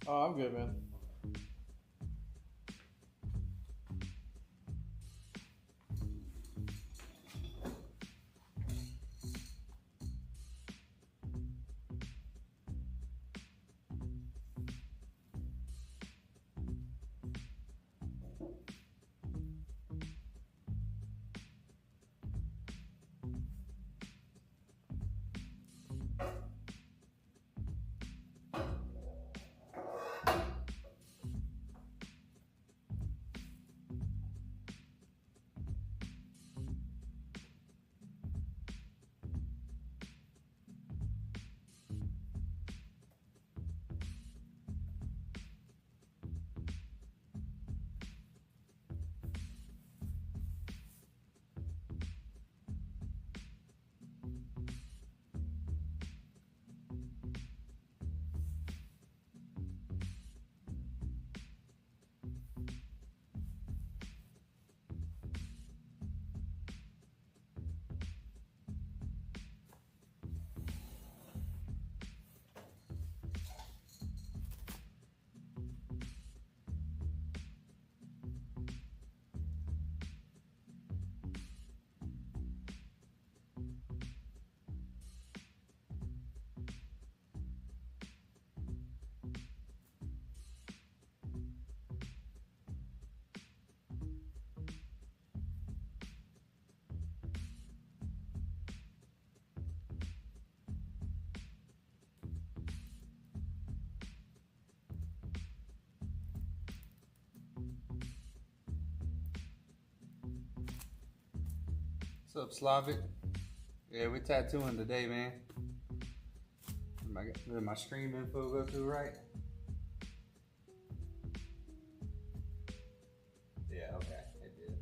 Oh, I'm good, man. What's up, Slavic? Yeah, we're tattooing today, man. Did my stream info go through right? Yeah, okay, it did.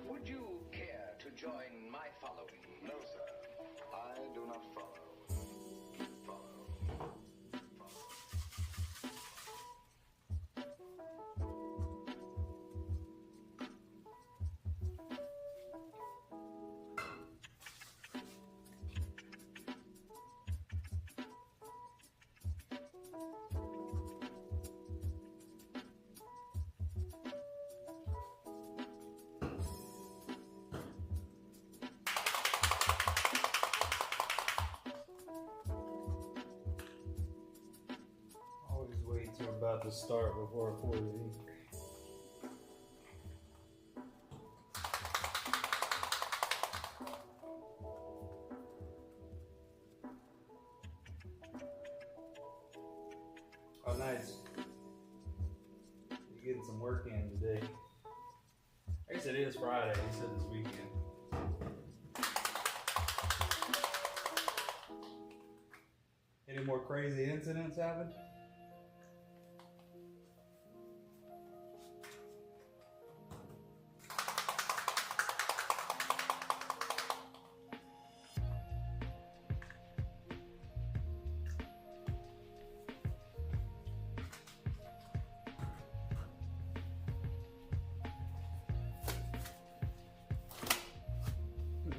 Would you care to join my following? No, sir. I do not follow. Always wait till about to start before I pour the ink. Oh, nice. You're getting some work in today. I guess it is Friday. He said this weekend. Any more crazy incidents happen?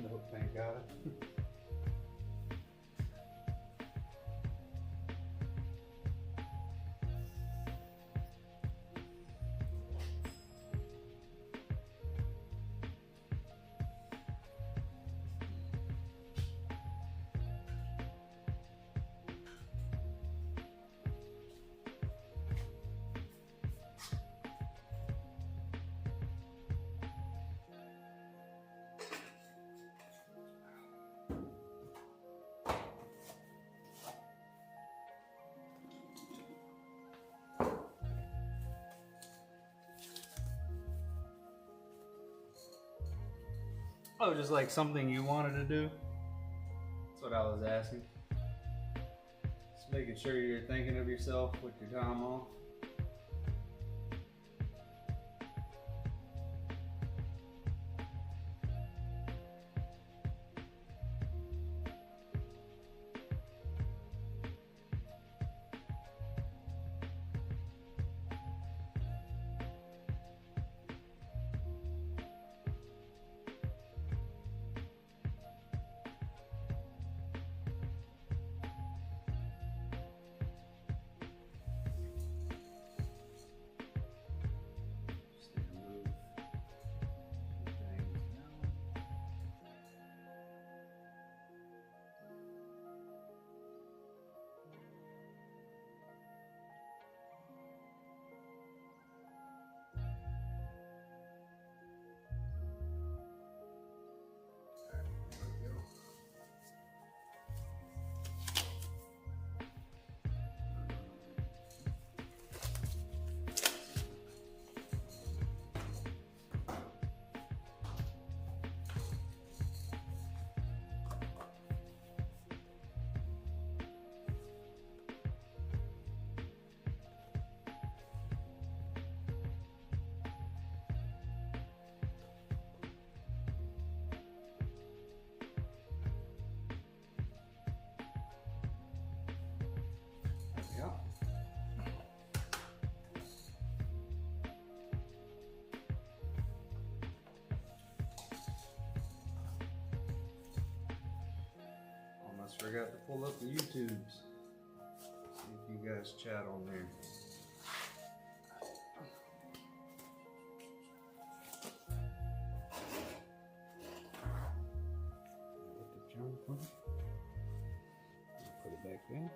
No, thank God. Oh, just like something you wanted to do? That's what I was asking. Just making sure you're thinking of yourself with your time off. Forgot to pull up the YouTubes. See if you guys chat on there. Get the junk one. Put it back there.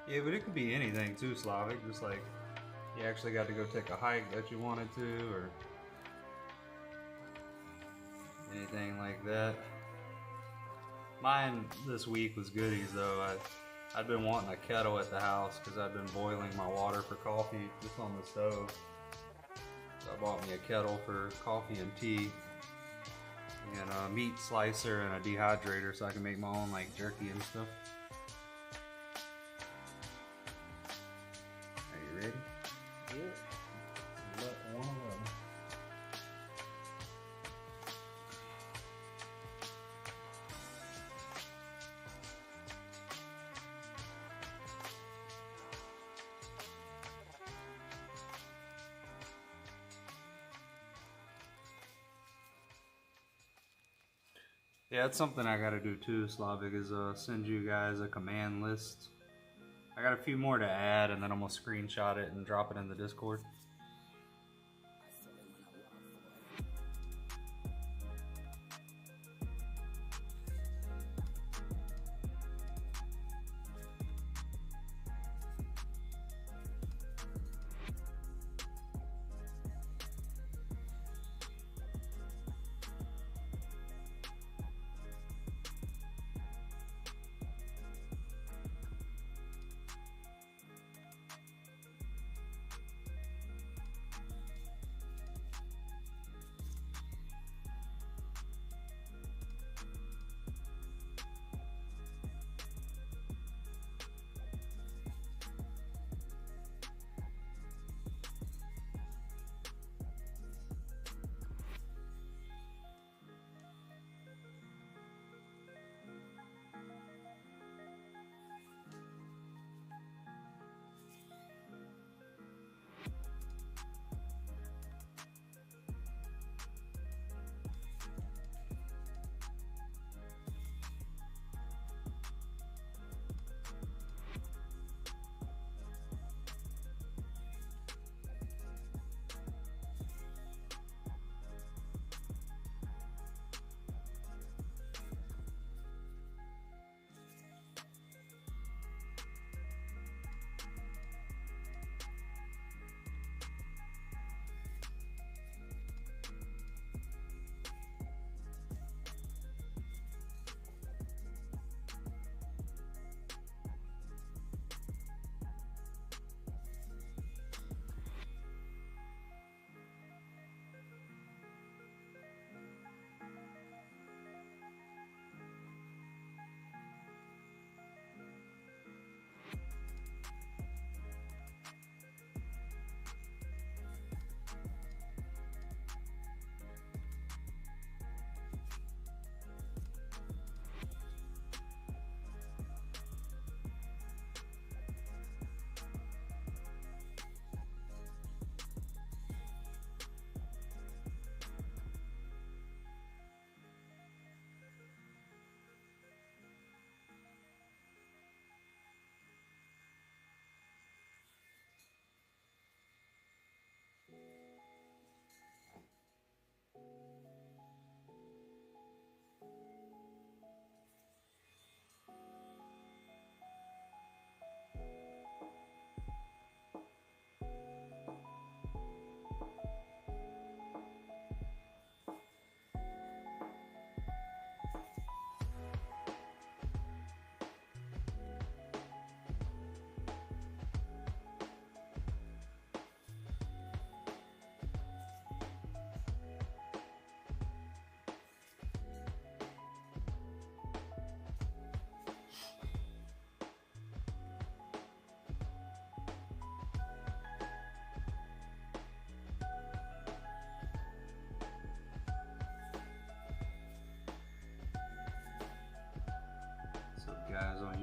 Yeah, but it could be anything too, Slavic. Just like you actually got to go take a hike that you wanted to, or anything like that. Mine this week was goodies though. I'd been wanting a kettle at the house because I've been boiling my water for coffee just on the stove. So I bought me a kettle for coffee and tea, and a meat slicer and a dehydrator so I can make my own like jerky and stuff. Ready? Yeah. Let one of them. Yeah, that's something I gotta do too, Slavic, is send you guys a command list. I got a few more to add, and then I'm gonna screenshot it and drop it in the Discord.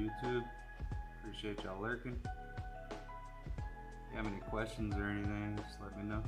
YouTube. Appreciate y'all lurking. If you have any questions or anything, just let me know.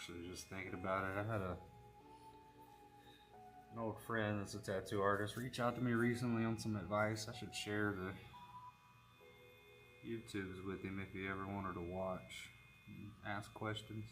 Actually, just thinking about it, I had an old friend that's a tattoo artist reach out to me recently on some advice. I should share the YouTubes with him if he ever wanted to watch and ask questions.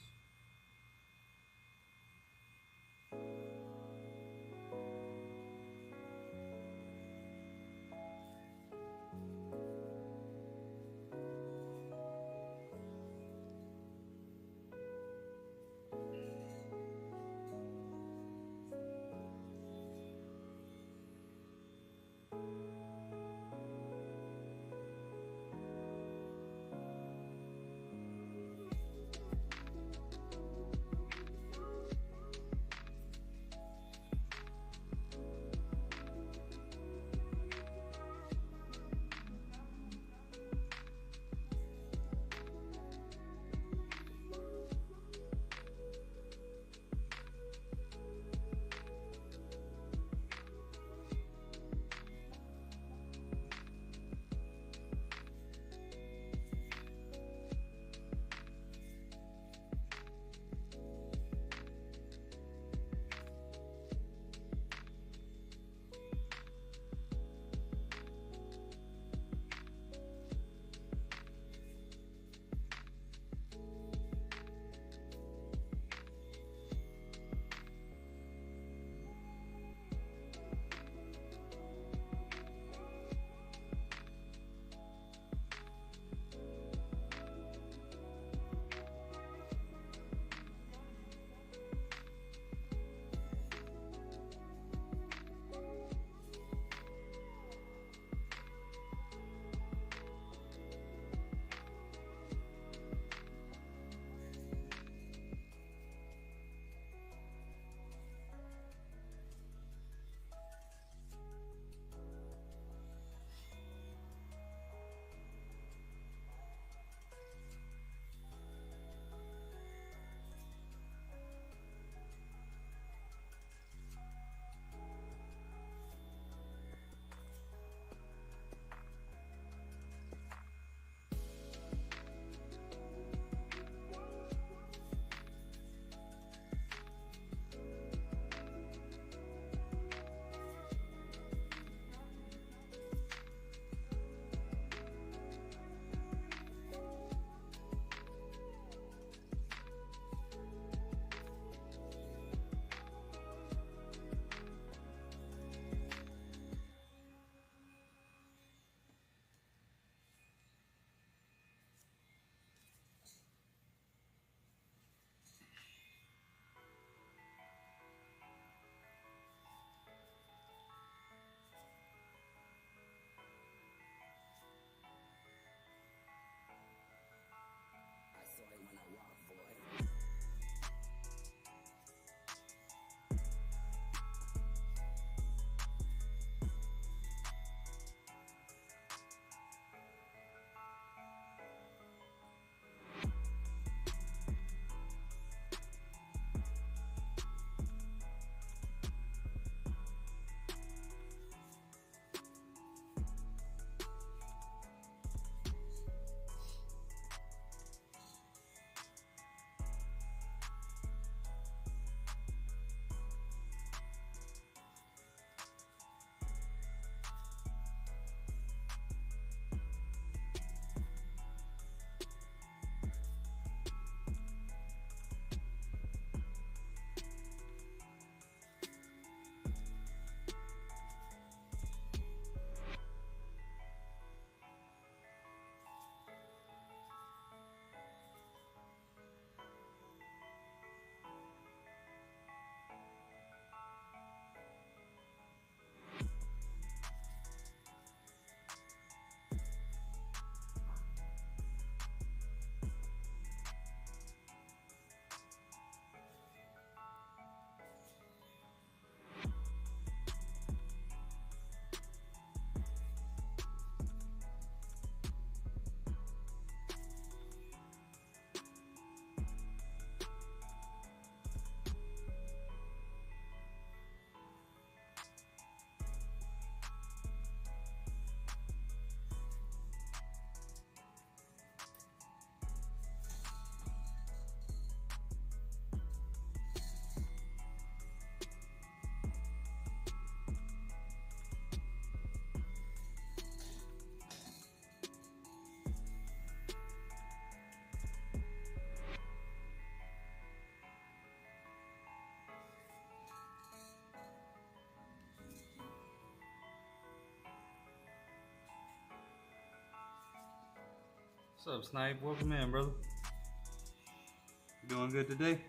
What's up, Snipe? Welcome in, brother. You doing good today?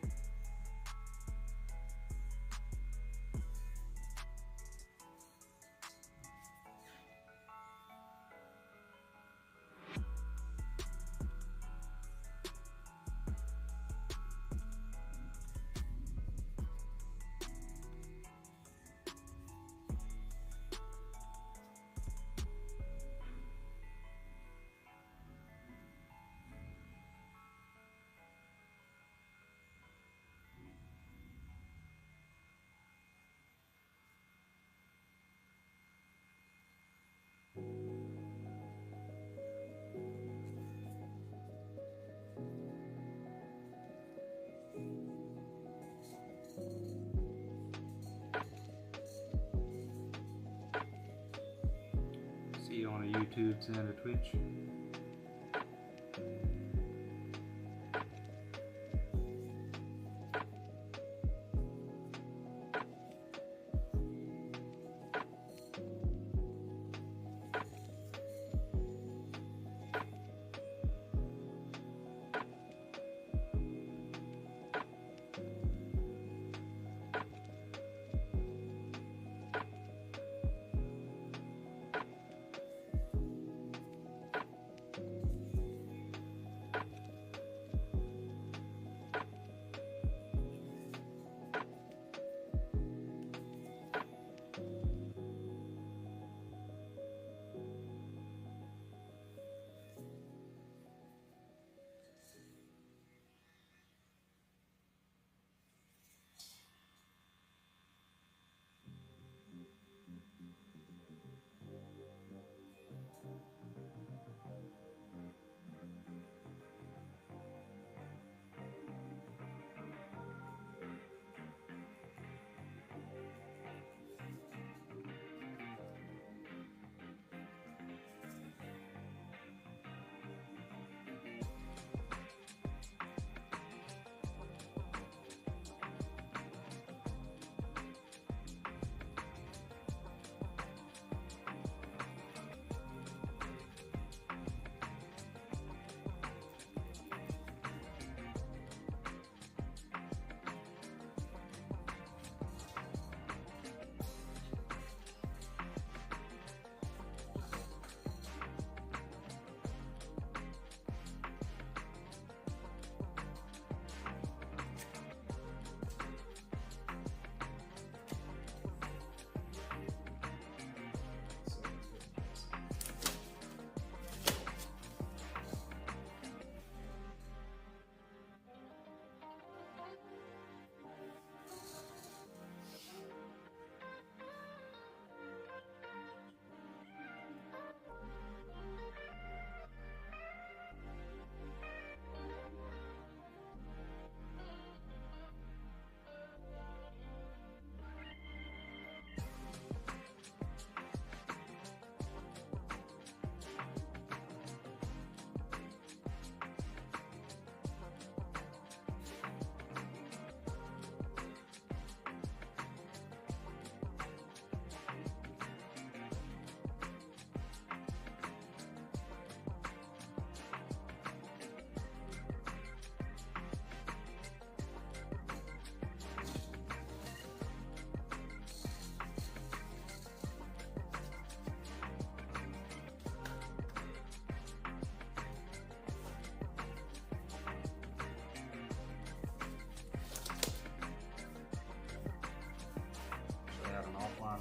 See you on a YouTube and a Twitch.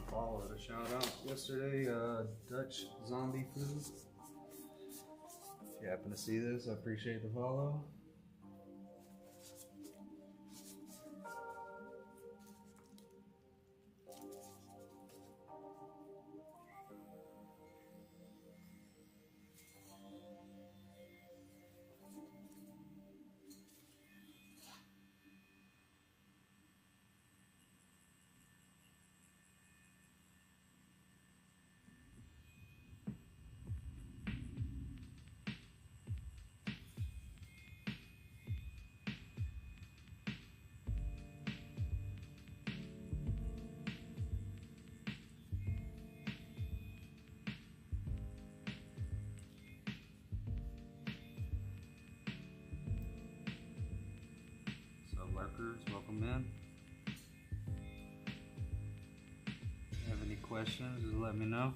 Follow to shout out yesterday, Dutch Zombie Food. If you happen to see this, I appreciate the follow. subscribers, welcome in. If you have any questions, just let me know.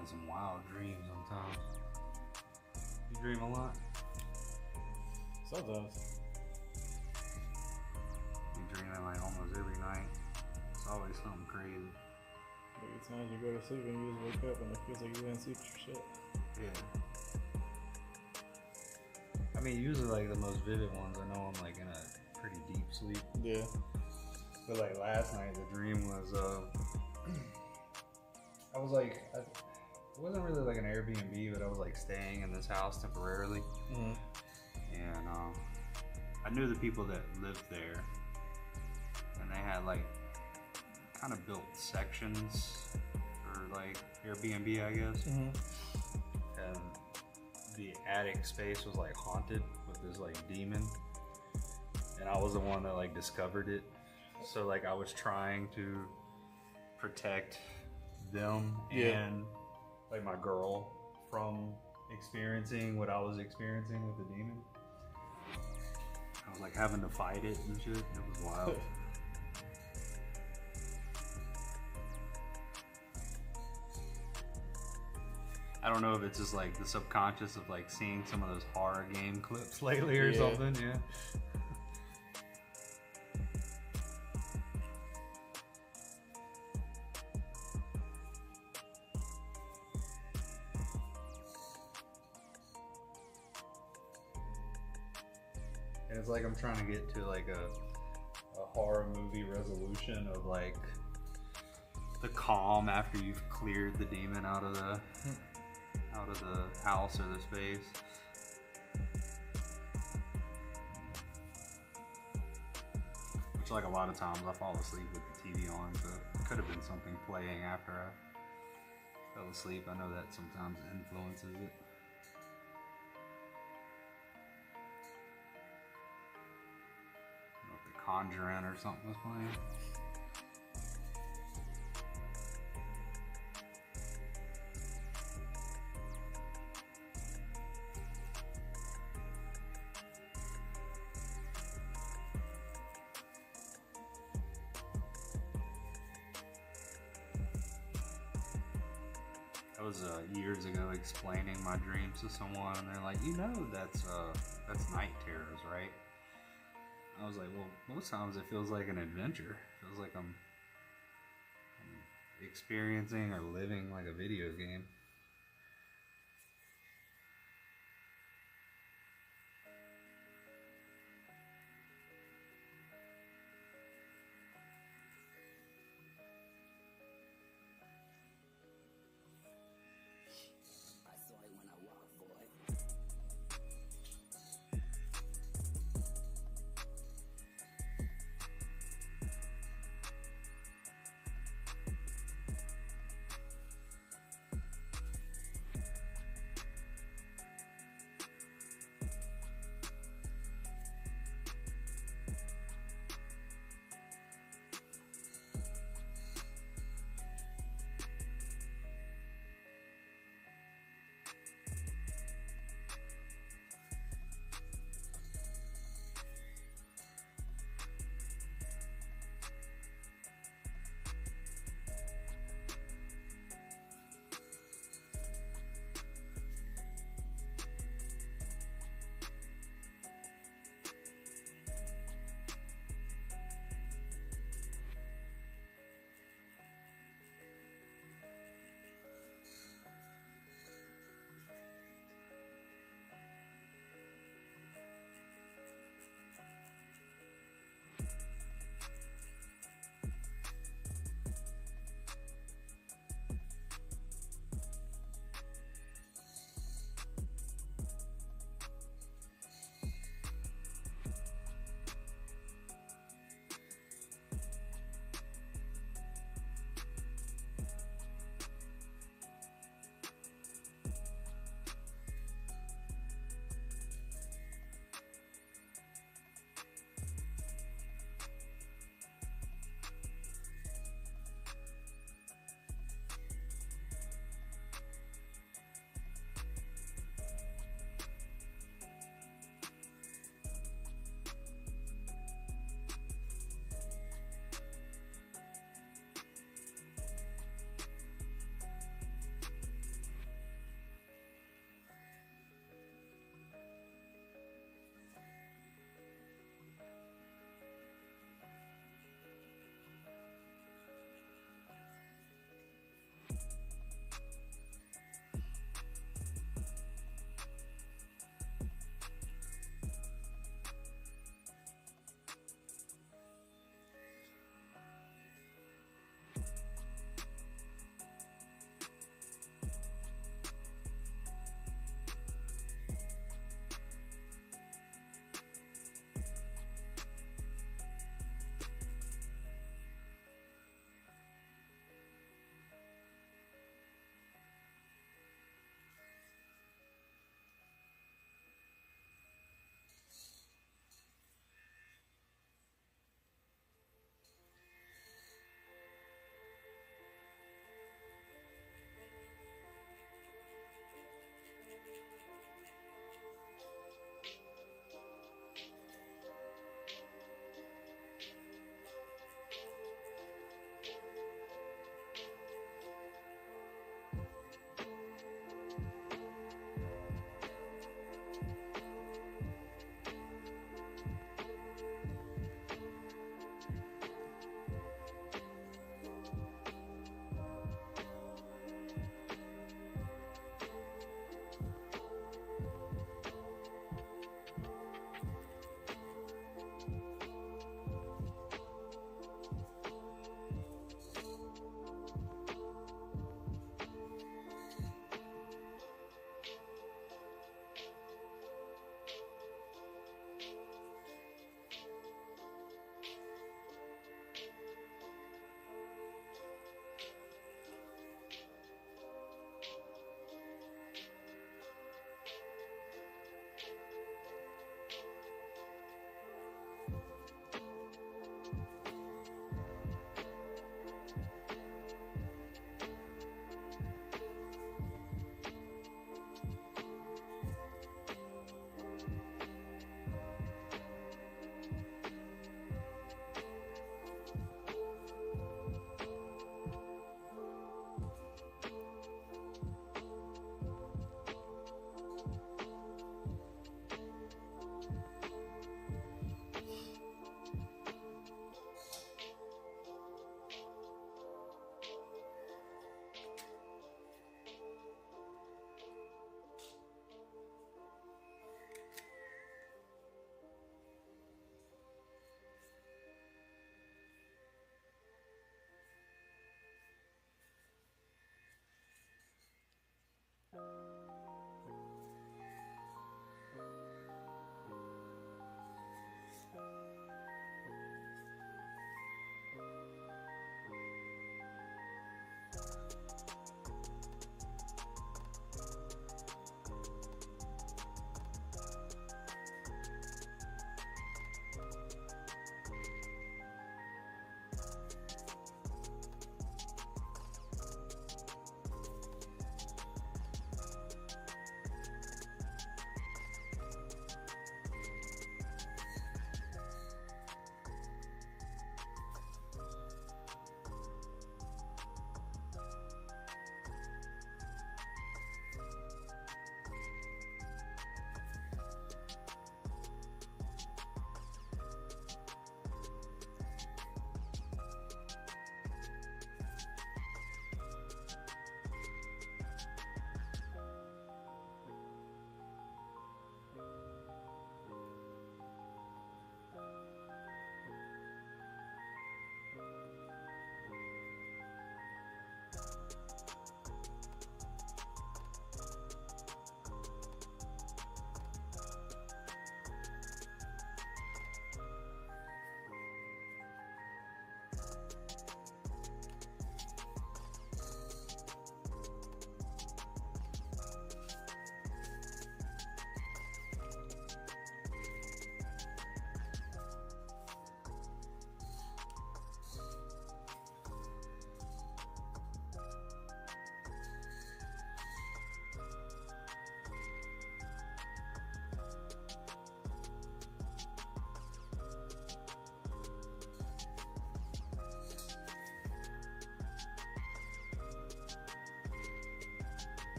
having some wild dreams sometimes. You dream a lot? Sometimes. You dreaming like almost every night. It's always something crazy. Every time you go to sleep and you just wake up and it feels like you didn't sleep for shit. Yeah. I mean, usually like the most vivid ones, I know I'm like in a pretty deep sleep. Yeah. But like last night, the dream was, I was like, it wasn't really like an Airbnb, but I was like staying in this house temporarily. Mm-hmm. And I knew the people that lived there, and they had like kind of built sections for like Airbnb, I guess. Mm-hmm. And the attic space was like haunted with this like demon, and I was the one that like discovered it. So like I was trying to protect them and like my girl from experiencing what I was experiencing with the demon. I was like having to fight it and shit. It was wild. I don't know if it's just like the subconscious of like seeing some of those horror game clips lately or something, yeah. And it's like I'm trying to get to like a horror movie resolution of like the calm after you've cleared the demon out of the house or the space. Which like a lot of times I fall asleep with the TV on, so it could have been something playing after I fell asleep. I know that sometimes influences it. The Conjuring or something was playing. I was years ago explaining my dreams to someone, and they're like, "You know, that's night terrors, right?" I was like, "Well, most times it feels like an adventure. It feels like I'm experiencing or living like a video game."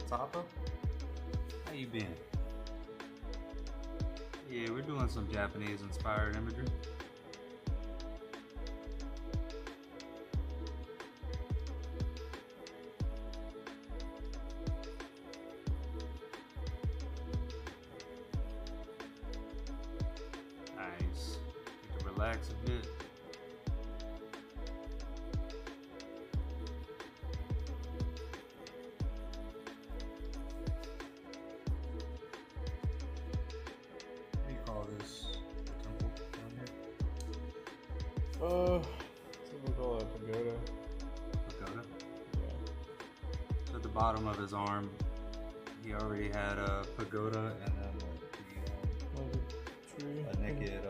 Tapo? How you been? Yeah, we're doing some Japanese inspired imagery. Nice. Get to relax a bit. What do you call this? The temple down here? So we call it a pagoda. Pagoda? Yeah. So at the bottom of his arm, he already had a pagoda and then Like a tree. a naked,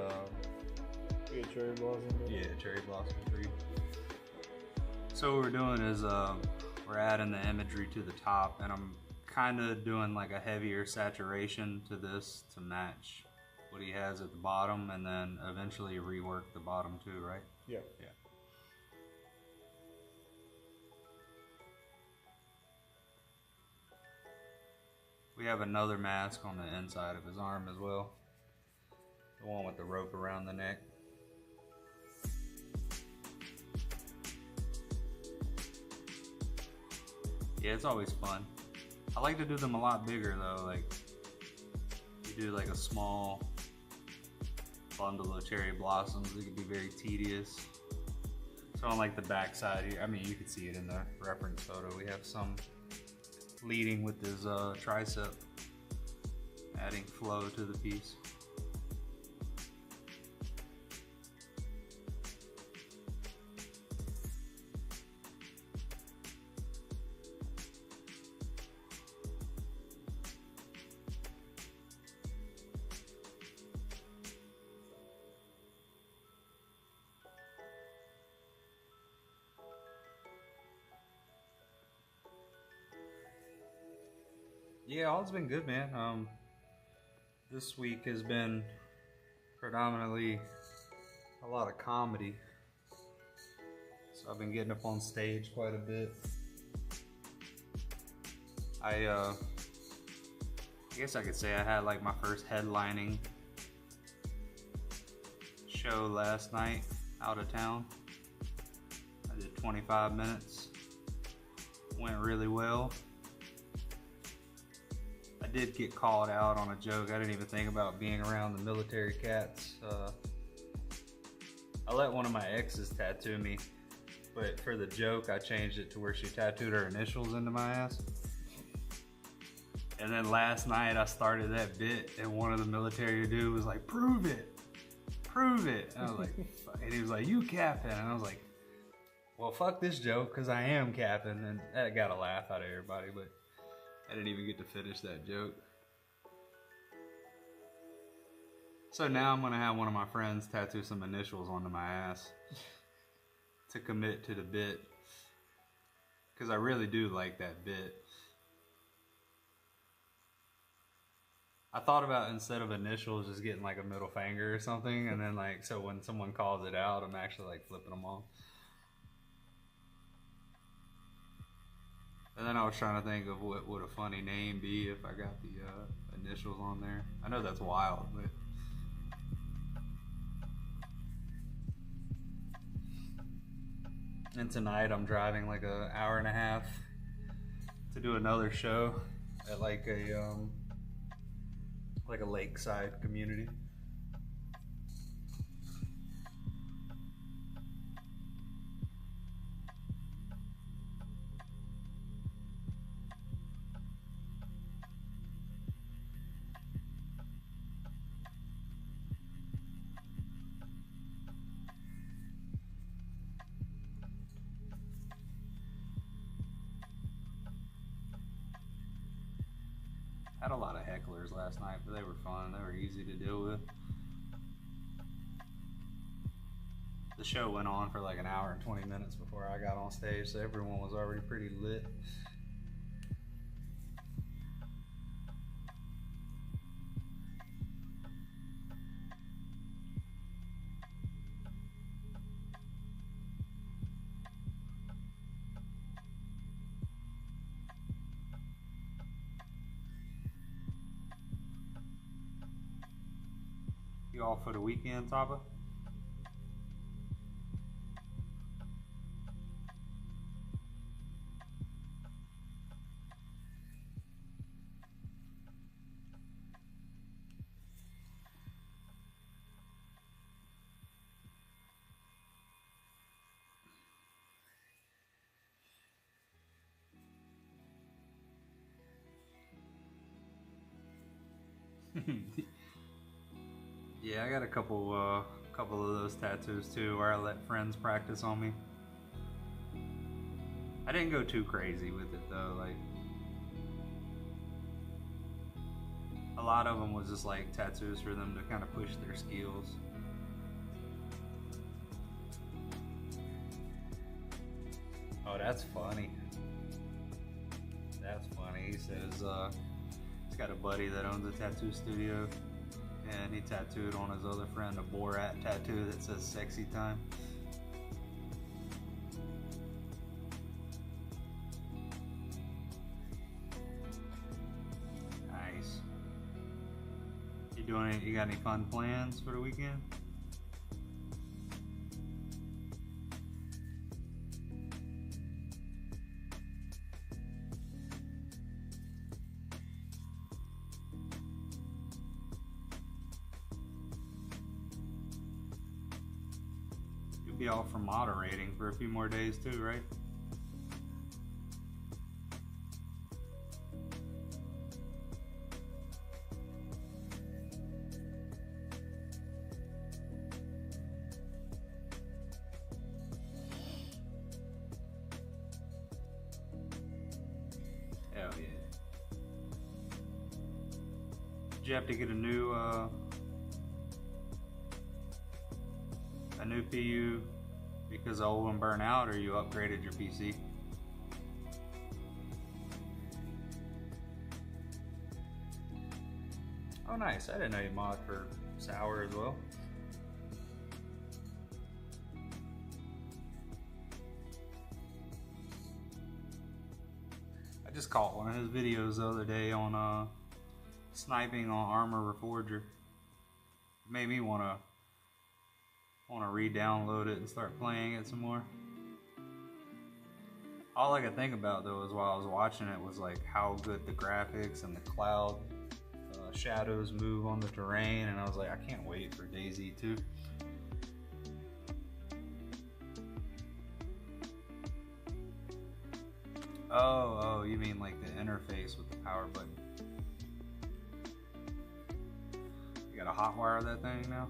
Yeah, cherry blossom. cherry blossom tree. So what we're doing is we're adding the imagery to the top, and I'm kind of doing like a heavier saturation to this to match what he has at the bottom, and then eventually rework the bottom too, right? Yeah. Yeah. We have another mask on the inside of his arm as well. The one with the rope around the neck. Yeah, it's always fun. I like to do them a lot bigger though, like you do like a small bundle of cherry blossoms, it could be very tedious. So on like the back side here, I mean you can see it in the reference photo, we have some leading with his tricep, adding flow to the piece. Yeah, all's been good, man. This week has been predominantly a lot of comedy. So I've been getting up on stage quite a bit. I guess I could say I had like my first headlining show last night out of town. I did 25 minutes. Went really well. I did get called out on a joke. I didn't even think about being around the military cats. I let one of my exes tattoo me, but for the joke I changed it to where she tattooed her initials into my ass. And then last night I started that bit and one of the military dude was like, prove it, prove it. And I was like, fuck. And he was like, you capping. And I was like, well, fuck this joke, because I am capping. And that got a laugh out of everybody, but I didn't even get to finish that joke. So now I'm gonna have one of my friends tattoo some initials onto my ass to commit to the bit, because I really do like that bit. I thought about, instead of initials, just getting like a middle finger or something, and then like, so when someone calls it out, I'm actually like flipping them off. And then I was trying to think of what would a funny name be if I got the initials on there. I know that's wild, but and tonight I'm driving like an hour and a half to do another show at like a lakeside community. Had a lot of hecklers last night, but they were fun. They were easy to deal with. The show went on for like an hour and 20 minutes before I got on stage, so everyone was already pretty lit. off for the weekend, Tapa? Yeah, I got a couple of those tattoos too, where I let friends practice on me. I didn't go too crazy with it though. Like, a lot of them was just like tattoos for them to kind of push their skills. Oh, that's funny. That's funny. He says he's got a buddy that owns a tattoo studio, and he tattooed on his other friend a Borat tattoo that says "sexy time." Nice. You got any fun plans for the weekend? You'll be off from moderating for a few more days too, right? Hell yeah. Did you have to get a new PU because the old one burned out, or you upgraded your PC? Oh nice, I didn't know you mod for Sour as well. I just caught one of his videos the other day on sniping on Armor Reforger. It made me wanna re-download it and start playing it some more. All I could think about though is while I was watching it was like how good the graphics and the cloud shadows move on the terrain, and I was like, I can't wait for DayZ 2. Oh, you mean like the interface with the power button. You got a hot wire that thing now?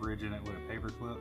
Bridging it with a paper clip.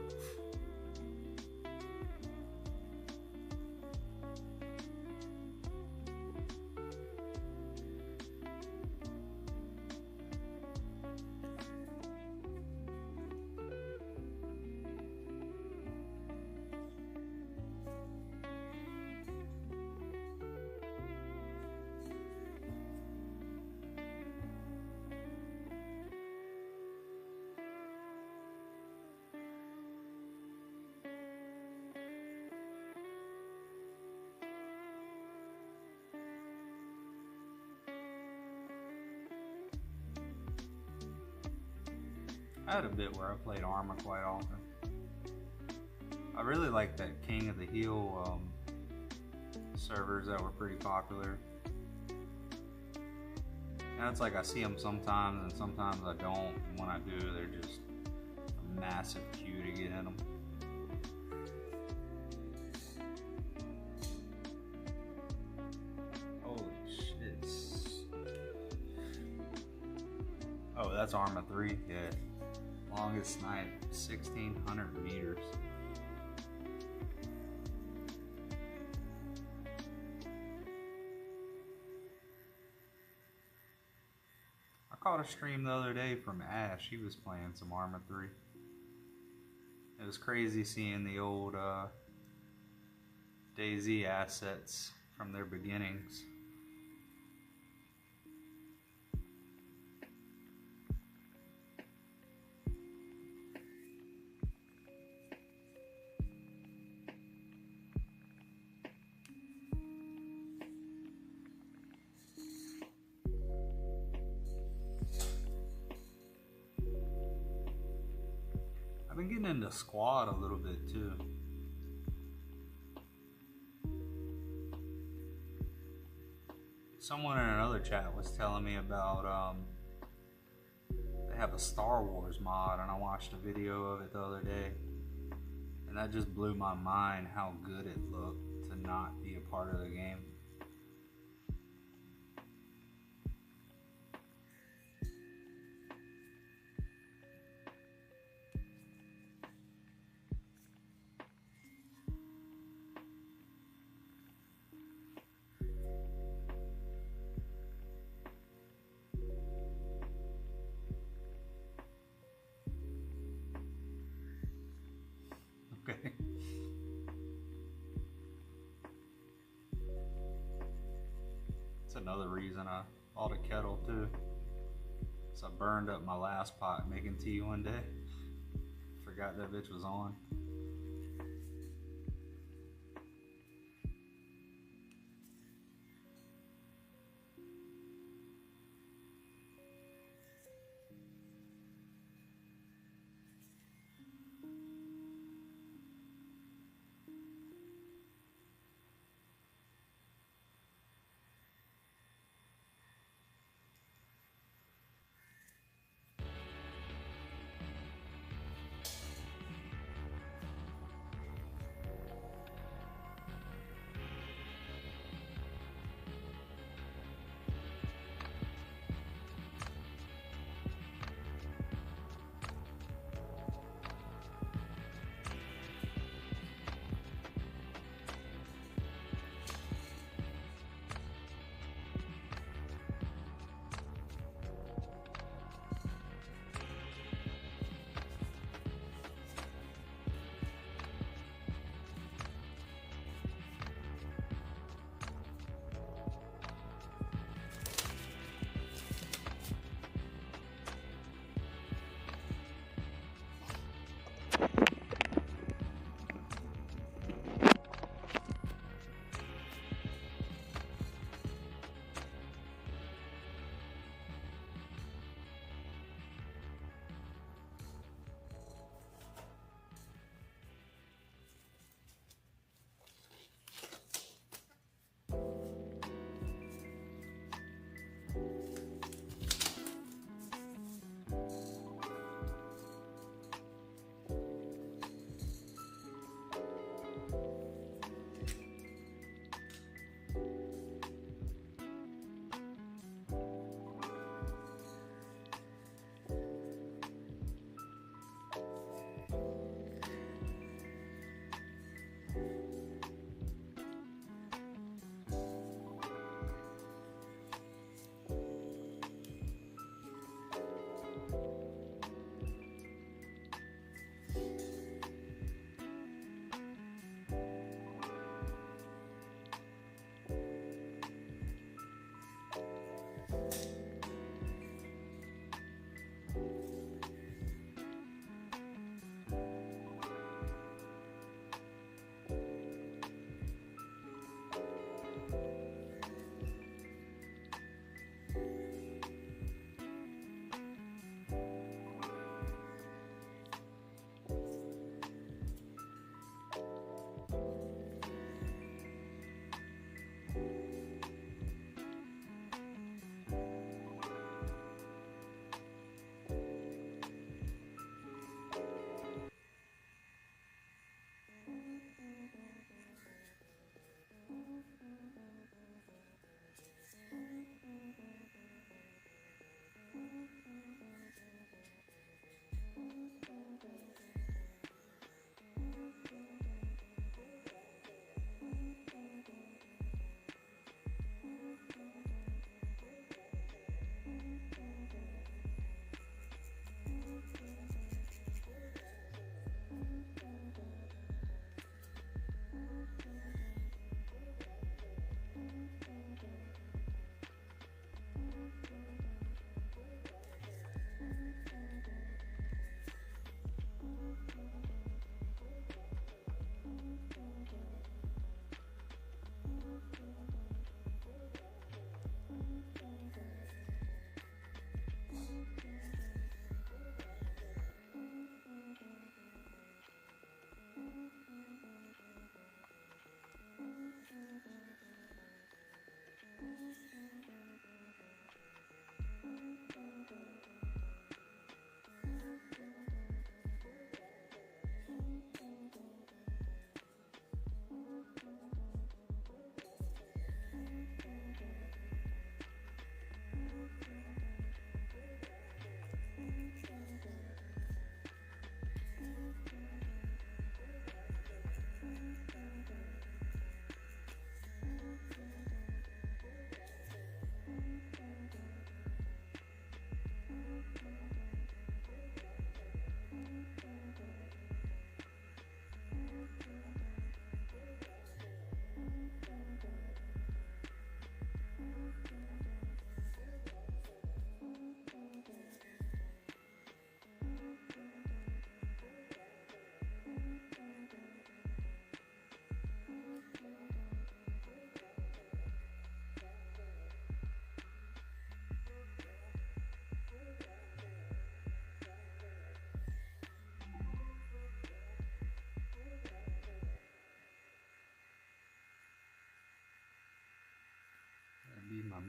I had a bit where I played Arma quite often. I really like that King of the Hill servers that were pretty popular. And it's like I see them sometimes and sometimes I don't. And when I do, they're just a massive queue to get in them. Holy shit. Oh, that's Arma 3? Yeah. Longest snipe, 1,600 meters. I caught a stream the other day from Ash. He was playing some Arma 3. It was crazy seeing the old DayZ assets from their beginnings. I've been getting into squad a little bit too. Someone in another chat was telling me about they have a Star Wars mod, and I watched a video of it the other day, and that just blew my mind how good it looked to not be a part of the game. Okay. That's another reason I bought a kettle too. So I burned up my last pot making tea one day. Forgot that bitch was on.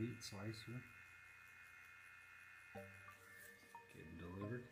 meat slicer. Getting delivered.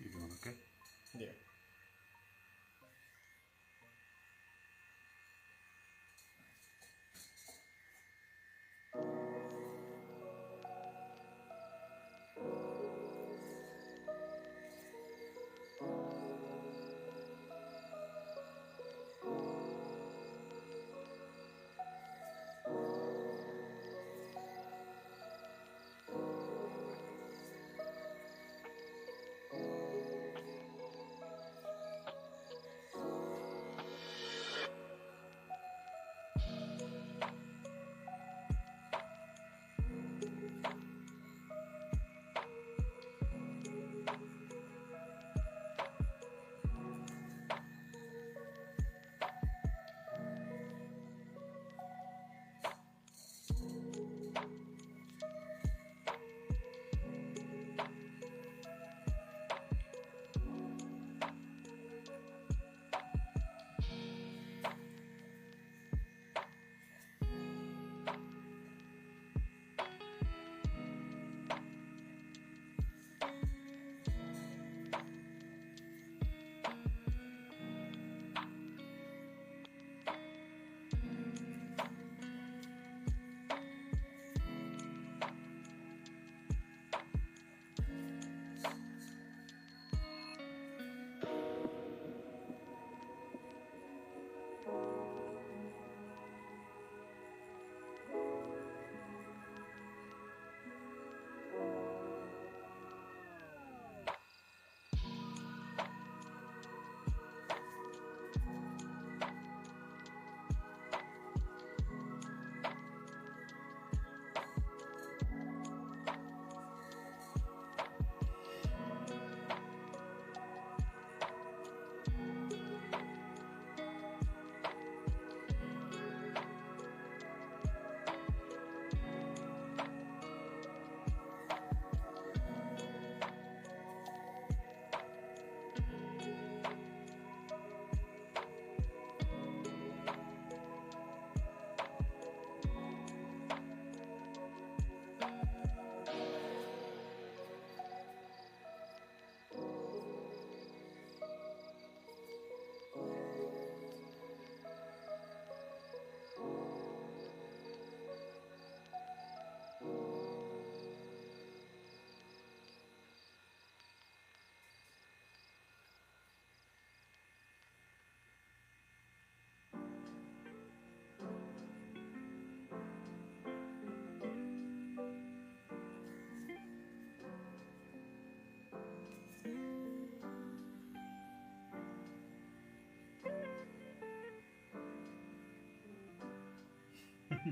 You doing okay? Yeah.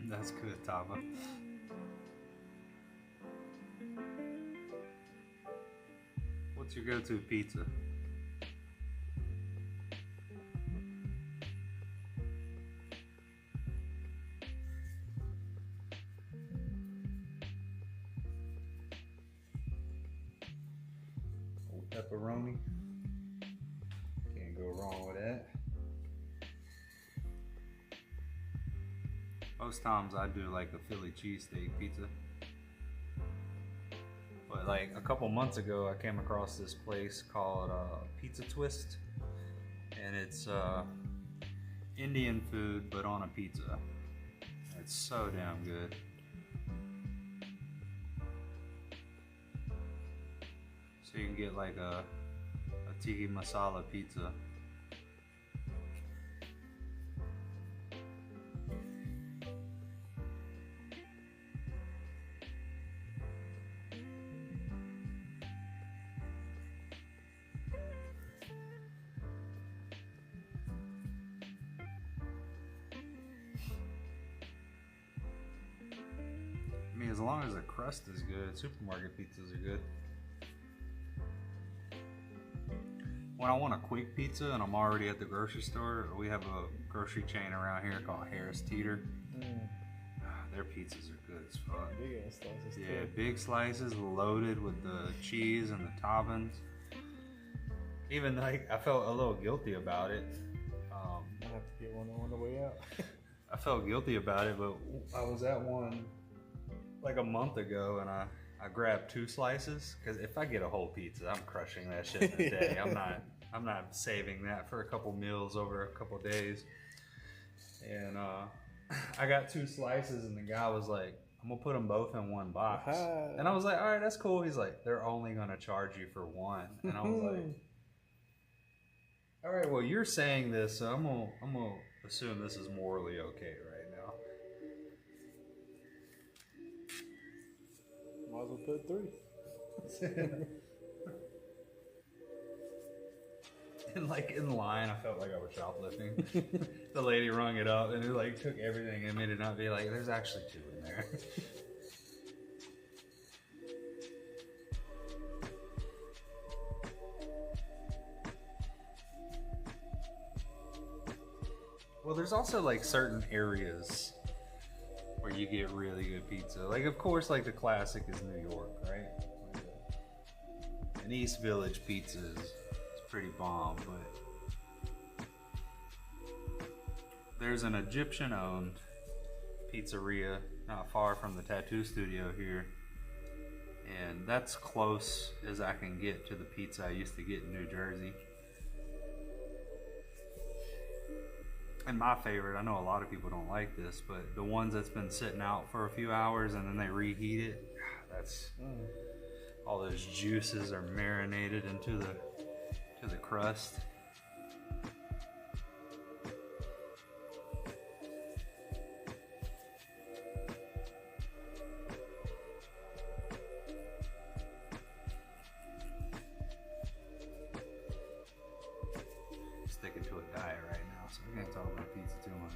That's good, Tava. What's your go-to pizza? Old pepperoni. Can't go wrong with that. Most times I do like a Philly cheesesteak pizza. But like a couple months ago, I came across this place called Pizza Twist. And it's Indian food, but on a pizza. It's so damn good. So you can get like a tiki masala pizza. I mean, as long as the crust is good, supermarket pizzas are good. When I want a quick pizza and I'm already at the grocery store, we have a grocery chain around here called Harris Teeter. Their pizzas are good as fuck. Big ass slices. Yeah, too. big slices loaded with the cheese and the toppings. Even like, I felt a little guilty about it. I have to get one on the way out. I felt guilty about it, but I was at one like a month ago and I grabbed 2 slices because if I get a whole pizza, I'm crushing that shit in a day. I'm not saving that for a couple meals over a couple days. And I got 2 slices and the guy was like, I'm gonna put them both in one box. And I was like, all right, that's cool. He's like, they're only gonna charge you for one. And I was like, all right, well, you're saying this, so I'm gonna assume this is morally okay right now. Might as well put 3. And like in line, I felt like I was shoplifting. The lady rung it up and it like took everything and made it not be like, there's actually 2 in there. Well, there's also like certain areas where you get really good pizza. Like, of course, like the classic is New York, right? And East Village pizza is pretty bomb, but there's an Egyptian-owned pizzeria not far from the tattoo studio here, and that's close as I can get to the pizza I used to get in New Jersey. And my favorite, I know a lot of people don't like this, but the ones that's been sitting out for a few hours and then they reheat it, that's all those juices are marinated into the crust. Sticking to a diet right now, so we can't talk about pizza too much.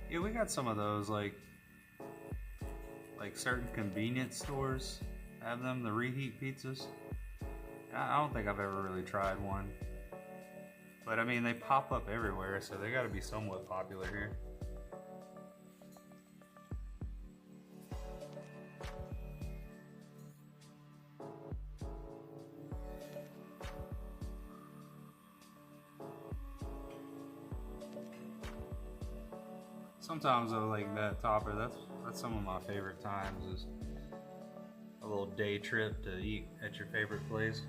Yeah, we got some of those, like certain convenience stores have them, the reheat pizzas. I don't think I've ever really tried one. But I mean, they pop up everywhere, so they gotta be somewhat popular here. Sometimes I like that topper. That's some of my favorite times is a little day trip to eat at your favorite place.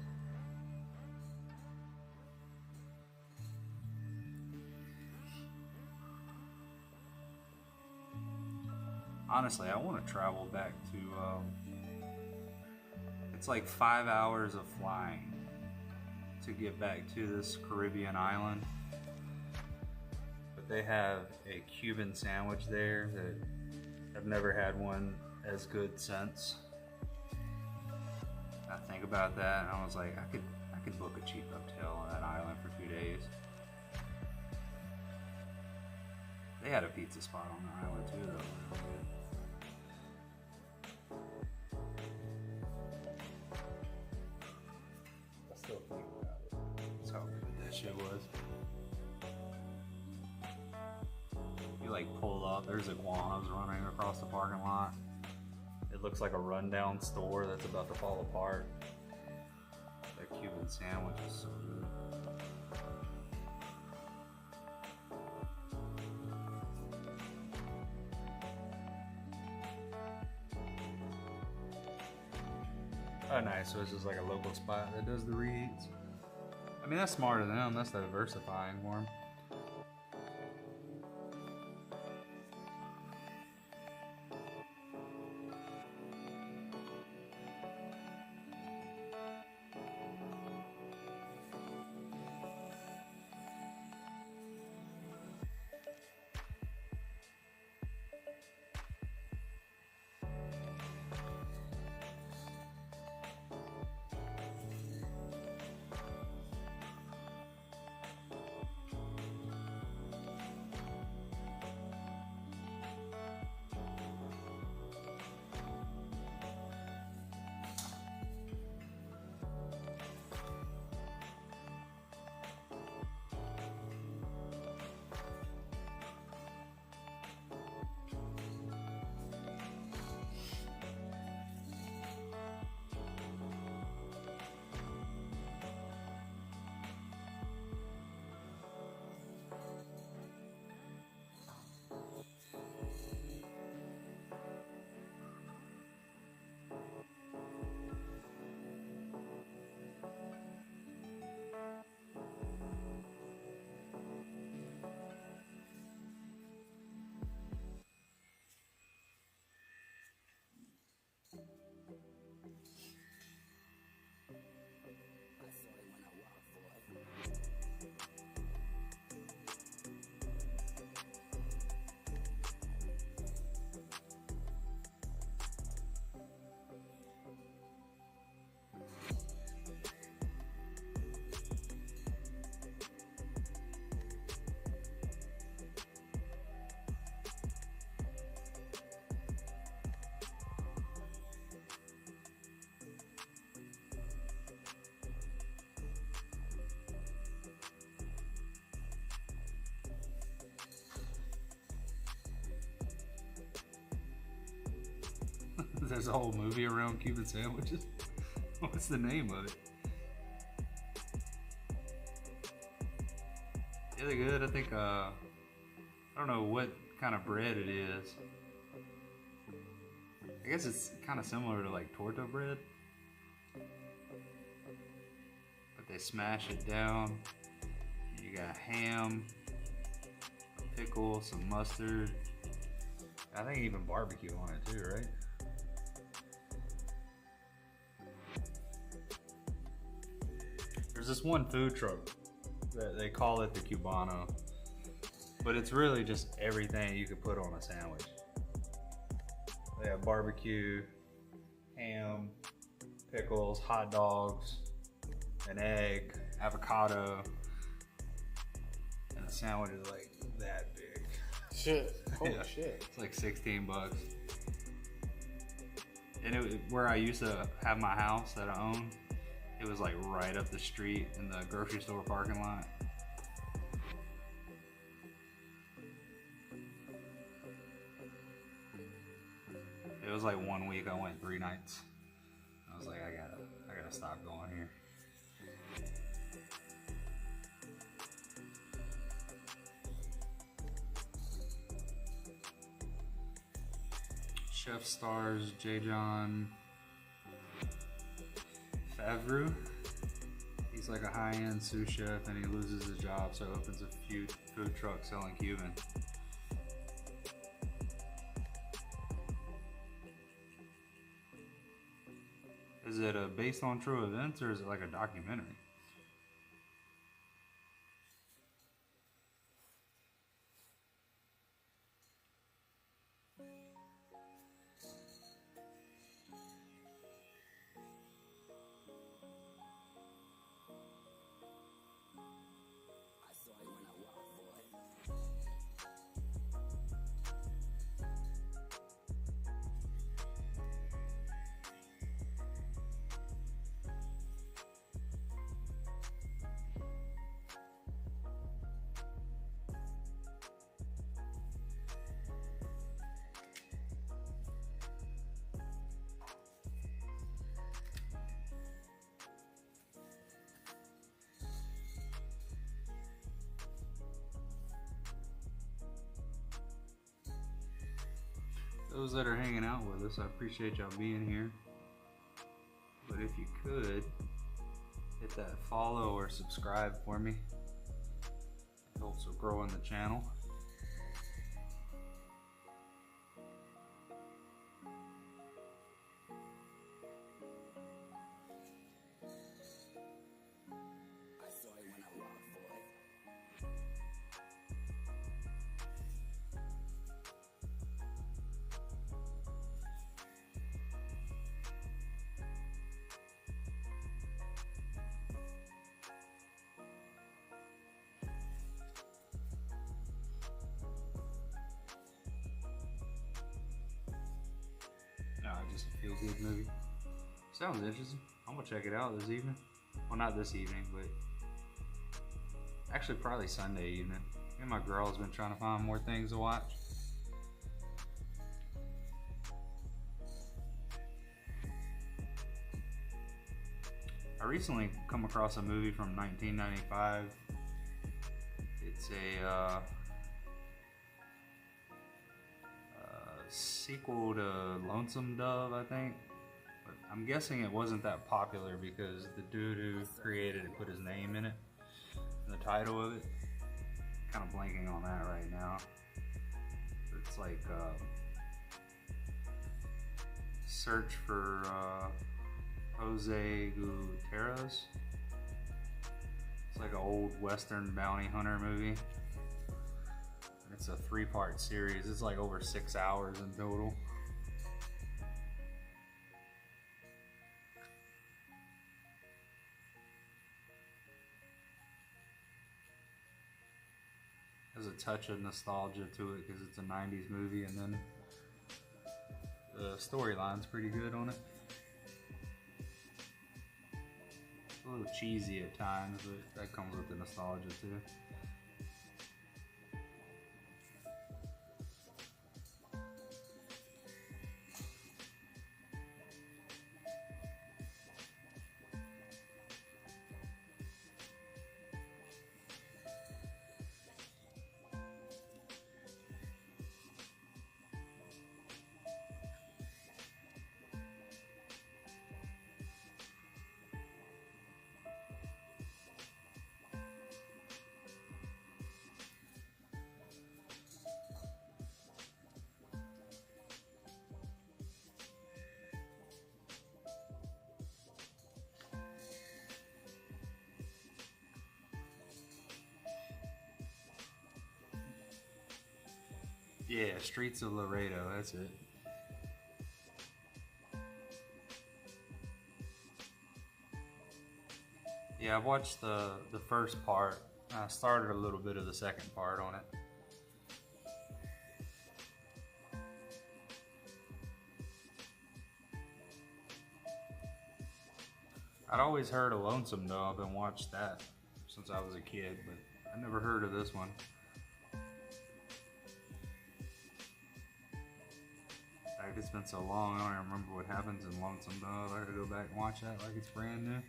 Honestly, I want to travel back to. It's like 5 hours of flying to get back to this Caribbean island. But they have a Cuban sandwich there that I've never had one as good since. I think about that and I was like, I could book a cheap hotel on that island for 2 days. They had a pizza spot on the island too though. I still think about it. That's how good that shit was. You like pull up, there's iguanas running across the parking lot. It looks like a rundown store that's about to fall apart. That Cuban sandwich is so good. Oh nice, so it's just like a local spot that does the reheats. I mean, that's smart of them, that's diversifying for them. There's a whole movie around Cuban sandwiches. What's the name of it? Yeah, they're good. I think, I don't know what kind of bread it is. I guess it's kind of similar to like torta bread. But they smash it down. You got ham, a pickle, some mustard. I think even barbecue on it too, right? There's this one food truck that they call it the Cubano, but it's really just everything you could put on a sandwich. They have barbecue, ham, pickles, hot dogs, an egg, avocado, and the sandwich is like that big. Shit. Holy Yeah. shit. It's like 16 bucks. And where I used to have my house that I own, it was like right up the street in the grocery store parking lot. It was like 1 week I went 3 nights. I was like, I gotta stop going here. Chef stars Jajon Favreau. He's like a high-end sous chef and he loses his job, so opens a few food trucks selling Cuban. Is it based on true events or is it like a documentary? Those that are hanging out with us, I appreciate y'all being here. But if you could, hit that follow or subscribe for me. It helps with growing the channel. Just a feel-good movie. Sounds interesting. I'm gonna check it out this evening. Well, not this evening, but actually probably Sunday evening. Me and my girl's been trying to find more things to watch. I recently come across a movie from 1995. It's a sequel to Lonesome Dove, I think. But I'm guessing it wasn't that popular because the dude who created it put his name in it, in the title of it. Kind of blanking on that right now. It's like Search for Jose Gutierrez. It's like an old Western bounty hunter movie. It's a 3-part series. It's like over 6 hours in total. There's a touch of nostalgia to it because it's a 90s movie, and then the storyline's pretty good on it. It's a little cheesy at times, but that comes with the nostalgia too. Yeah, Streets of Laredo, that's it. Yeah, I've watched the first part. I started a little bit of the second part on it. I'd always heard of Lonesome Dove and watched that since I was a kid, but I never heard of this one. It's been so long, I don't remember what happens in Lonesome Dove. I gotta go back and watch that like it's brand new.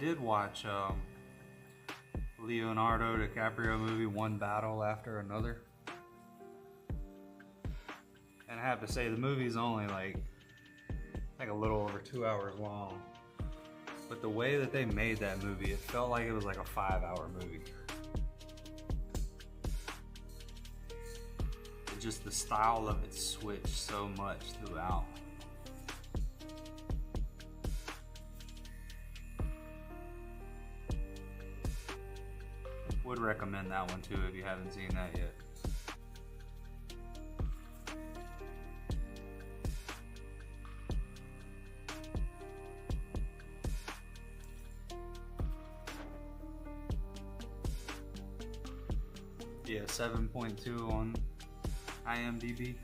did watch Leonardo DiCaprio movie One Battle After Another. And I have to say the movie's only like a little over 2 hours long. But the way that they made that movie, it felt like it was like a 5-hour movie. Just the style of it switched so much throughout. Would recommend that one too if you haven't seen that yet. Yeah, 7.2 on IMDb.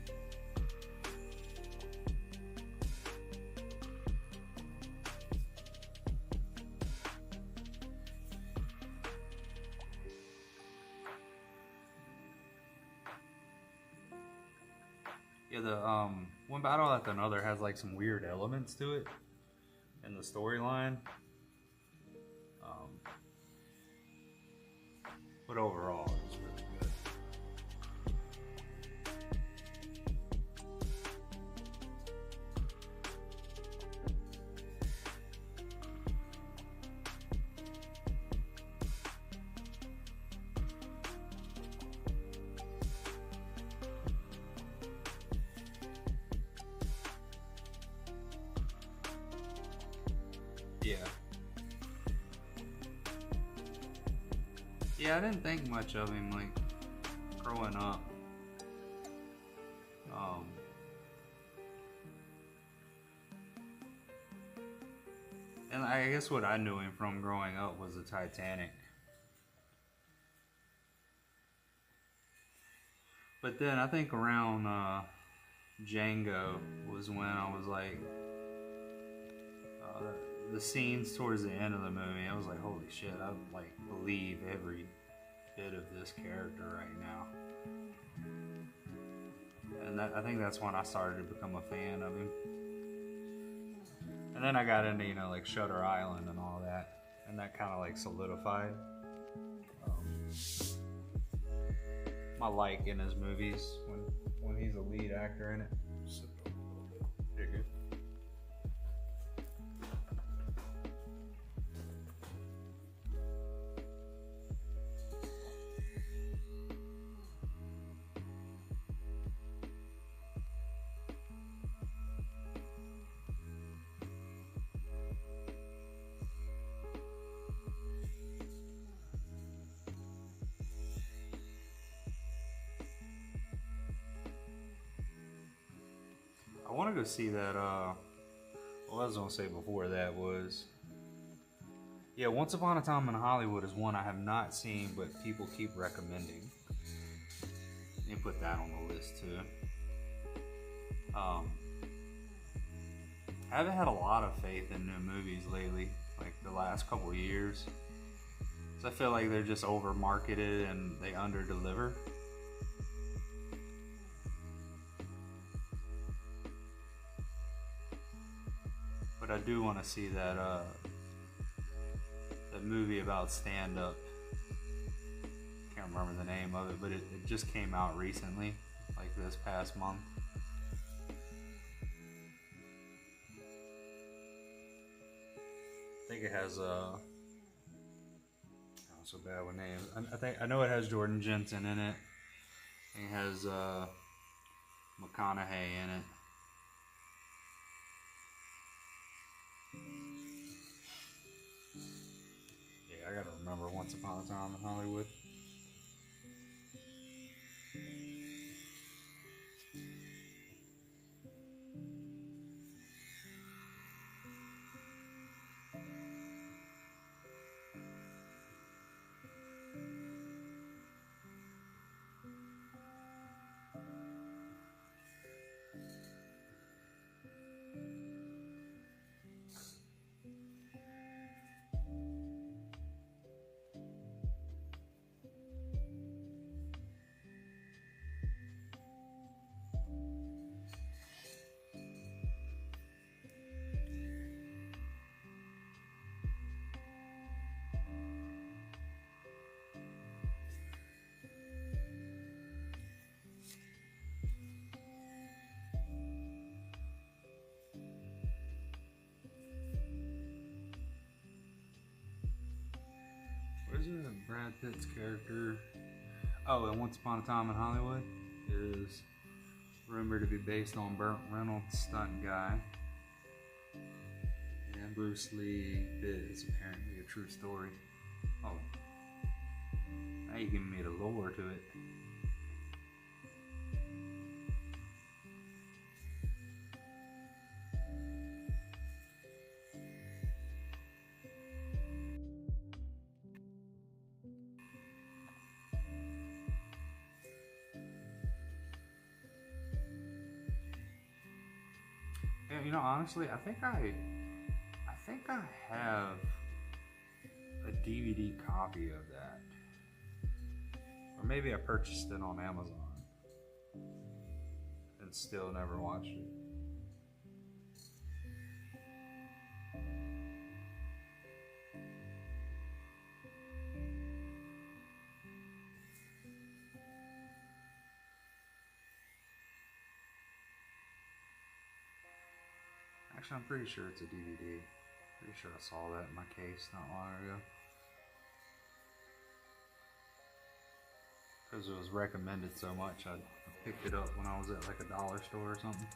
Yeah, the One Battle After Another has like some weird elements to it in the storyline. But overall, it's really good. Yeah. Yeah, I didn't think much of him, like, growing up. And I guess what I knew him from growing up was the Titanic. But then I think around Django was when I was like, the scenes towards the end of the movie, I was like, holy shit, I like believe every bit of this character right now. And I think that's when I started to become a fan of him. And then I got into, you know, like Shutter Island and all that, and that kind of like solidified my like in his movies when he's a lead actor in it. You're good. I want to go see that, what I was going to say before that was, yeah, Once Upon a Time in Hollywood is one I have not seen, but people keep recommending. You put that on the list too. I haven't had a lot of faith in new movies lately, like the last couple years. So I feel like they're just over marketed and they under deliver. But I do want to see that that movie about stand-up. Can't remember the name of it, but it just came out recently, like this past month. I think it has I'm so bad with names. I know it has Jordan Jensen in it. It has McConaughey in it. I gotta remember Once Upon a Time in Hollywood. Brad Pitt's character. Oh, and Once Upon a Time in Hollywood is rumored to be based on Burt Reynolds' stunt guy. And Bruce Lee bit is apparently a true story. Oh, now you're giving me the lore to it. Yeah, you know, honestly, I think I have a DVD copy of that, or maybe I purchased it on Amazon and still never watched it. Actually, I'm pretty sure it's a DVD. Pretty sure I saw that in my case not long ago. Because it was recommended so much, I picked it up when I was at like a dollar store or something.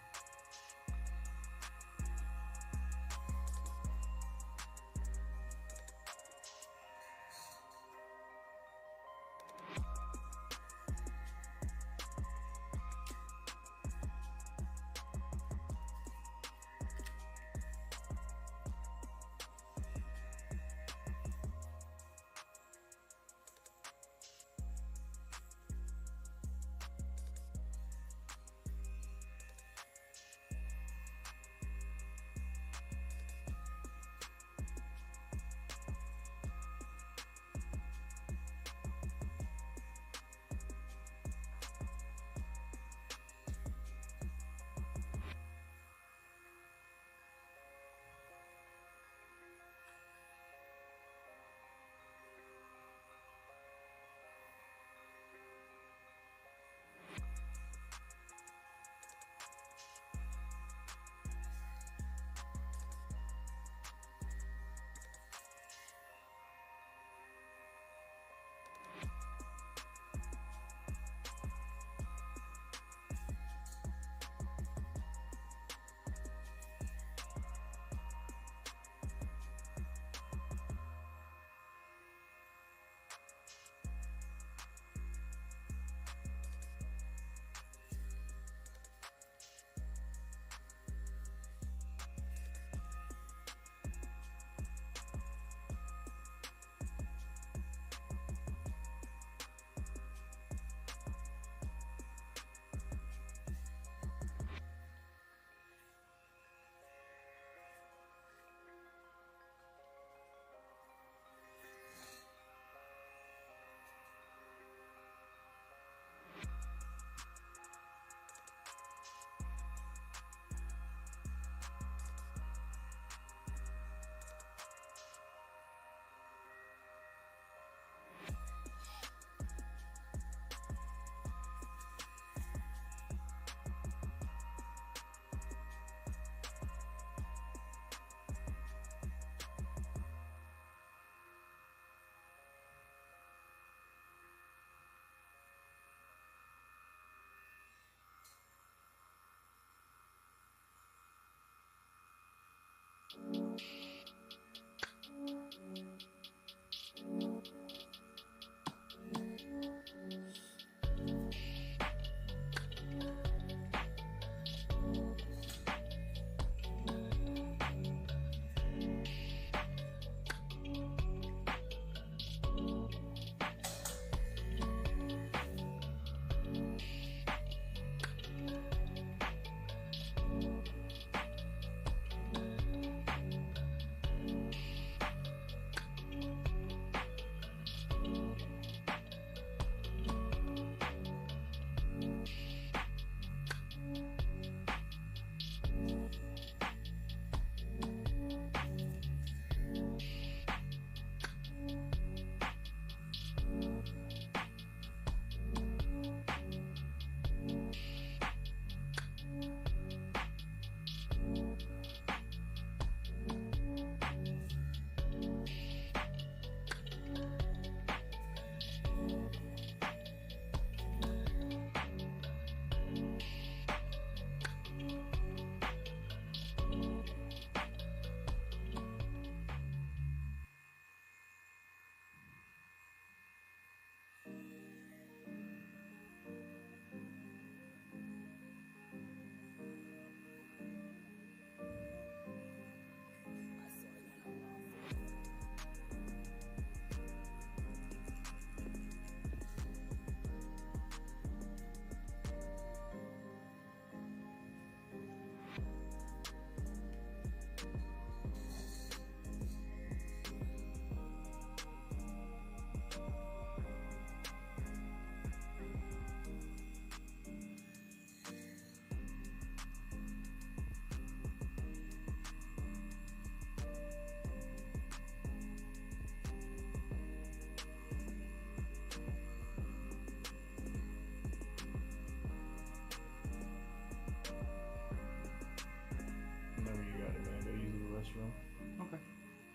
room. Okay.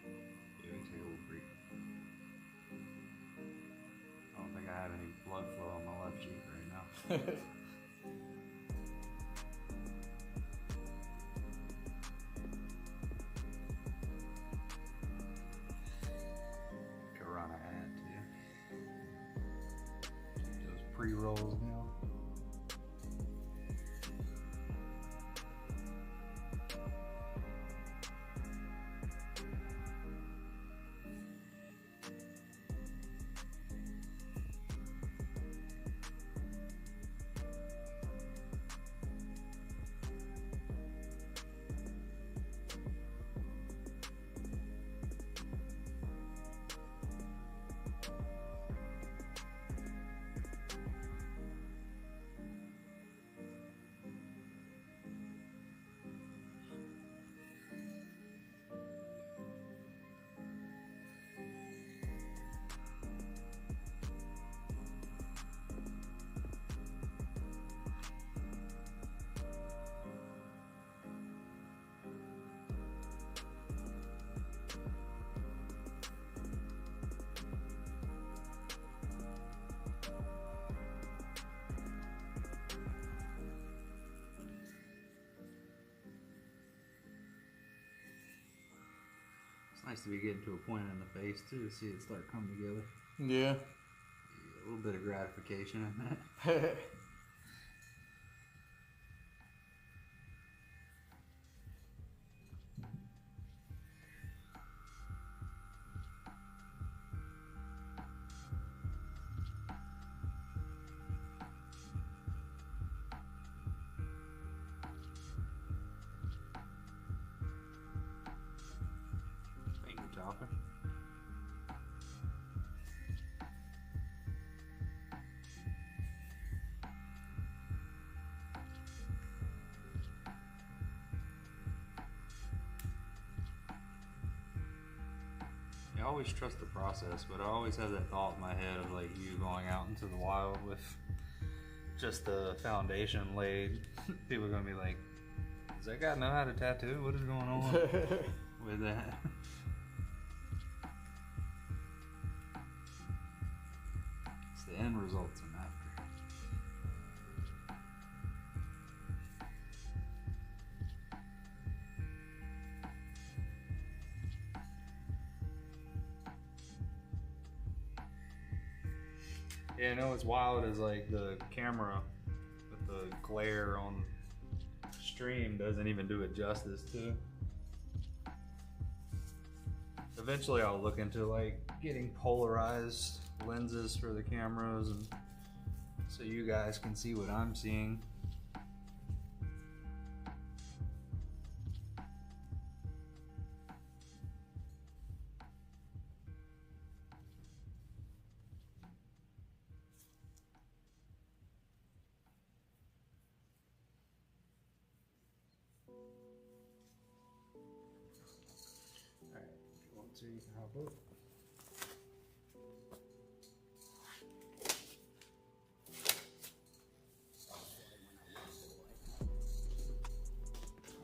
Yeah, we can take a little break. I don't think I have any blood flow on my left cheek right now. Could run an ad too. Keep those pre-rolls now. It's nice to be getting to a point in the face too to see it start coming together. Yeah. A little bit of gratification in that. Finger chopping. I always trust the process, but I always have that thought in my head of like you going out into the wild with just the foundation laid. People are gonna be like, does that guy know how to tattoo? What is going on with that? It's the end results I'm after. Yeah, I know what's wild is like the camera with the glare on stream doesn't even do it justice too. Eventually I'll look into like getting polarized lenses for the cameras and so you guys can see what I'm seeing. Alright, if you want to, you can hop up.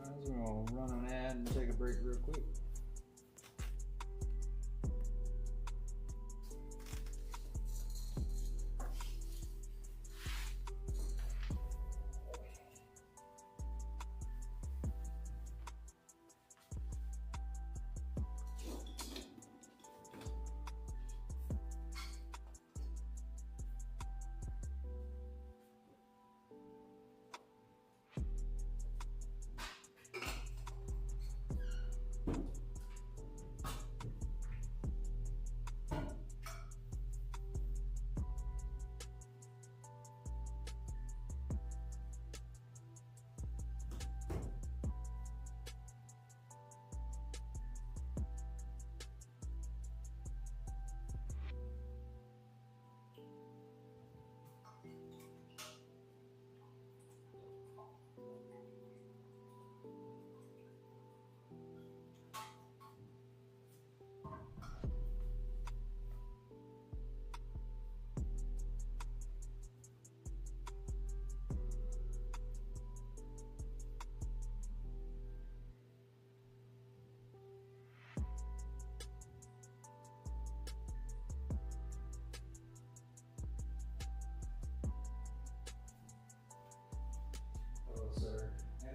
Alright, so we're gonna run an ad and take a break real quick.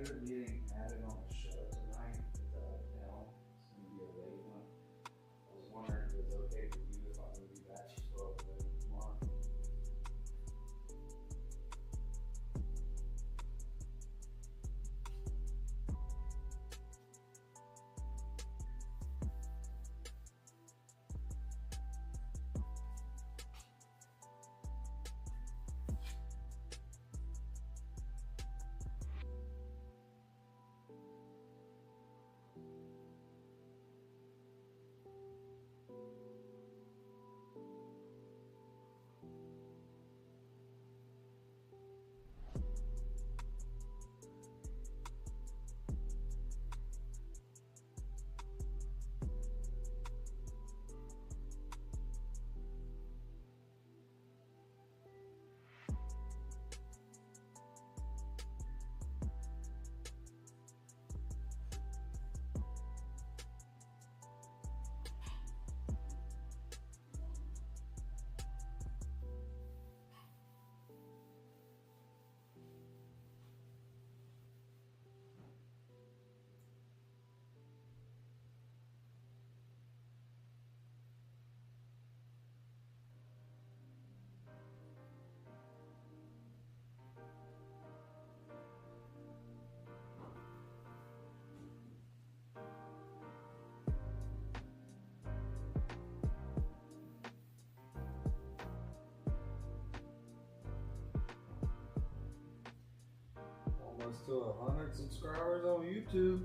ended up getting added on the show tonight at the hotel. It's gonna be a late one. I was wondering if it was okay with you if I move you back to 12 tomorrow. Almost to 100 subscribers on YouTube.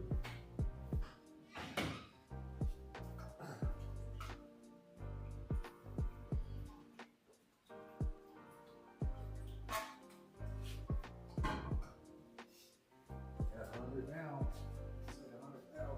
Got 100 now. Say 100,000.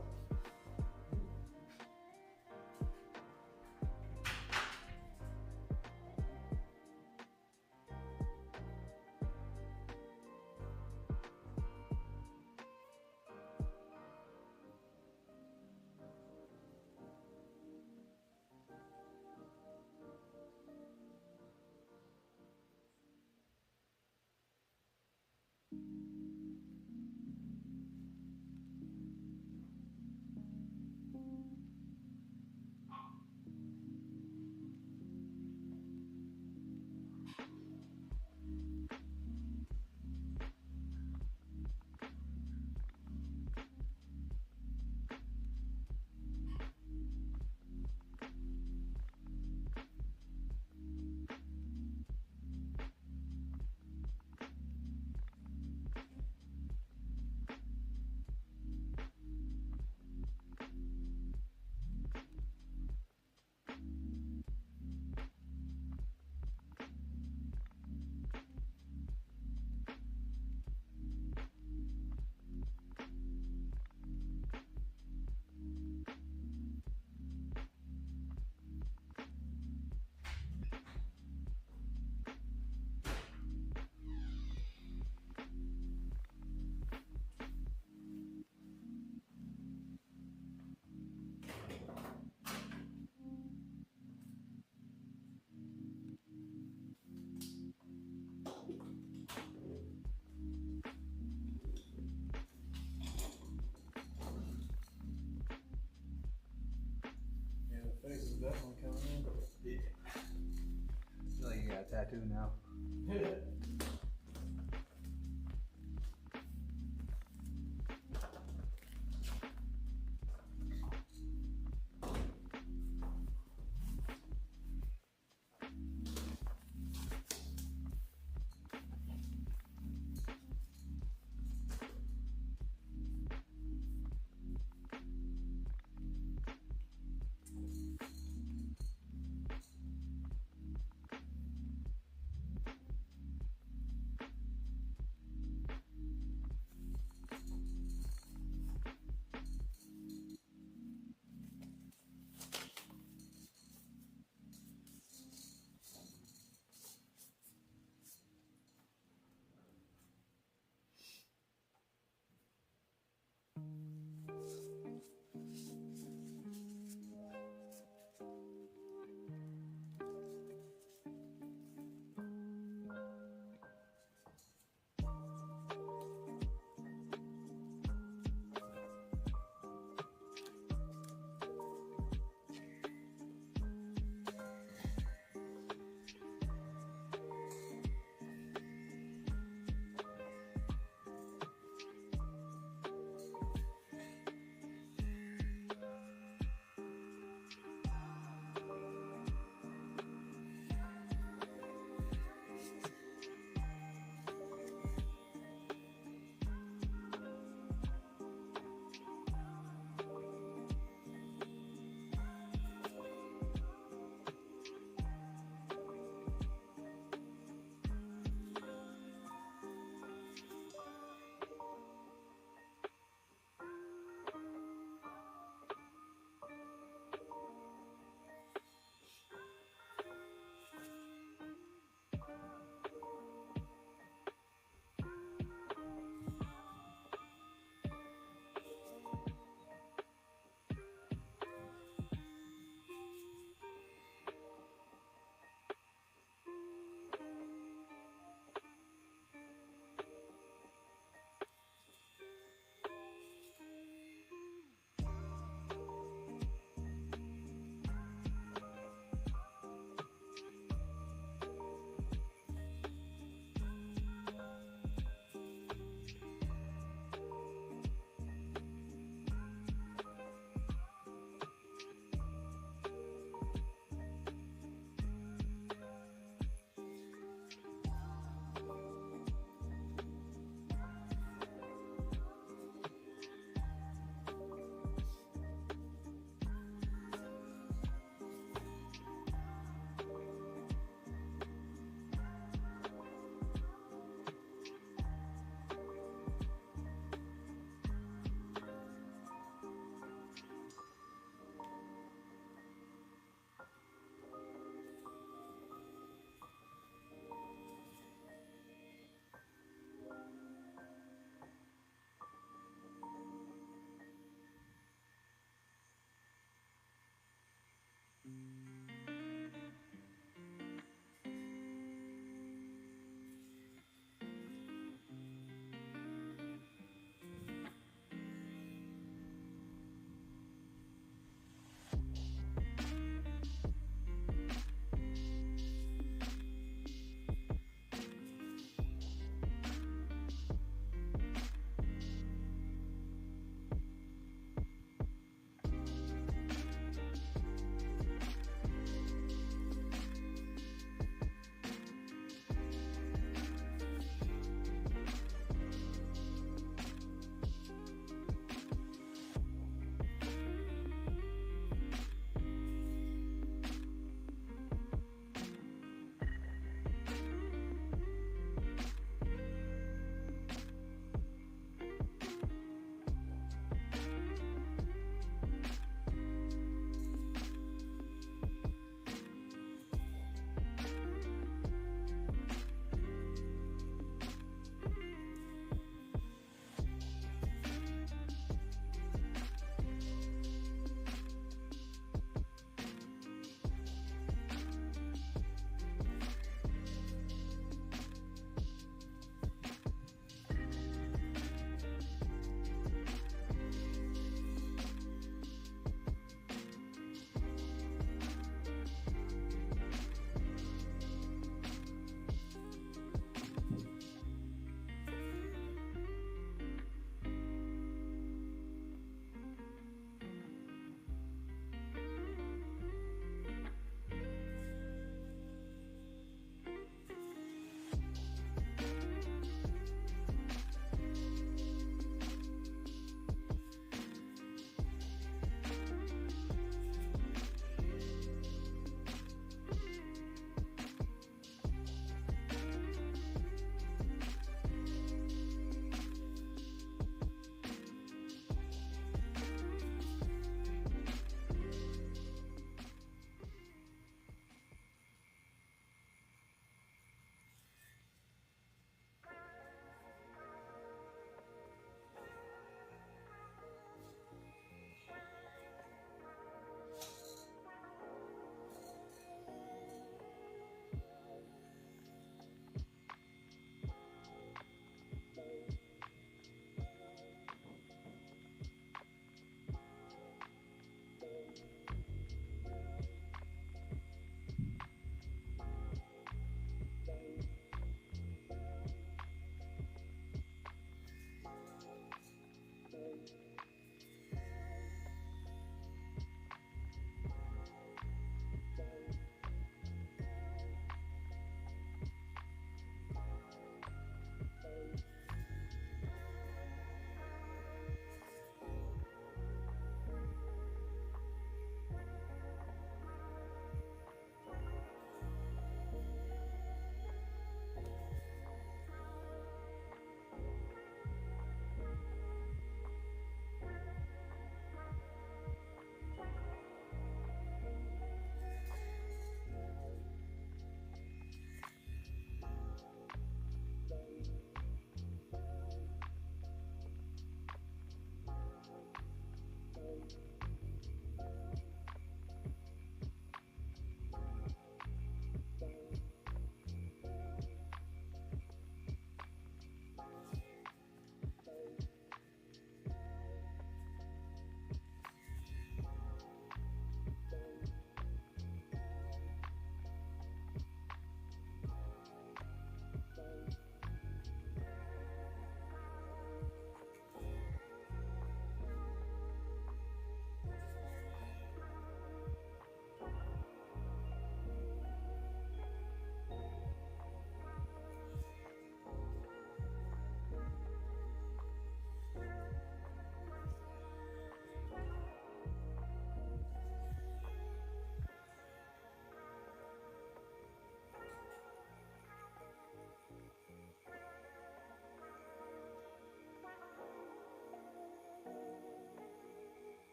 Yeah, the face is definitely coming in. Yeah. I feel like you got a tattoo now.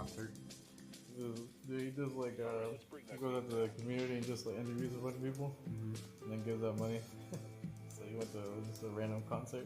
concert. He does like he goes out to the community and just like interviews a bunch of people and then gives out money. So he went to just a random concert.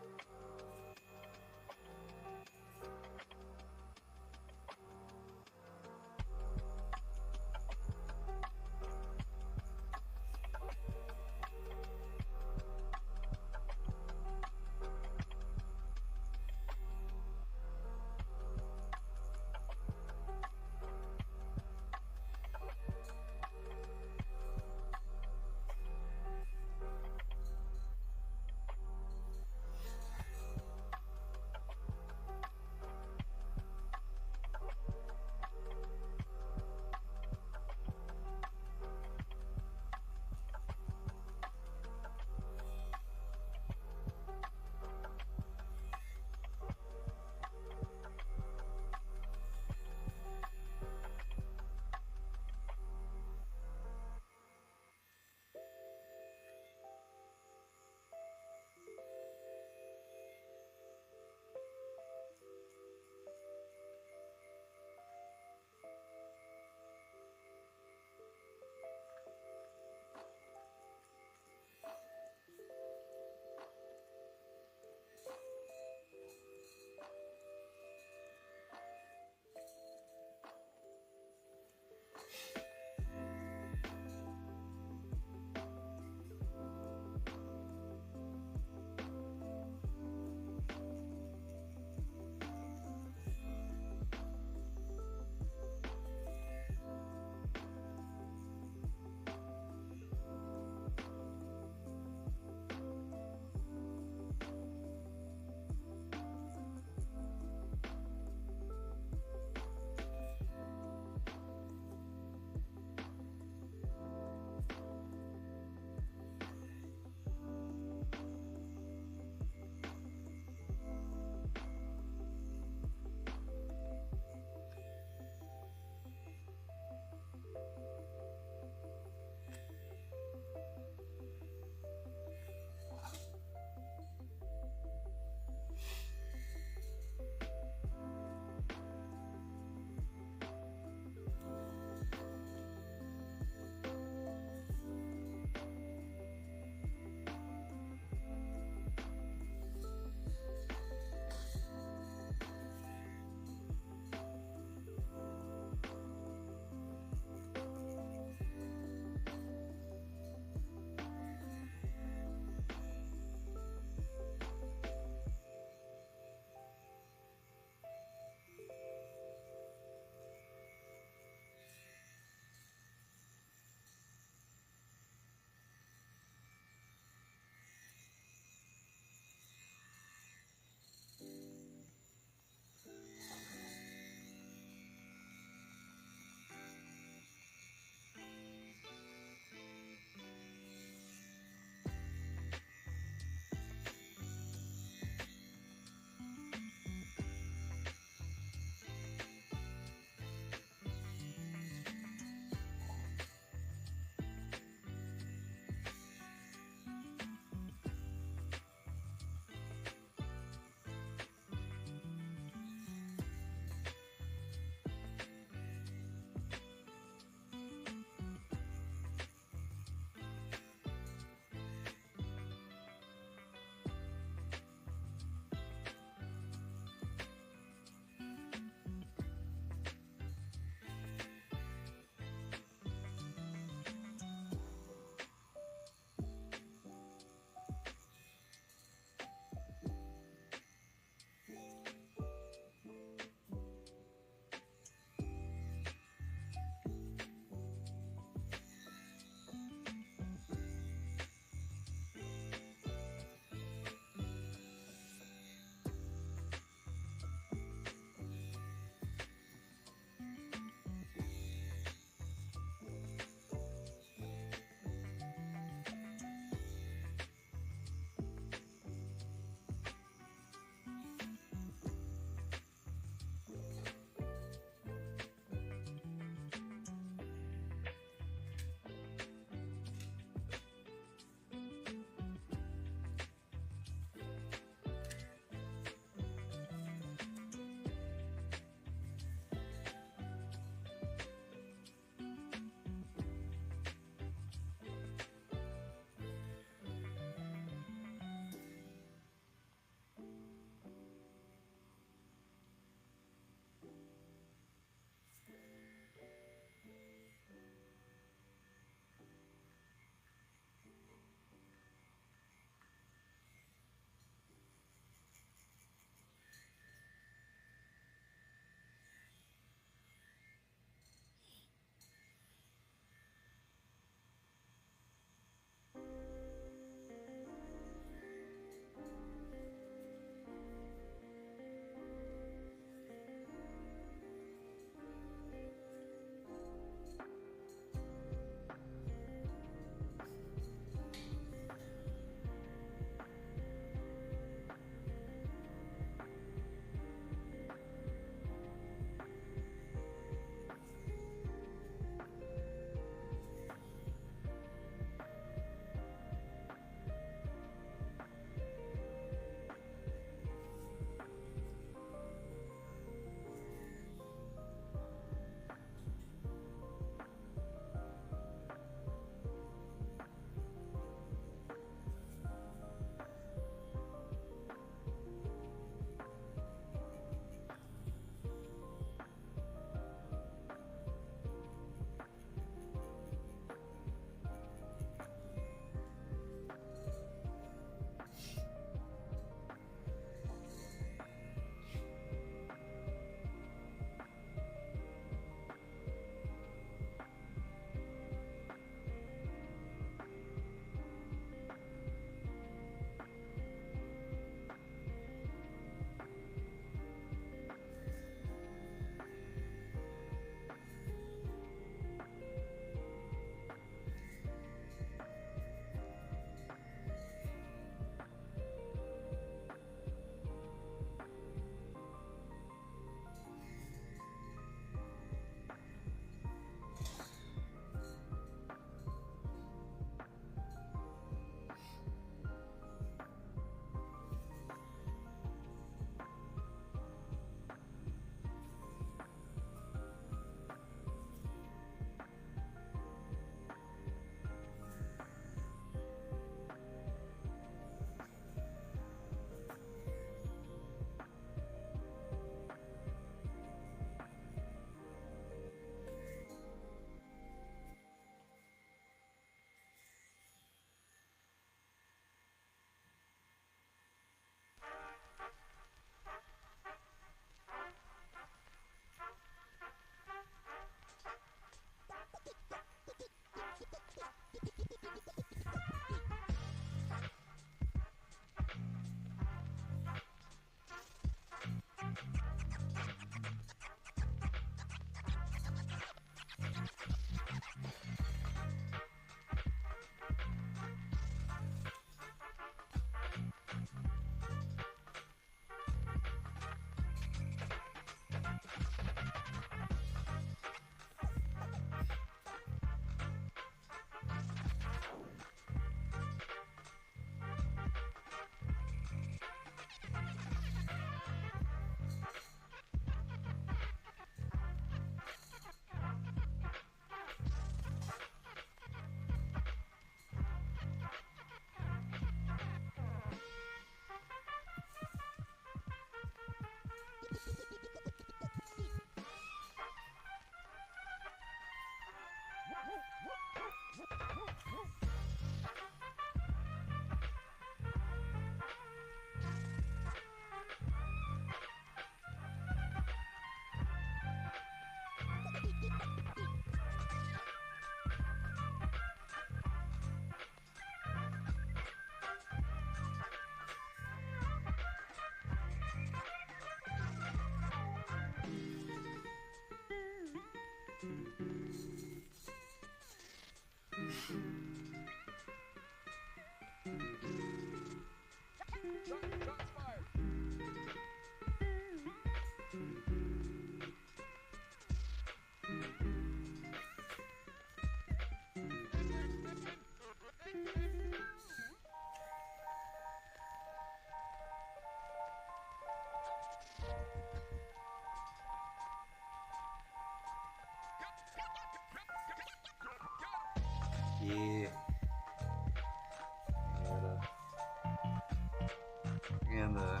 and the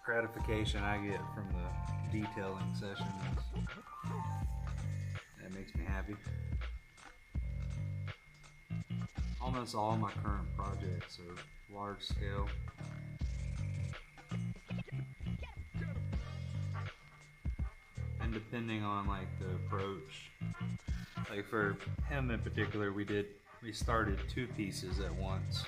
gratification I get from the detailing sessions, that makes me happy. Almost all my current projects are large scale. And depending on like the approach, like for him in particular, we started 2 pieces at once.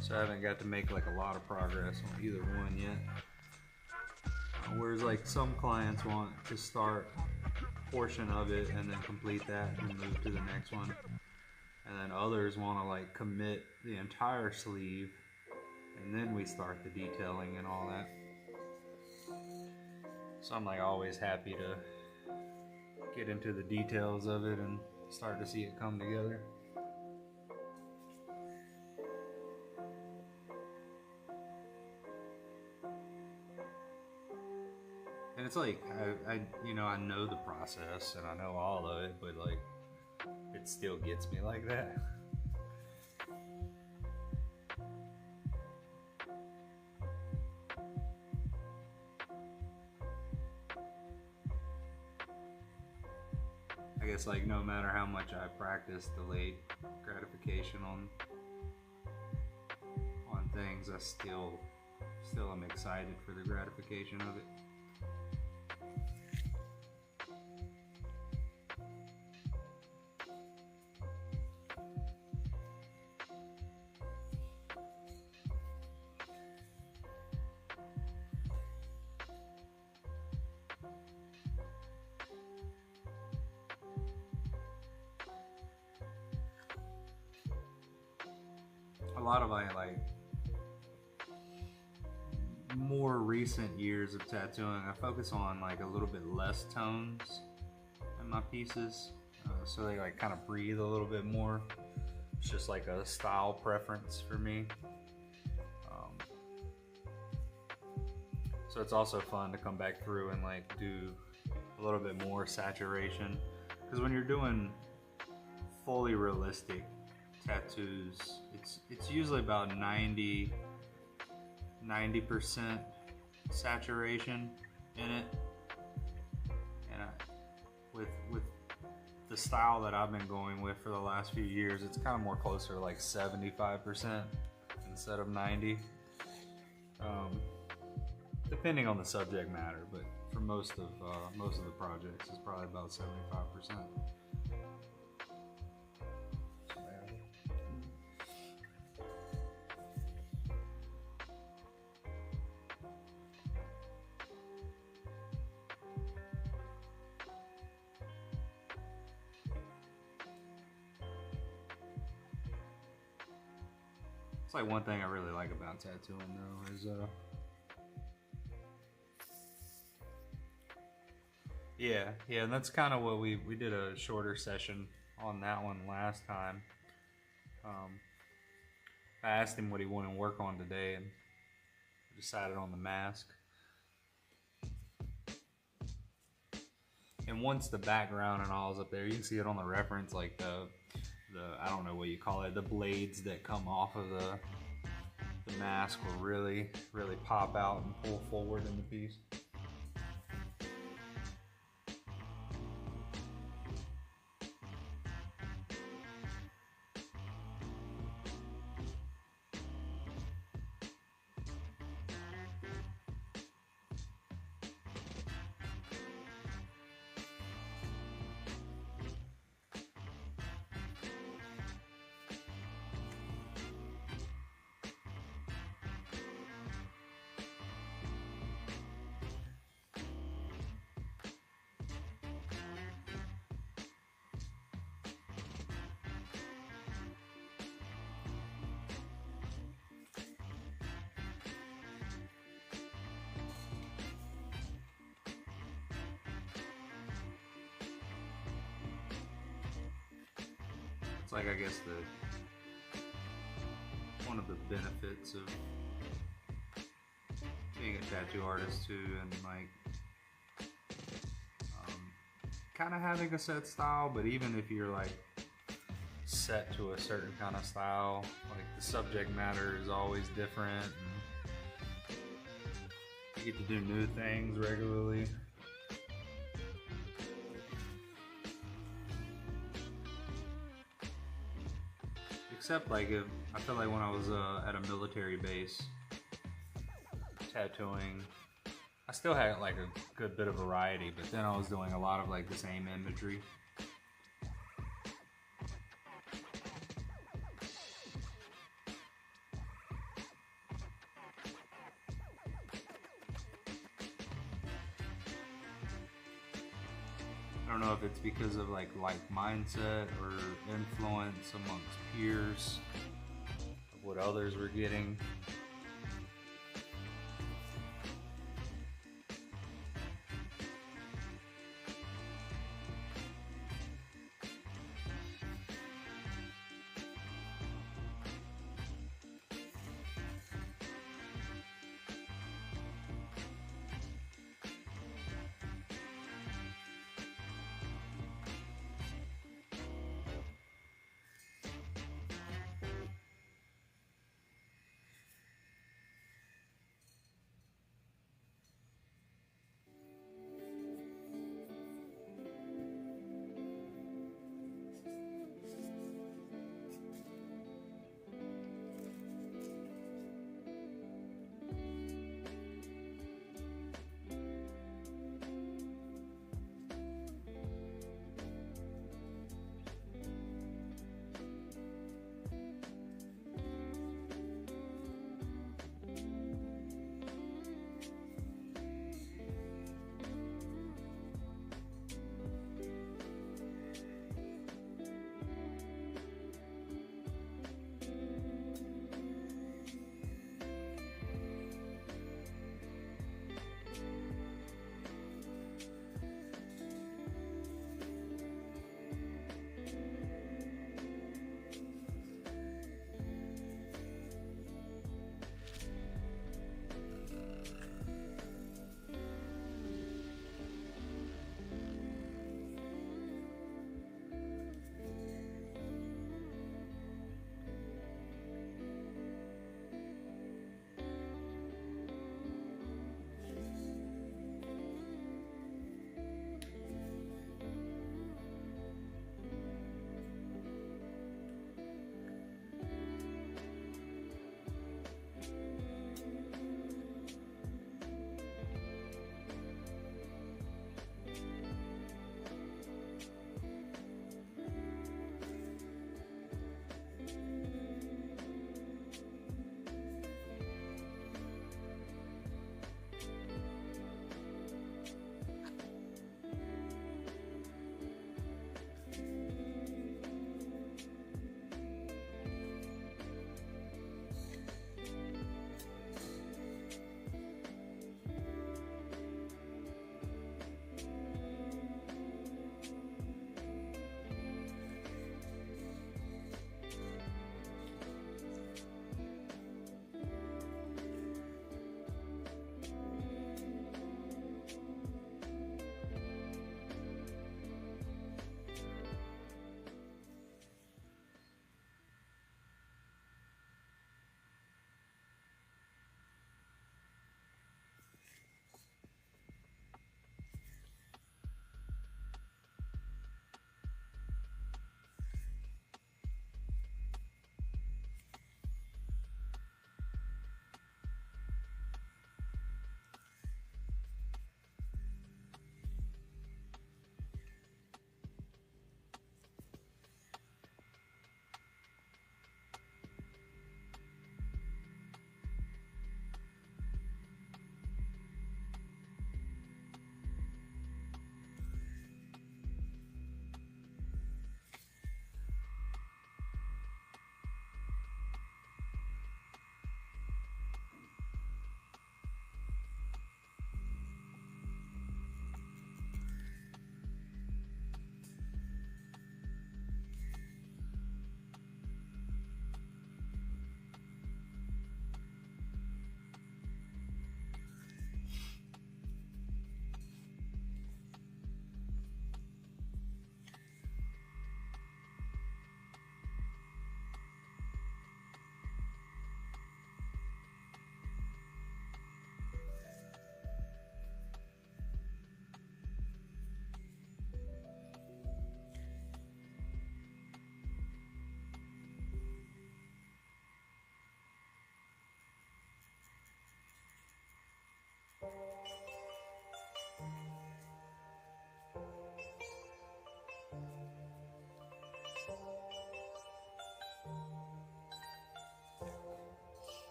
So I haven't got to make like a lot of progress on either one yet. Whereas like some clients want to start a portion of it and then complete that and move to the next one. And then others want to like commit the entire sleeve and then we start the detailing and all that. So I'm like always happy to get into the details of it and start to see it come together. And it's like, I know the process and I know all of it, but like, it still gets me like that. I guess like no matter how much I practice delayed gratification on things, I still am excited for the gratification of it. A lot of my like more recent years of tattooing, I focus on like a little bit less tones in my pieces, so they like kind of breathe a little bit more. It's just like a style preference for me. So it's also fun to come back through and like do a little bit more saturation, because when you're doing fully realistic tattoos, it's usually about 90% saturation in it, and with the style that I've been going with for the last few years, it's kind of more closer to like 75% instead of 90, depending on the subject matter, but for most of the projects it's probably about 75%. It's like one thing I really like about tattooing though is yeah, and that's kind of what we did a shorter session on that one last time. I asked him what he wanted to work on today and decided on the mask. And once the background and all is up there, you can see it on the reference, like the I don't know what you call it, the blades that come off of the mask will really pop out and pull forward in the piece. It's like, I guess one of the benefits of being a tattoo artist too, and like kind of having a set style, but even if you're like set to a certain kind of style. Like the subject matter is always different. And you get to do new things regularly. Except like if I feel like when I was at a military base tattooing, I still had like a good bit of variety, but then I was doing a lot of like the same imagery. I don't know if it's because of like mindset or influence amongst peers of what others were getting.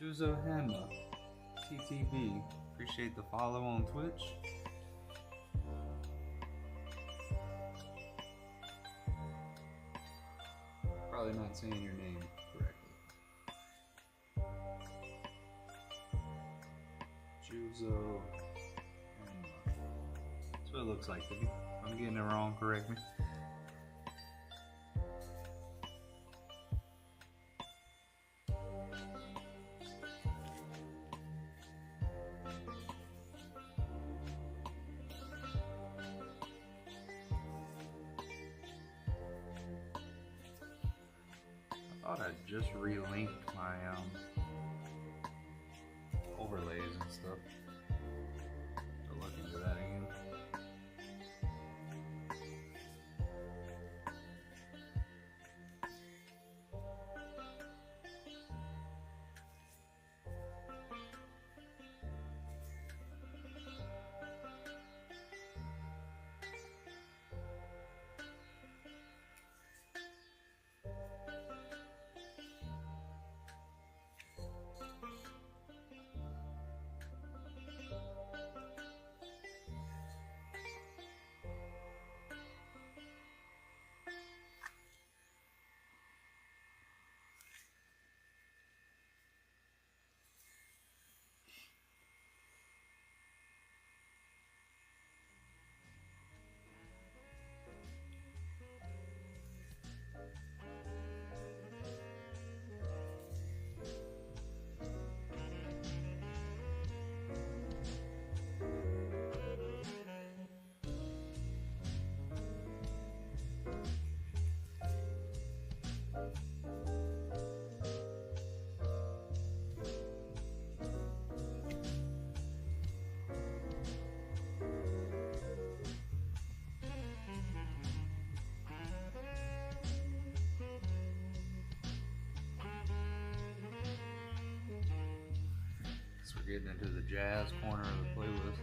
Shuzo Hanma, TTB. Appreciate the follow on Twitch. Probably not saying your name correctly. Shuzo Hanma. That's what it looks like to me. If I'm getting it wrong, correct me. I thought I just relinked my overlays and stuff. So look into that again. We're getting into the jazz corner of the playlist.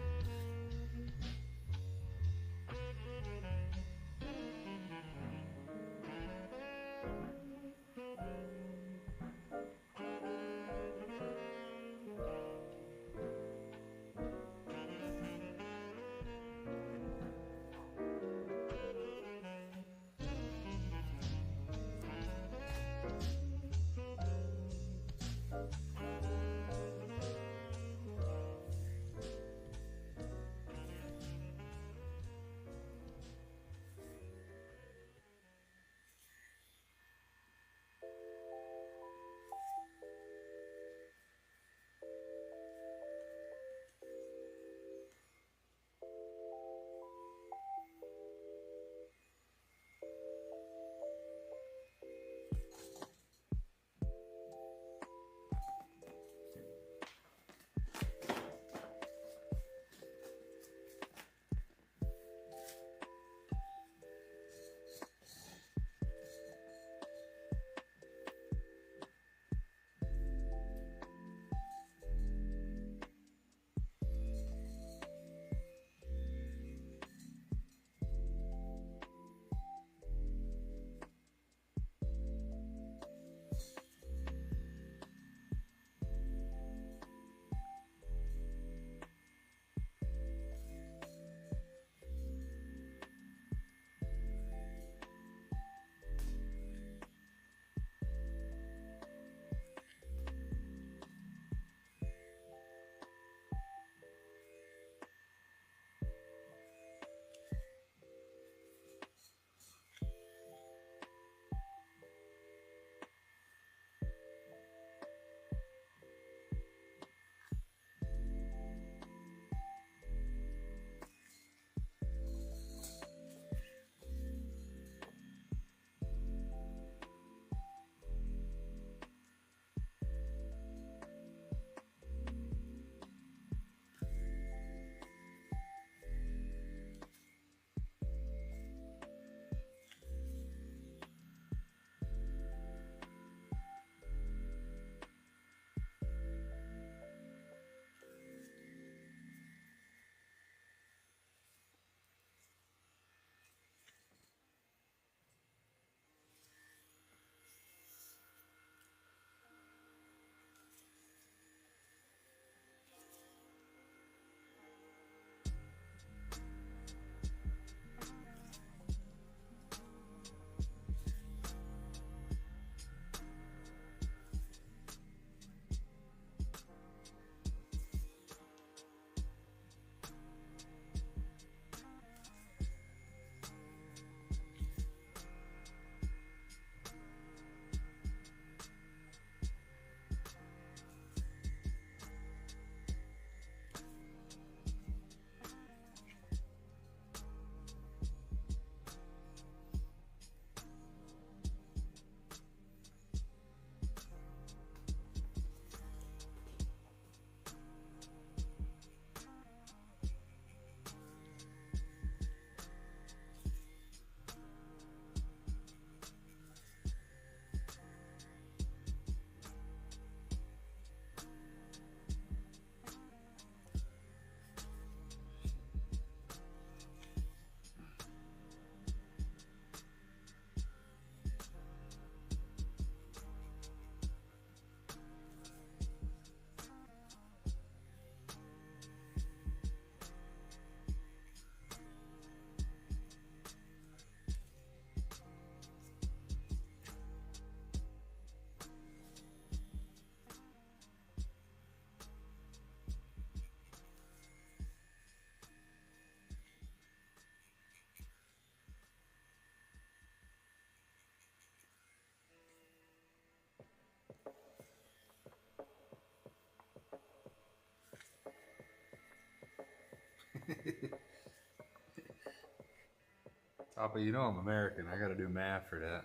Papa, you know I'm American. I gotta do math for that.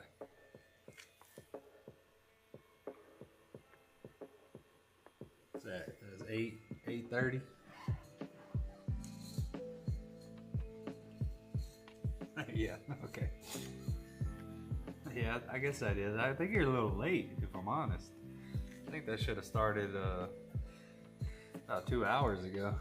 What's that? That's 8:30? Yeah, okay. Yeah, I guess that is. I think you're a little late, if I'm honest. I think that should have started about 2 hours ago.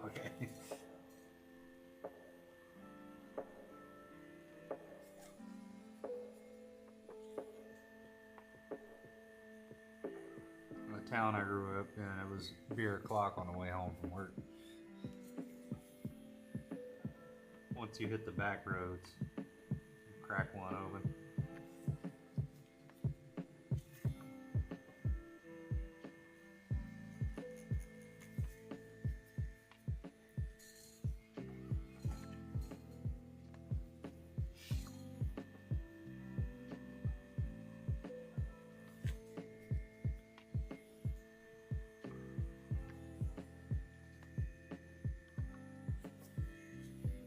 Okay. The town I grew up in, it was beer o'clock on the way home from work. Once you hit the back roads, you crack one open.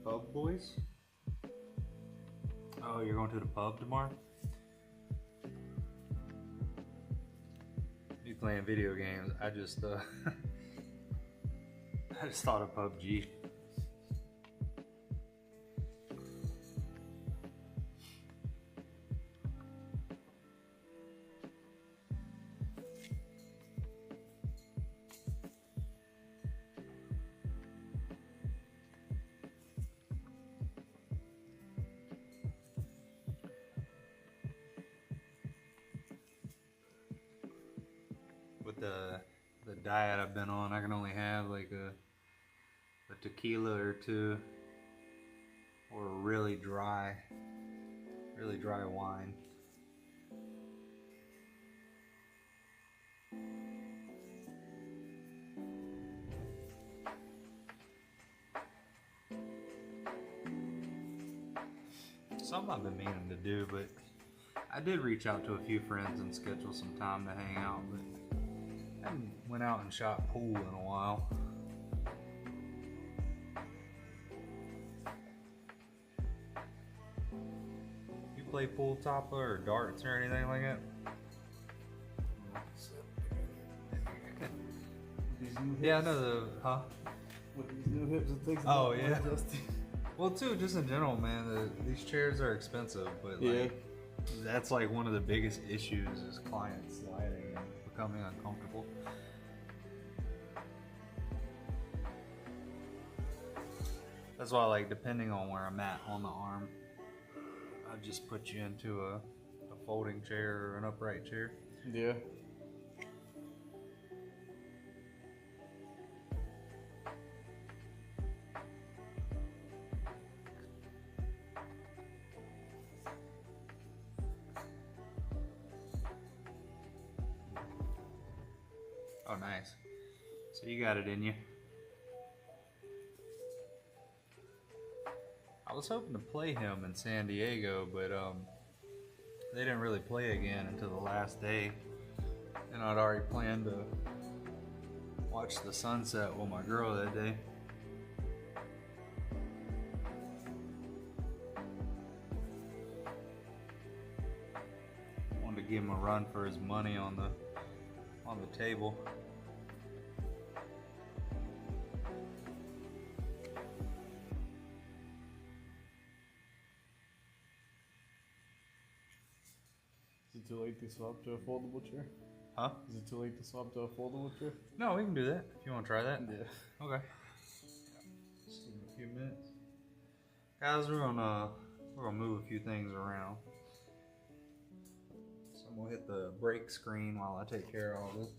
Pub boys? Oh, you're going to the pub tomorrow? You playing video games? I just I just thought of PUBG. With the diet I've been on, I can only have like a tequila or two, or a really dry wine. Something I've been meaning to do, but I did reach out to a few friends and schedule some time to hang out, but I haven't went out and shot pool in a while. You play pool, Tapa, or darts or anything like that? These new hips, Yeah, I know the, huh? with these new hips, it takes Oh, about yeah. adjusting. Well, too, just in general, man, these chairs are expensive, but like, that's like one of the biggest issues is clients sliding and becoming uncomfortable. That's why, like, depending on where I'm at on the arm, I just put you into a folding chair or an upright chair. Yeah. Oh, nice. So you got it in you. I was hoping to play him in San Diego, but they didn't really play again until the last day, and I'd already planned to watch the sunset with my girl that day. Wanted to give him a run for his money on the table. Is it too late to swap to a foldable chair? Huh? Is it too late to swap to a foldable chair? No, we can do that if you want to try that. Yeah. Okay. Just give me a few minutes. Guys, we're gonna We're gonna move a few things around. So I'm gonna hit the break screen while I take care of all this.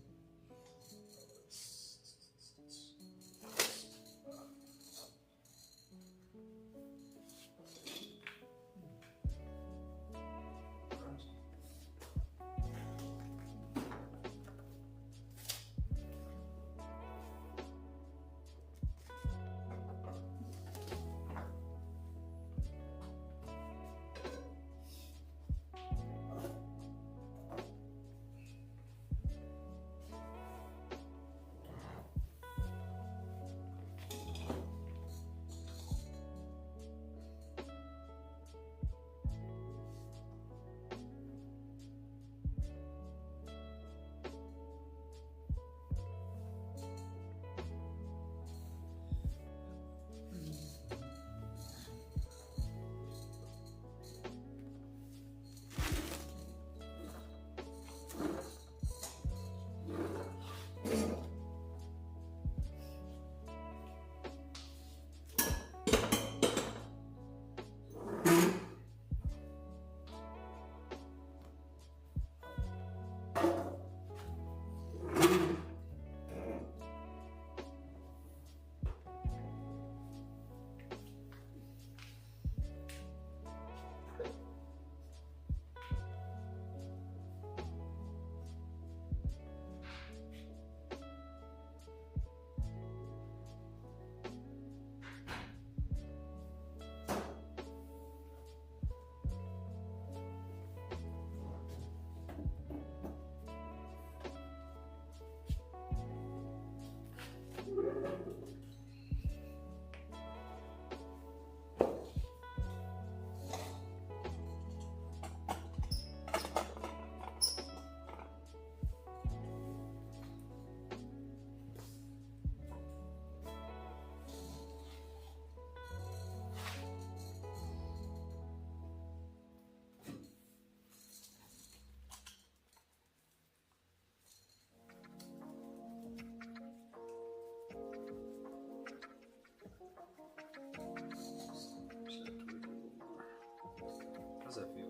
How's that feel?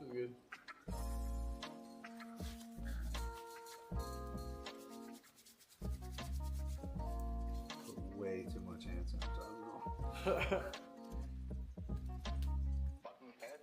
It's good. Put way too much hand sanitizer on. Button head.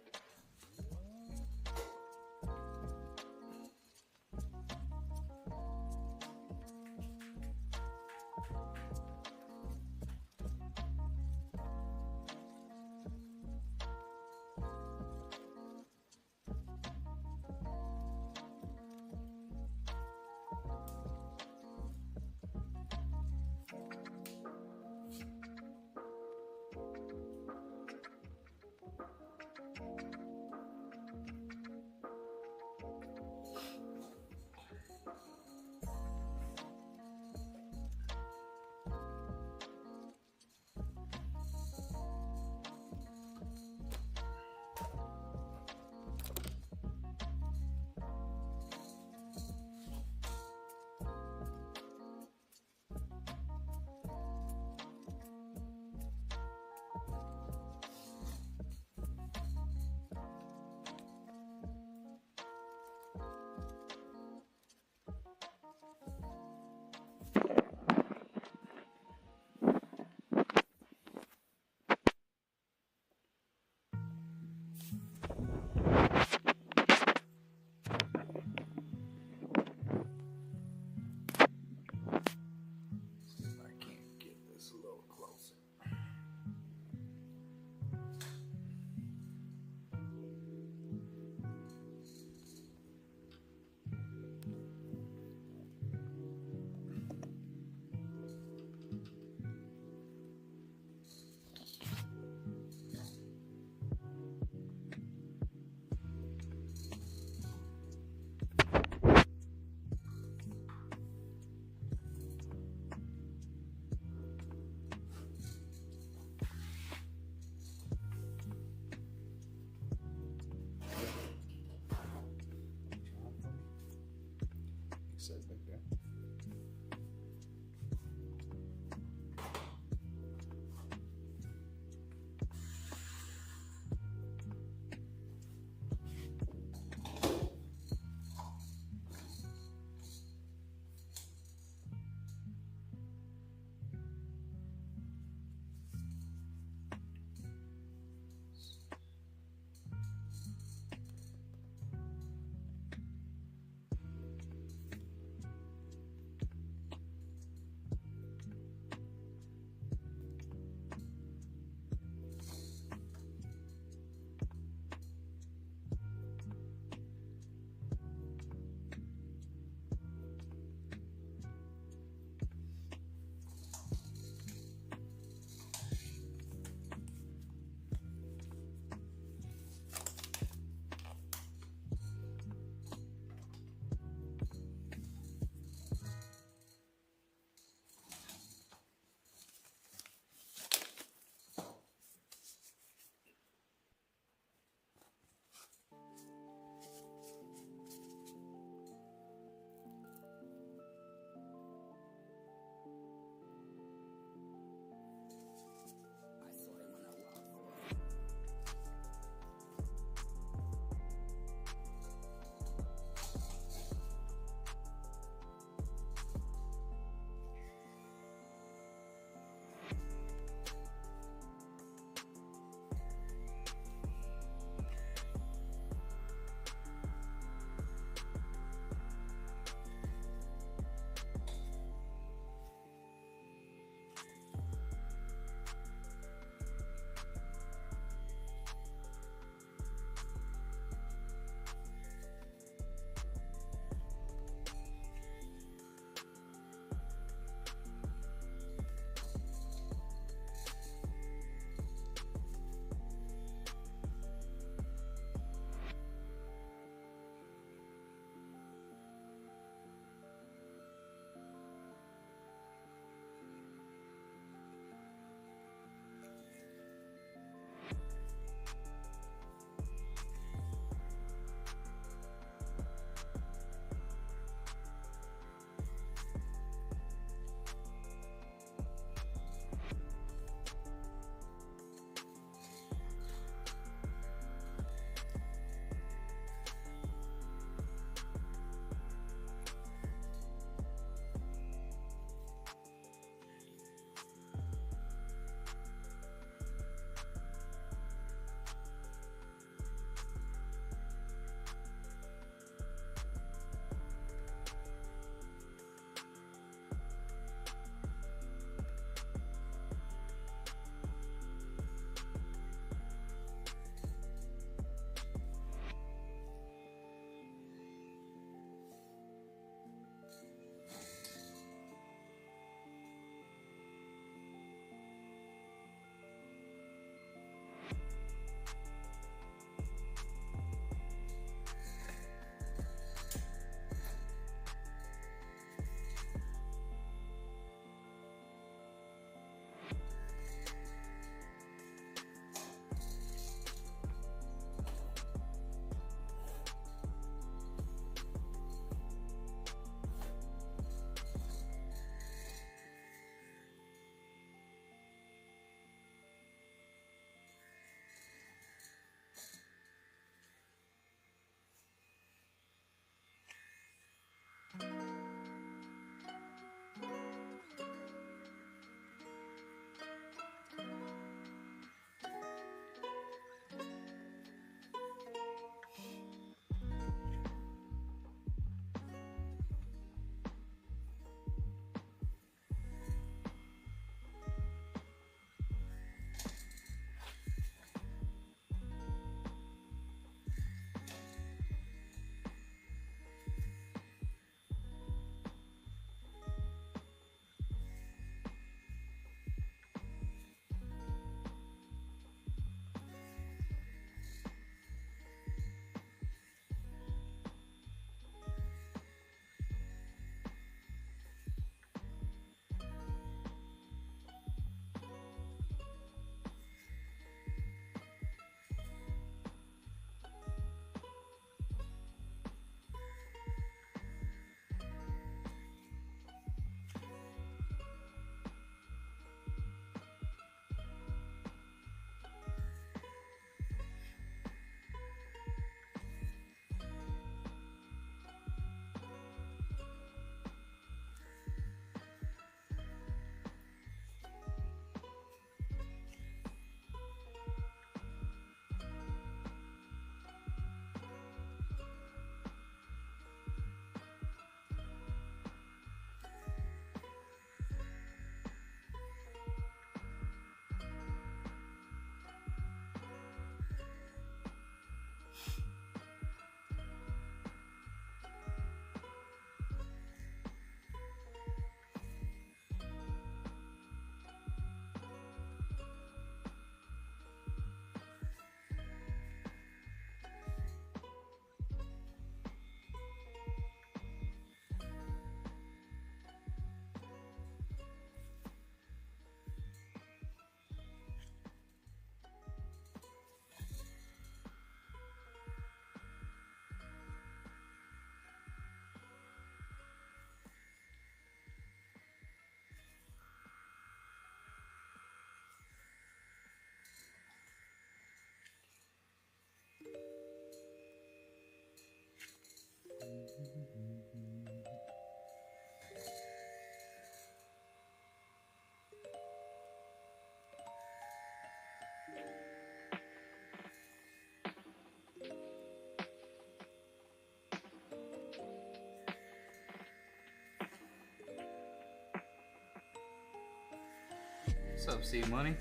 What's up, C Money?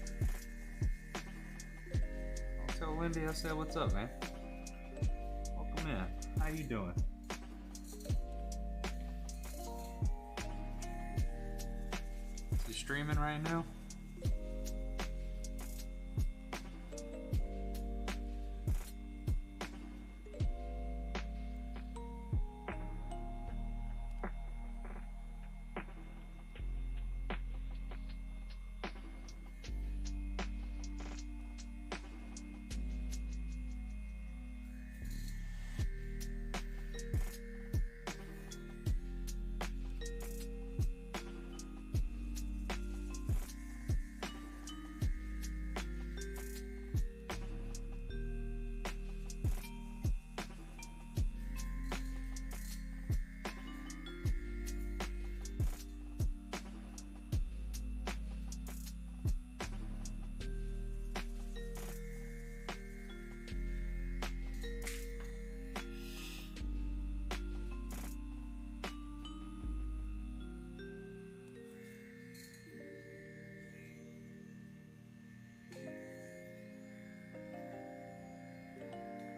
I'll tell Lindy I said what's up, man. Welcome in. How you doing? Is he streaming right now?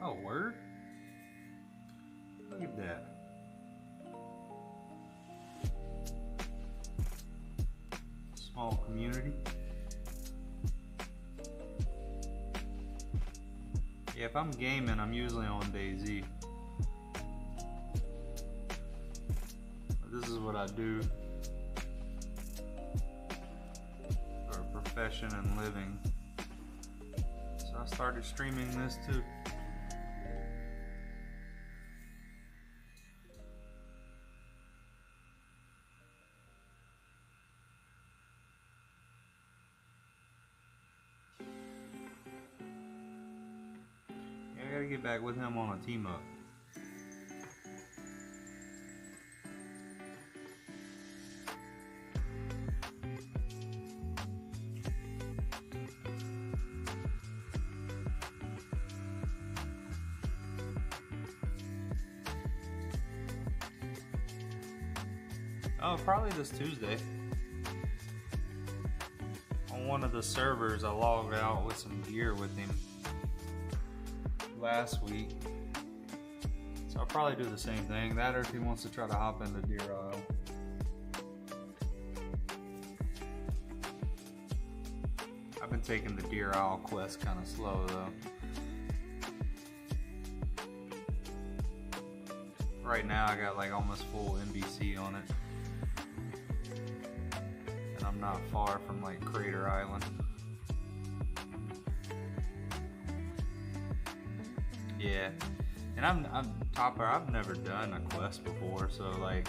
Oh, word? Look at that. Small community. Yeah, if I'm gaming, I'm usually on DayZ. This is what I do for a profession and living. So I started streaming this too. I gotta get back with him on a team up. Oh, probably this Tuesday. On one of the servers, I logged out with some gear with him last week, so I'll probably do the same thing. That, or if he wants to try to hop into Deer Isle. I've been taking the Deer Isle quest kind of slow though. Right now I got like almost full NBC on it, and I'm not far from like Crater Island. Yeah, and I'm Topper. I've never done a quest before, so like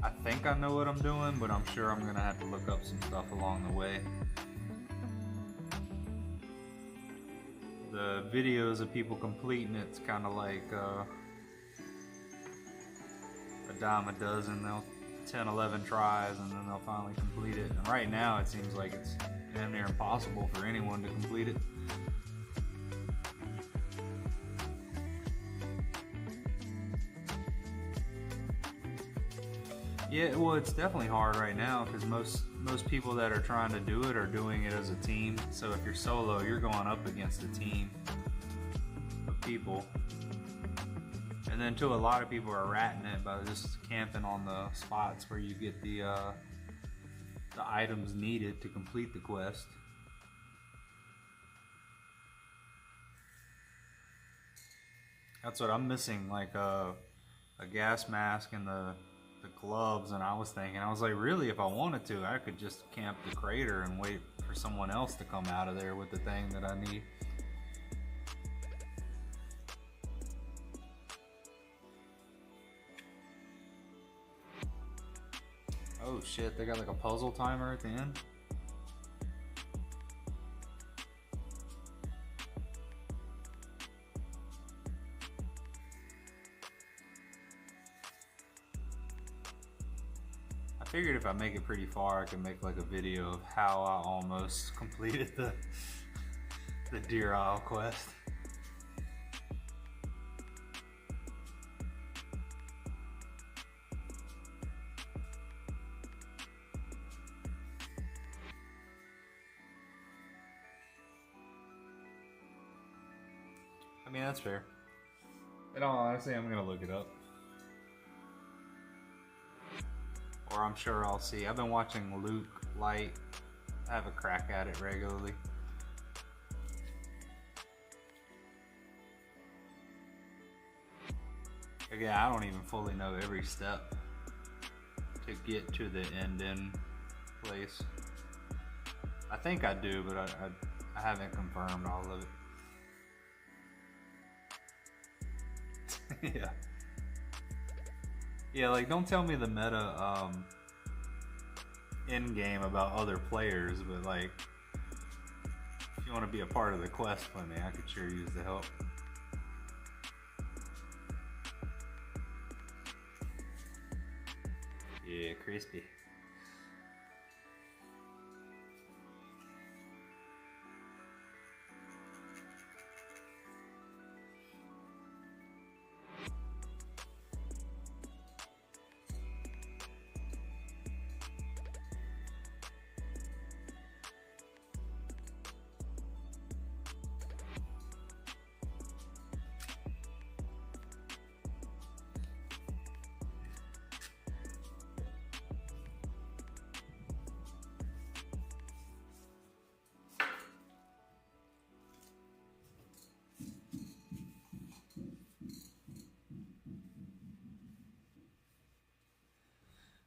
I think I know what I'm doing, but I'm sure I'm gonna have to look up some stuff along the way. The videos of people completing it's kind of like a dime a dozen. They'll 10, 11 tries, and then they'll finally complete it. And right now, it seems like it's damn near impossible for anyone to complete it. Yeah, well, it's definitely hard right now because most people that are trying to do it are doing it as a team. So if you're solo, you're going up against a team of people. And then too, a lot of people are ratting it by just camping on the spots where you get the items needed to complete the quest. That's what I'm missing, like a gas mask and the gloves, and I was like, really, if I wanted to, I could just camp the crater and wait for someone else to come out of there with the thing that I need. Oh shit, they got like a puzzle timer at the end? I figured if I make it pretty far, I can make like a video of how I almost completed the Deer Isle quest. I mean, that's fair. In all honesty, I'm gonna look it up. Or I'm sure I'll see. I've been watching Luke Light have a crack at it regularly. Again, I don't even fully know every step to get to the end place. I think I do, but I haven't confirmed all of it. Yeah. Yeah, like don't tell me the meta end game about other players, but like if you want to be a part of the quest with me, I could sure use the help. Yeah, crispy.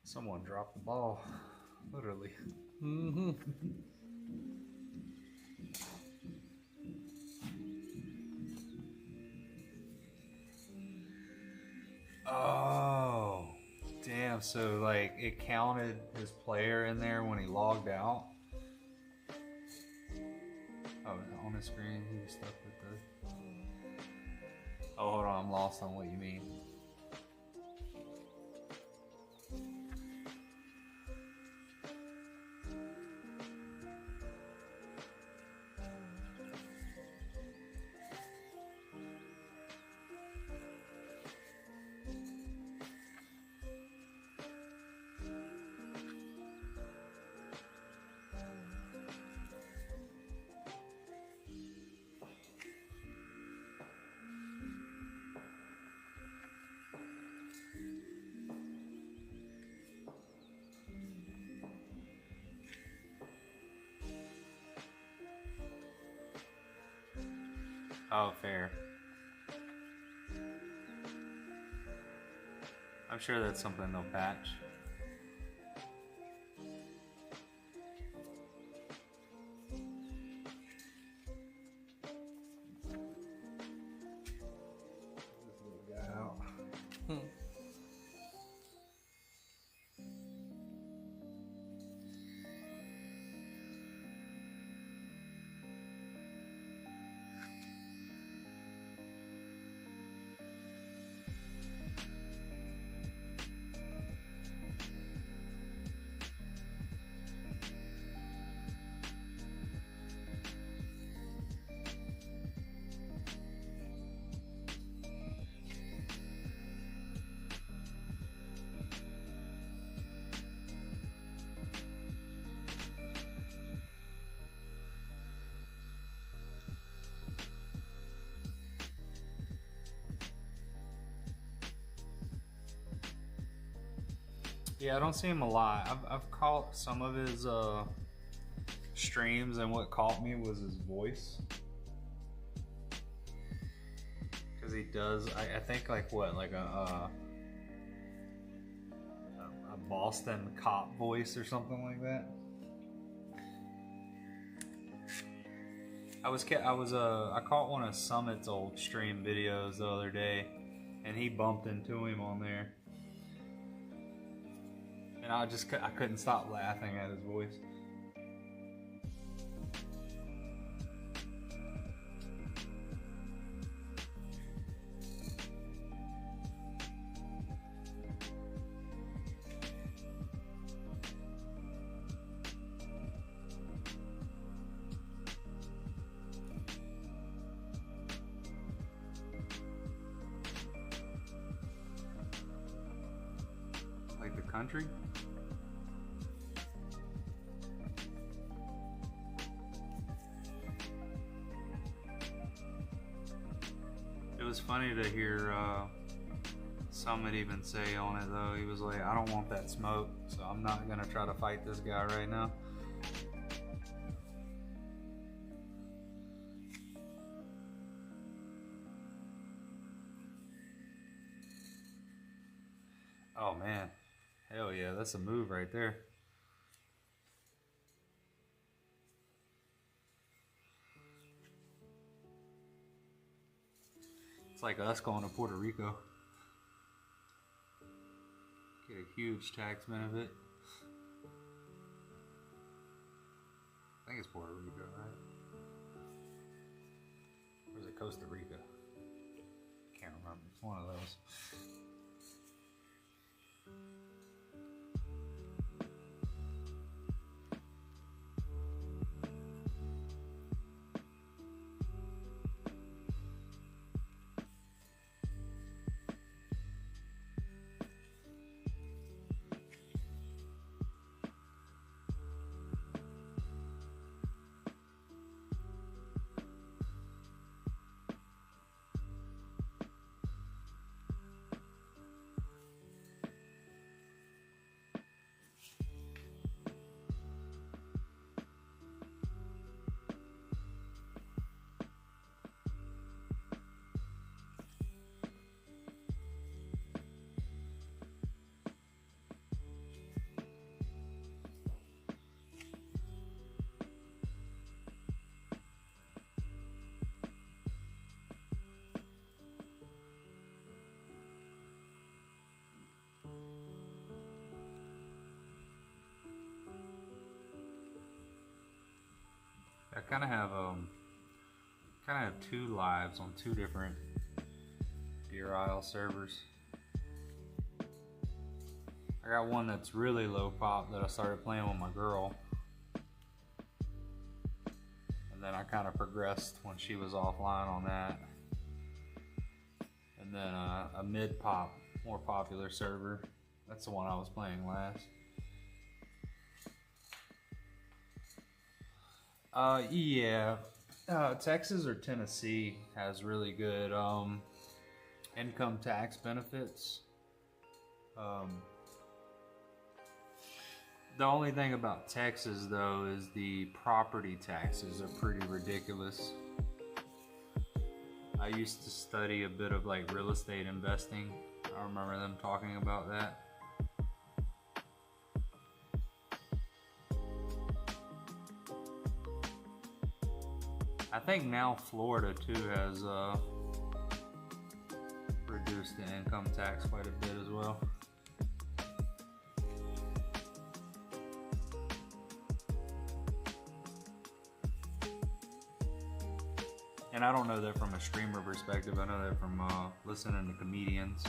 Someone dropped the ball, literally. Mm-hmm. Oh, damn. So, like, it counted his player in there when he logged out? Oh, on the screen, he was stuck with the... Oh, hold on, I'm lost on what you mean. Oh, fair. I'm sure that's something they'll patch. This little guy out. Yeah, I don't see him a lot. I've caught some of his streams, and what caught me was his voice. Because he does, I think like what, like a Boston cop voice or something like that. I caught one of Summit's old stream videos the other day, and he bumped into him on there. And I couldn't stop laughing at his voice. Like the country? was funny to hear Summit even say on it though. He was like, I don't want that smoke, so I'm not gonna try to fight this guy right now. Oh man, hell yeah, that's a move right there. It's like us going to Puerto Rico. Get a huge tax benefit. I think it's Puerto Rico, right? Or is it Costa Rica? Can't remember. It's one of those. I kind of have two lives on two different beer aisle servers. I got one that's really low pop that I started playing with my girl, and then I kind of progressed when she was offline on that. And then a mid pop, more popular server. That's the one I was playing last. Yeah, Texas or Tennessee has really good income tax benefits. The only thing about Texas though is the property taxes are pretty ridiculous. I used to study a bit of like real estate investing. I remember them talking about that. I think now Florida too has reduced the income tax quite a bit as well. And I don't know that from a streamer perspective, I know that from listening to comedians.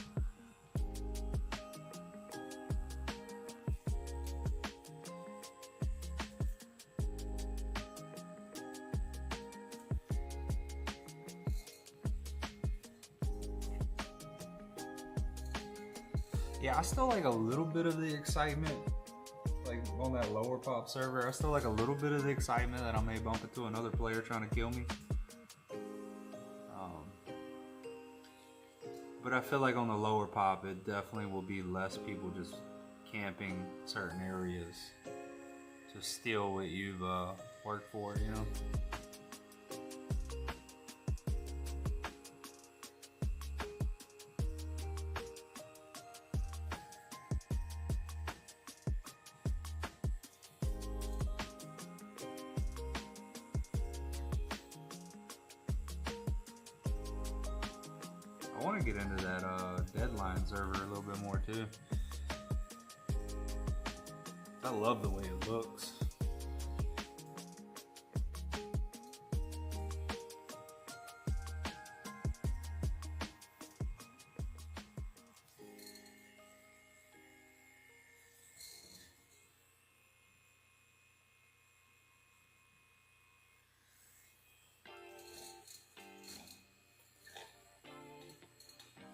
Yeah, I still like a little bit of the excitement, like on that lower pop server. I still like a little bit of the excitement that I may bump into another player trying to kill me. But I feel like on the lower pop, it definitely will be less people just camping certain areas to steal what you've worked for, you know? I want to get into that deadline server a little bit more too. I love the way it looks.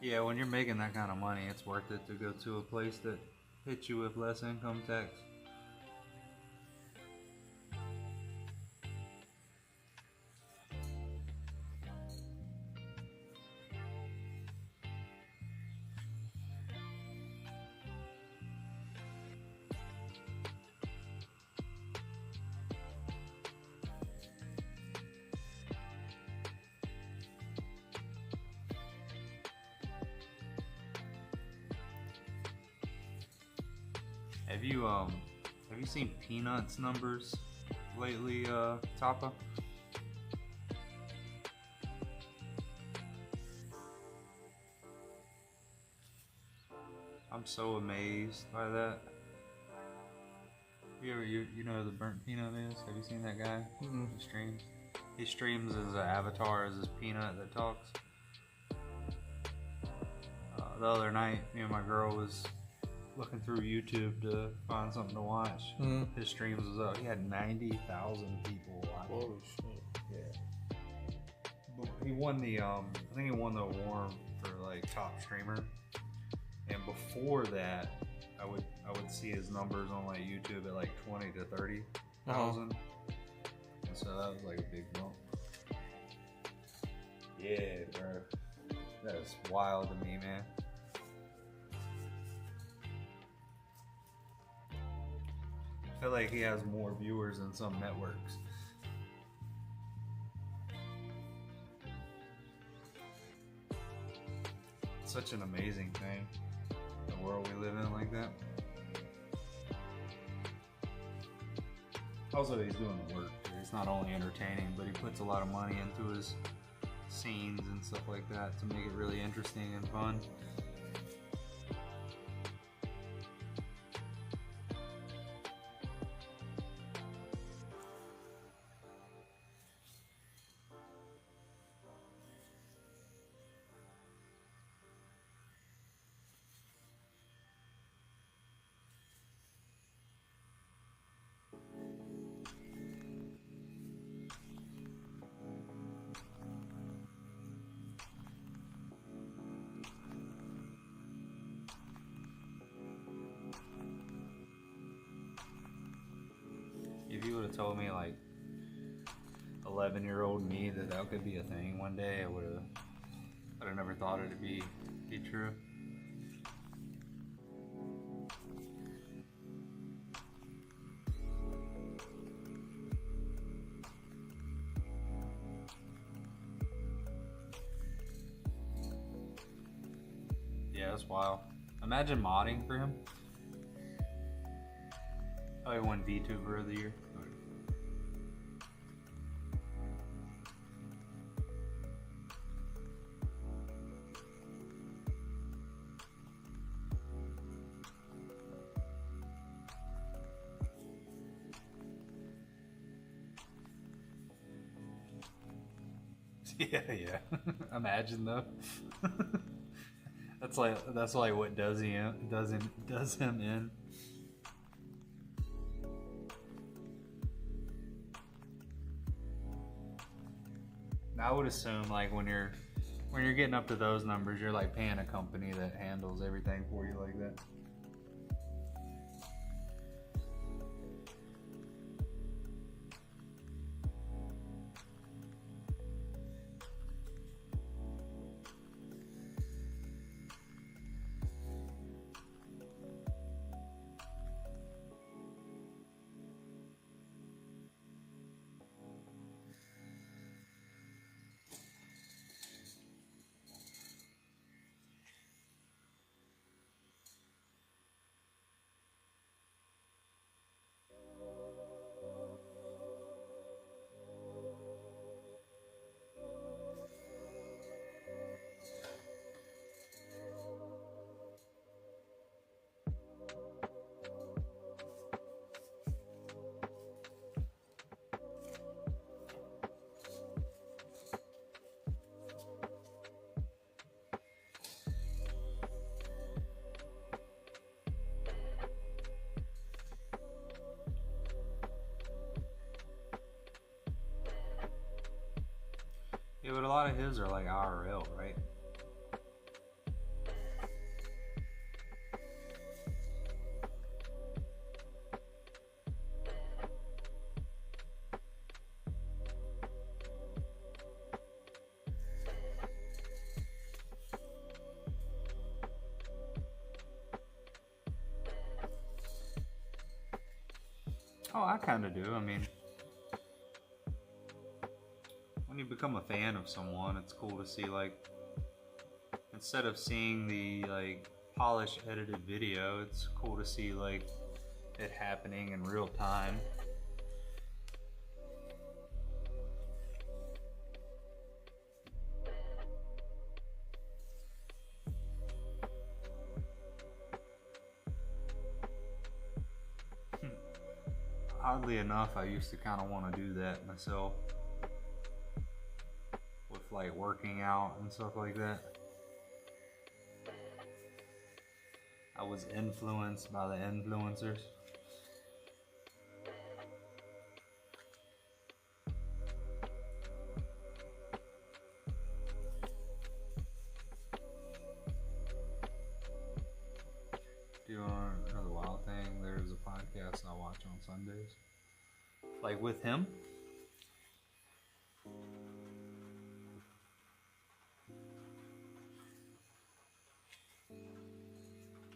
Yeah, when you're making that kind of money, it's worth it to go to a place that hits you with less income tax. Have you seen Peanuts numbers lately, Tapa? I'm so amazed by that. You know who the Burnt Peanut is? Have you seen that guy? Mm-mm. He streams. He streams as an avatar as this peanut that talks. The other night, me and my girl was looking through YouTube to find something to watch. Mm-hmm. His streams was up. He had 90,000 people watching. Holy shit. Yeah. But he won the I think he won the award for like top streamer. And before that, I would see his numbers on like YouTube at like 20 to 30,000. So that was like a big bump. Yeah, bro. That's wild to me, man. I feel like he has more viewers than some networks. Such an amazing thing. The world we live in like that. Also, he's doing the work. He's not only entertaining, but he puts a lot of money into his scenes and stuff like that to make it really interesting and fun. If you would have told me like 11-year-old me that could be a thing one day, I'd have never thought it'd be true. Yeah, that's wild. Imagine modding for him. Oh, he won VTuber of the year. Yeah. Imagine though. That's like what does him in. I would assume like when you're getting up to those numbers, you're like paying a company that handles everything for you like that. Yeah, but a lot of his are like IRL, right? Oh, I kind of do. I mean, when you become a fan of someone, it's cool to see, like, instead of seeing the like polished edited video, it's cool to see like it happening in real time. Oddly enough, I used to kind of want to do that myself with like working out and stuff like that. I was influenced by the influencers. Do you want to know the wild thing? There's a podcast I watch on Sundays. Like with him.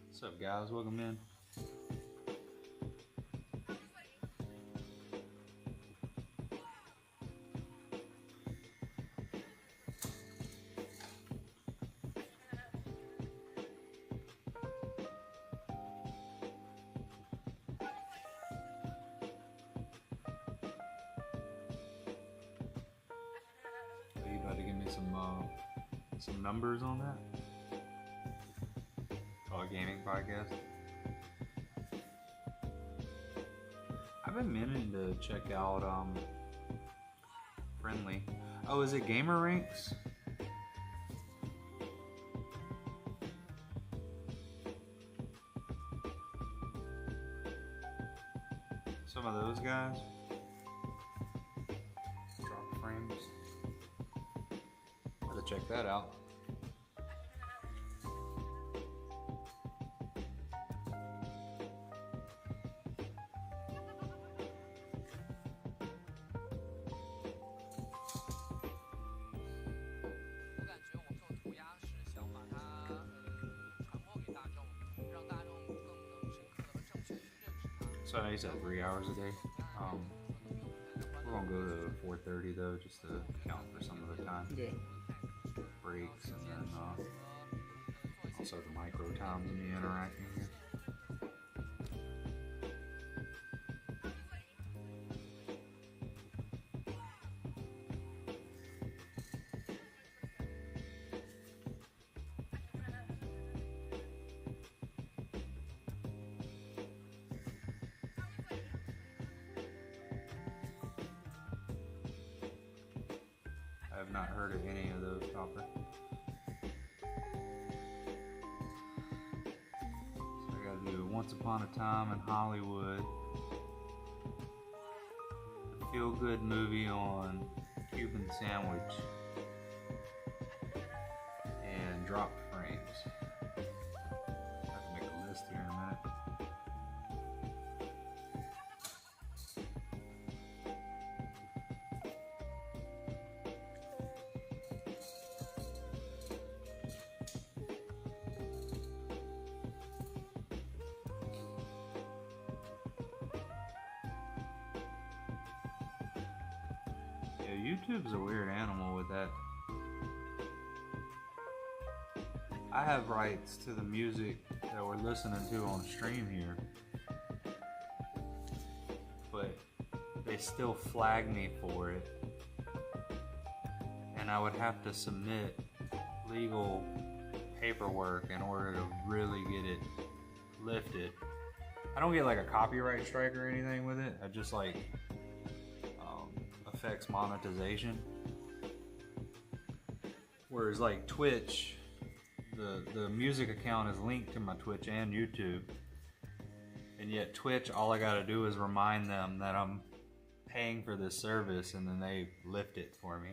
What's up, guys? Welcome in. Are you about to give me some numbers on that? Oh, a gaming podcast. I've been meaning to check out Friendly. Oh, is it Gamer Ranks? Some of those guys. Drop frames. Gotta check that out. So I said 3 hours a day. We're gonna go to 4:30 though, just to account for some of the time. Yeah. Breaks and then also the micro times in the interacting here. I have not heard of any of those, Topper. So I gotta do Once Upon a Time in Hollywood, a feel-good movie on Cuban Sandwich, and Drop Frames. I have to make a list here in a minute. Yeah, YouTube's a weird animal with that. I have rights to the music that we're listening to on stream here, but they still flag me for it, and I would have to submit legal paperwork in order to really get it lifted. I don't get like a copyright strike or anything with it. I just like affects monetization. Whereas like Twitch, the music account is linked to my Twitch and YouTube, and yet Twitch, all I gotta do is remind them that I'm paying for this service, and then they lift it for me.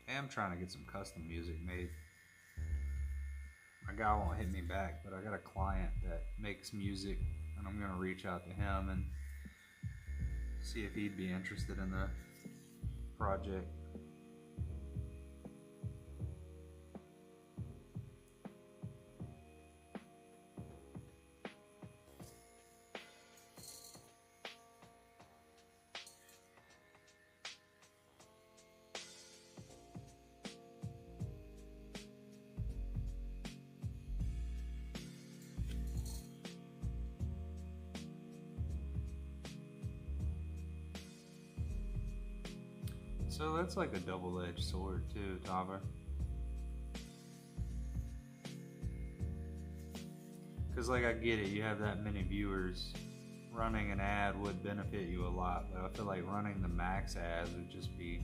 I am trying to get some custom music made. My guy won't hit me back, but I got a client that makes music, and I'm gonna reach out to him and see if he'd be interested in the project. So that's like a double-edged sword too, Tava. Because like I get it, you have that many viewers. Running an ad would benefit you a lot, but I feel like running the max ads would just be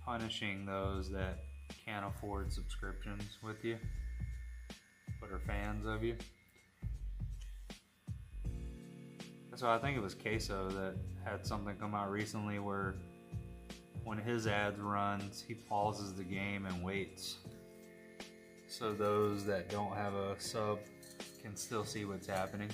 punishing those that can't afford subscriptions with you, but are fans of you. So I think it was Queso that had something come out recently where when his ads runs, he pauses the game and waits. So those that don't have a sub can still see what's happening.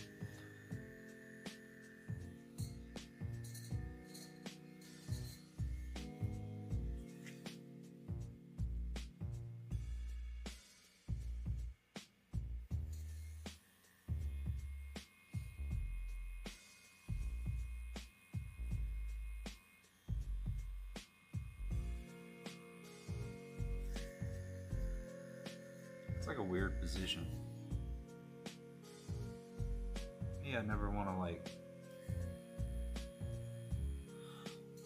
It's like a weird position. Yeah, I never want to like.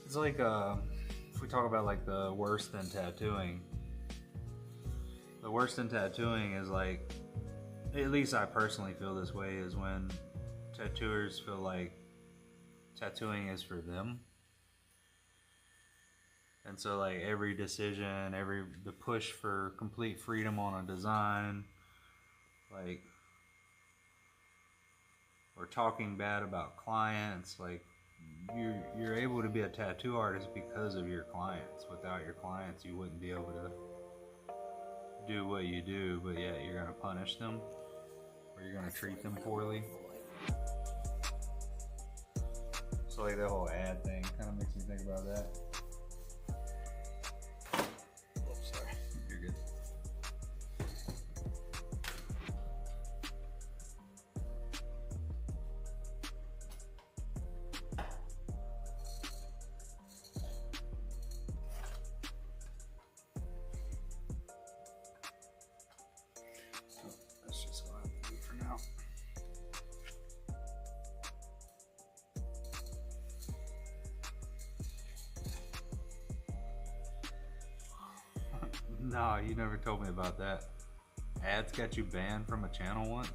It's like if we talk about like the worst in tattooing. The worst in tattooing is like, at least I personally feel this way, is when tattooers feel like tattooing is for them. And so like every decision, the push for complete freedom on a design, like or talking bad about clients, like you're able to be a tattoo artist because of your clients. Without your clients, you wouldn't be able to do what you do, but yet you're gonna punish them or you're gonna treat them poorly. So like that whole ad thing kind of makes me think about that. No, you never told me about that. Ads got you banned from a channel once?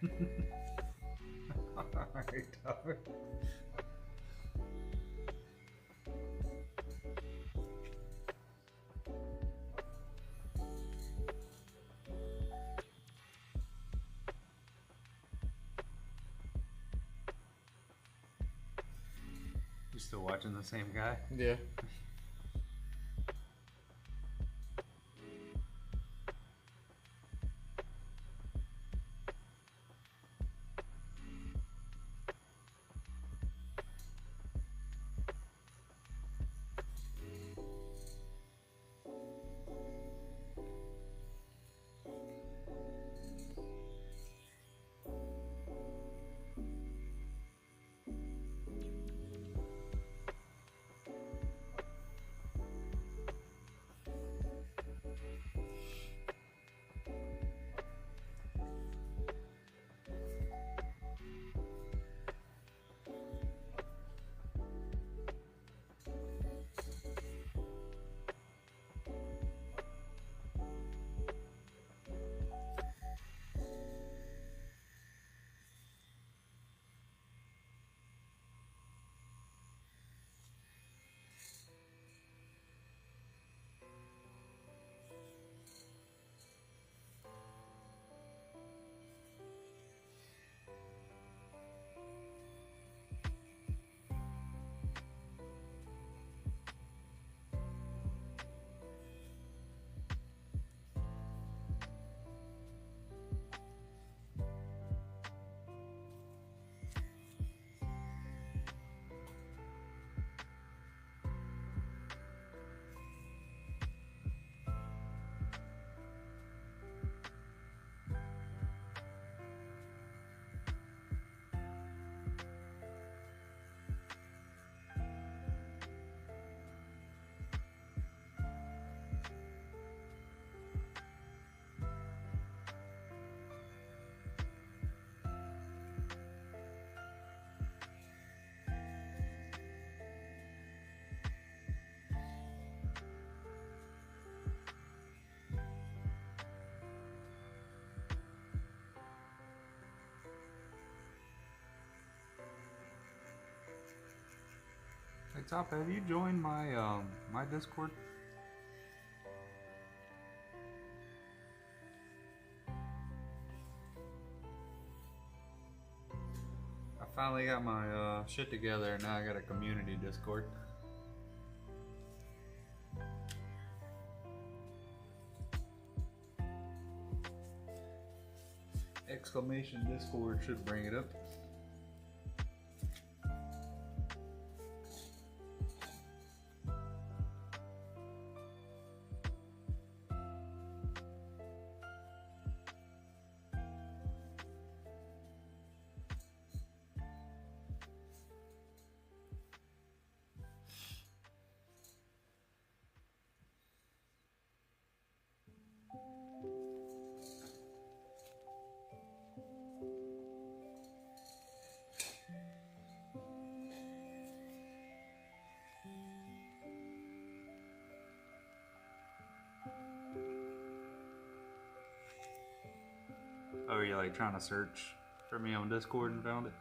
Alright, Tyler. You still watching the same guy? Yeah. Hey Top, have you joined my my Discord? I finally got my shit together and now I got a community Discord. Exclamation Discord should bring it up. Oh, are you like trying to search for me on Discord and found it?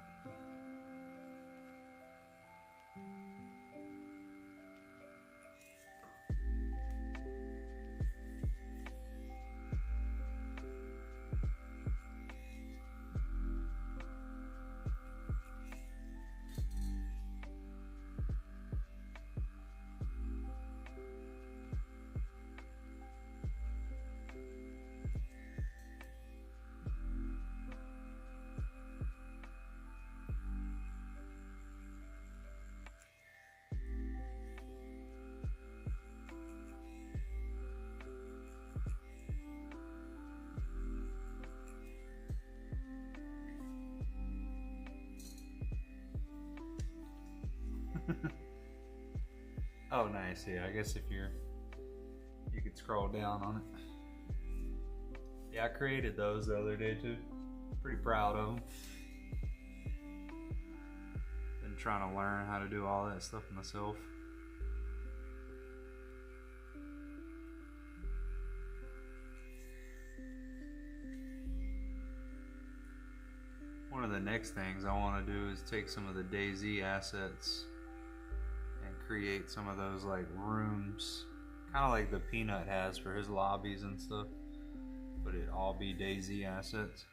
Oh, nice. Yeah, I guess if you could scroll down on it. Yeah, I created those the other day too. Pretty proud of them. Been trying to learn how to do all that stuff myself. of the next things I want to do is take some of the DayZ assets and create some of those like rooms, kind of like the Peanut has for his lobbies and stuff, but it all be DayZ assets.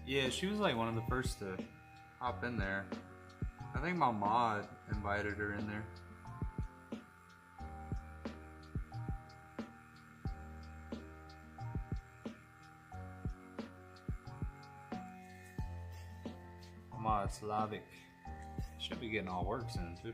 Yeah, she was like one of the first to hop in there. I think my mod invited her in there. My mod Slavic. Should be getting all work soon too.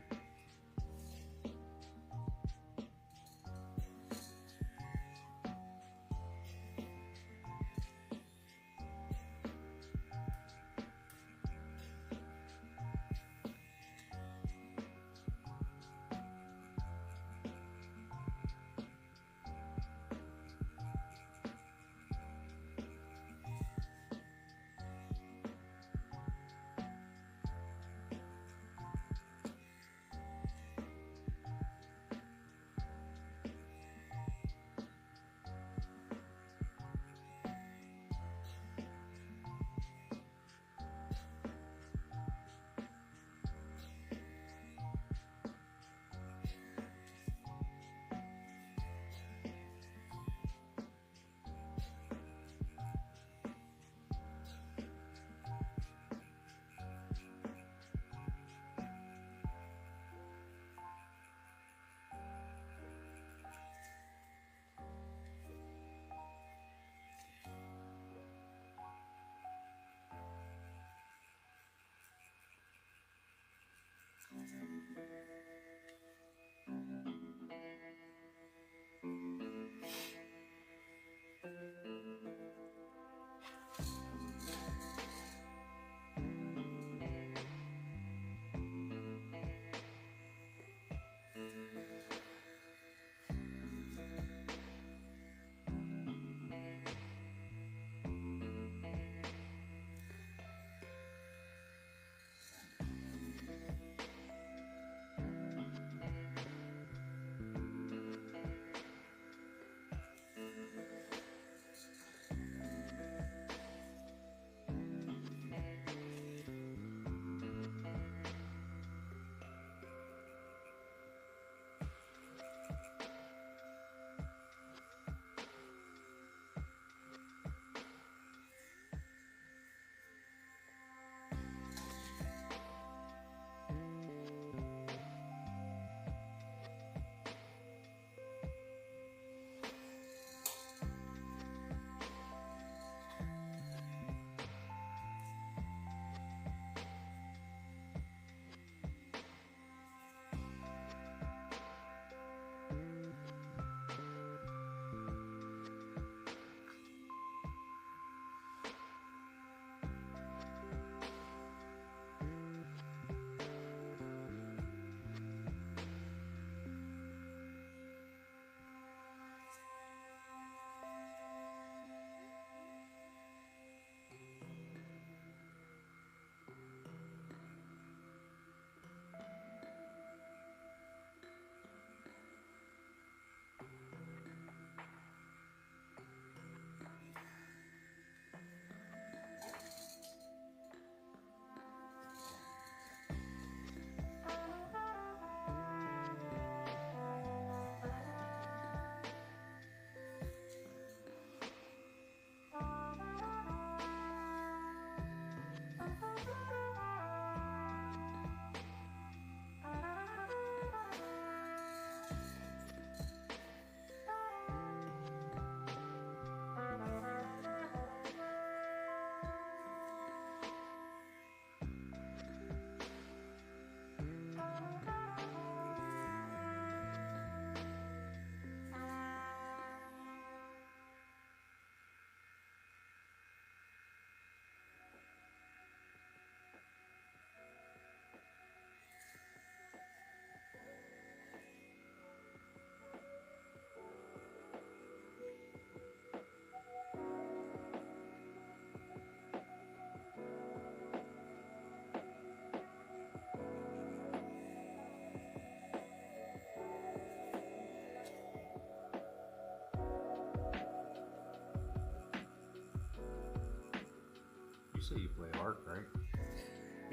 say you play Ark, right?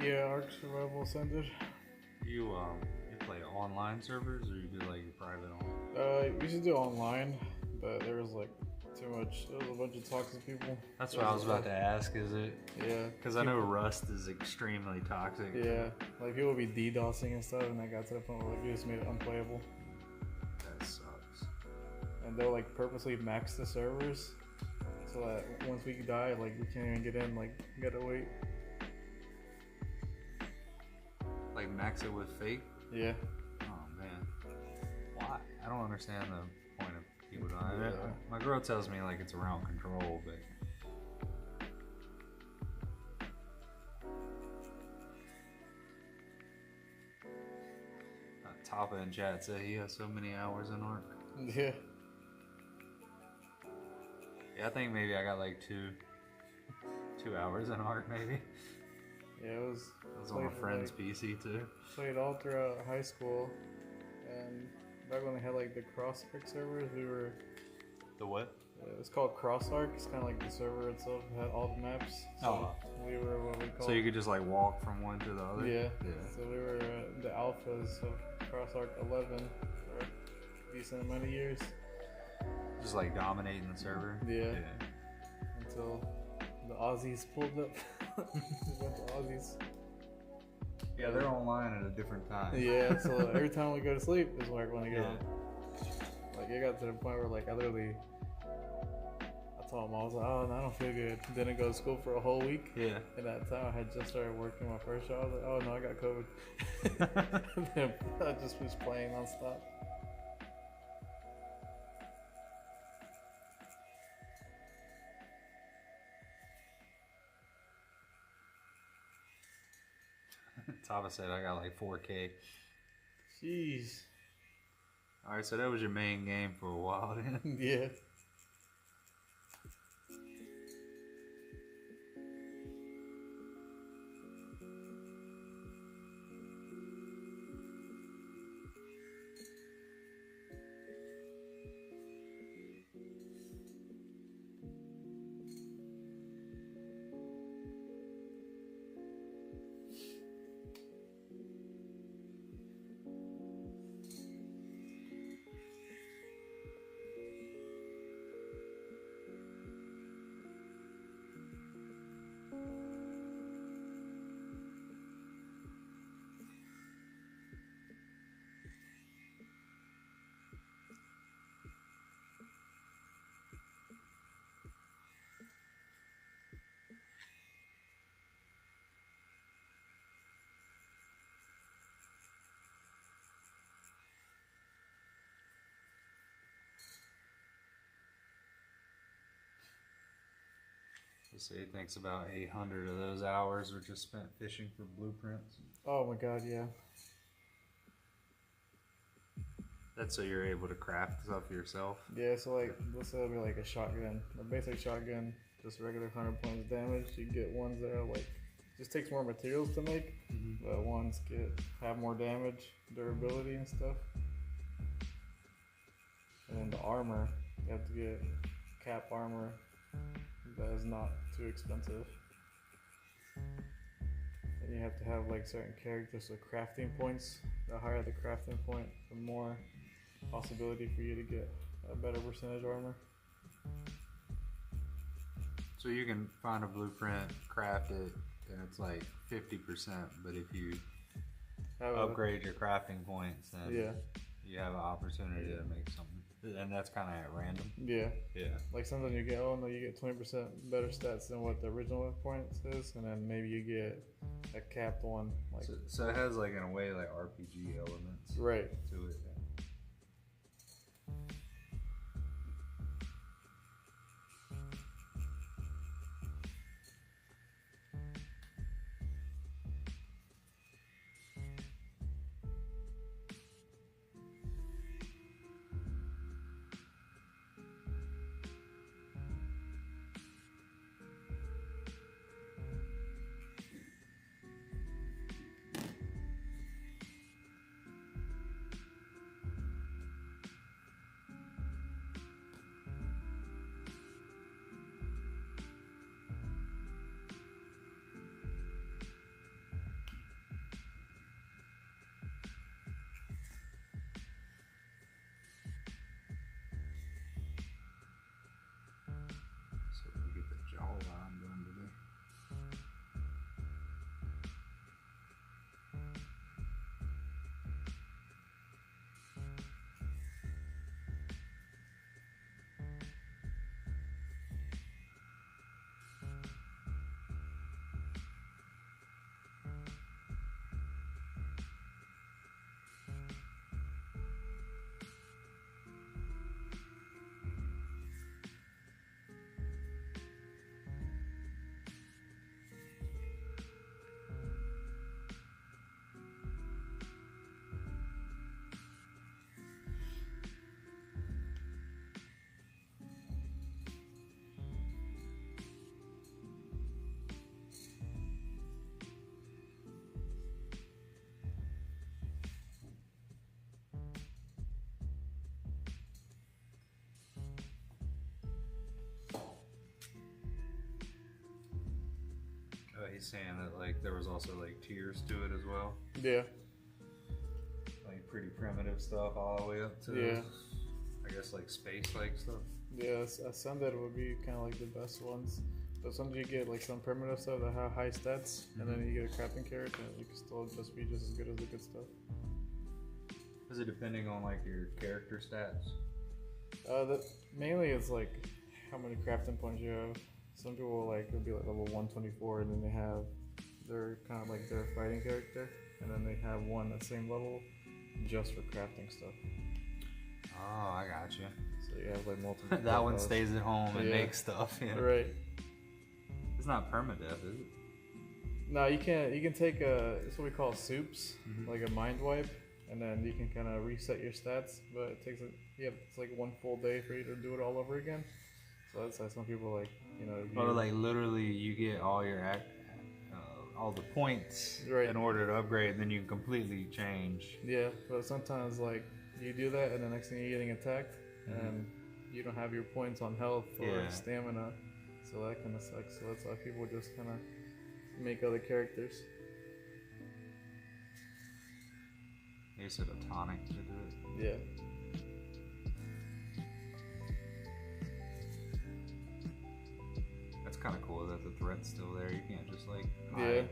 Yeah, Ark Survival Ascended. You play online servers or you do like your private on? We used to do online, but there was like too much. There was a bunch of toxic people. That's what I was about to ask. Is it? Yeah. Because I know Rust is extremely toxic. Yeah, like people would be DDoSing and stuff, and that got to the point where like, it just made it unplayable. That sucks. And they'll like purposely max the servers so that once we die, like we can't even get in. Like you gotta wait. Like max it with fake? Yeah. Oh man. Why? I don't understand the point of people dying. Yeah. My girl tells me like it's around control, but Tapa in chat said he has so many hours in Ark. Yeah. Yeah, I think maybe I got like 2 hours in Ark maybe. Yeah, it was On a friend's PC too. played all throughout high school, and back when they had like the CrossArk servers, we were. The what? It was called CrossArk. It's kind of like the server itself had all the maps. So we were what we call. So you could just like walk from one to the other. Yeah. Yeah. So we were the alphas of CrossArk 11 for a decent amount of years. Just like dominating the server. Yeah. Until the Aussies pulled up. We went to Aussies. Yeah, they're online at a different time. Yeah, so every time we go to sleep is where I want to go. Like it got to the point where like I told mom, I was like, oh no, I don't feel good. Didn't go to school for a whole week. Yeah. And at that time I had just started working my first job. I was like, oh no, I got COVID. And then I just was playing nonstop. Tava said I got like 4K. Jeez. Alright, so that was your main game for a while then. Yeah. Let's see, he thinks about 800 of those hours were just spent fishing for blueprints. Oh my god, yeah. That's so you're able to craft stuff yourself. Yeah, so like, let's say it'll be like a shotgun. A basic shotgun, just regular 100 points damage. You get ones that are like, just takes more materials to make, but ones have more damage, durability and stuff. And then the armor, you have to get cap armor that is not too expensive. And you have to have like certain characters with crafting points. The higher the crafting point, the more possibility for you to get a better percentage armor. So you can find a blueprint, craft it, and it's like 50%, but if you upgrade your crafting points, then you have an opportunity to make something. And that's kind of at random. Yeah. Yeah. Like sometimes you get, you get 20% better stats than what the original points is, and then maybe you get a capped one. Like so it has like in a way like RPG elements. Right. To it. he's saying that like there was also like tiers to it as well. Yeah. Like pretty primitive stuff all the way up to I guess like space like stuff. Yeah, Ascended would be kind of like the best ones. But sometimes you get like some primitive stuff that have high stats, and then you get a crafting carrot, and you can still just be just as good as the good stuff. Is it depending on like your character stats? Mainly it's like how many crafting points you have. Some people like it'll be like level 124, and then they have their kind of like their fighting character, and then they have one at the same level just for crafting stuff. Oh, I got you. So you have like multiple. That one stays at home and makes stuff. Yeah. Right. It's not permadeath, is it? No, you can't. You can take it's what we call soups, like a mind wipe, and then you can kind of reset your stats. But it takes it's like one full day for you to do it all over again. So that's why some people like Or like literally, you get all your all the points in order to upgrade, and then you can completely change. Yeah, but sometimes like you do that, and the next thing you're getting attacked, and you don't have your points on health or stamina. So that kind of sucks. So that's why people just kind of make other characters. You said a tonic to do it? Yeah. That's kind of cool that the threat's still there. You can't just like hide. Yeah.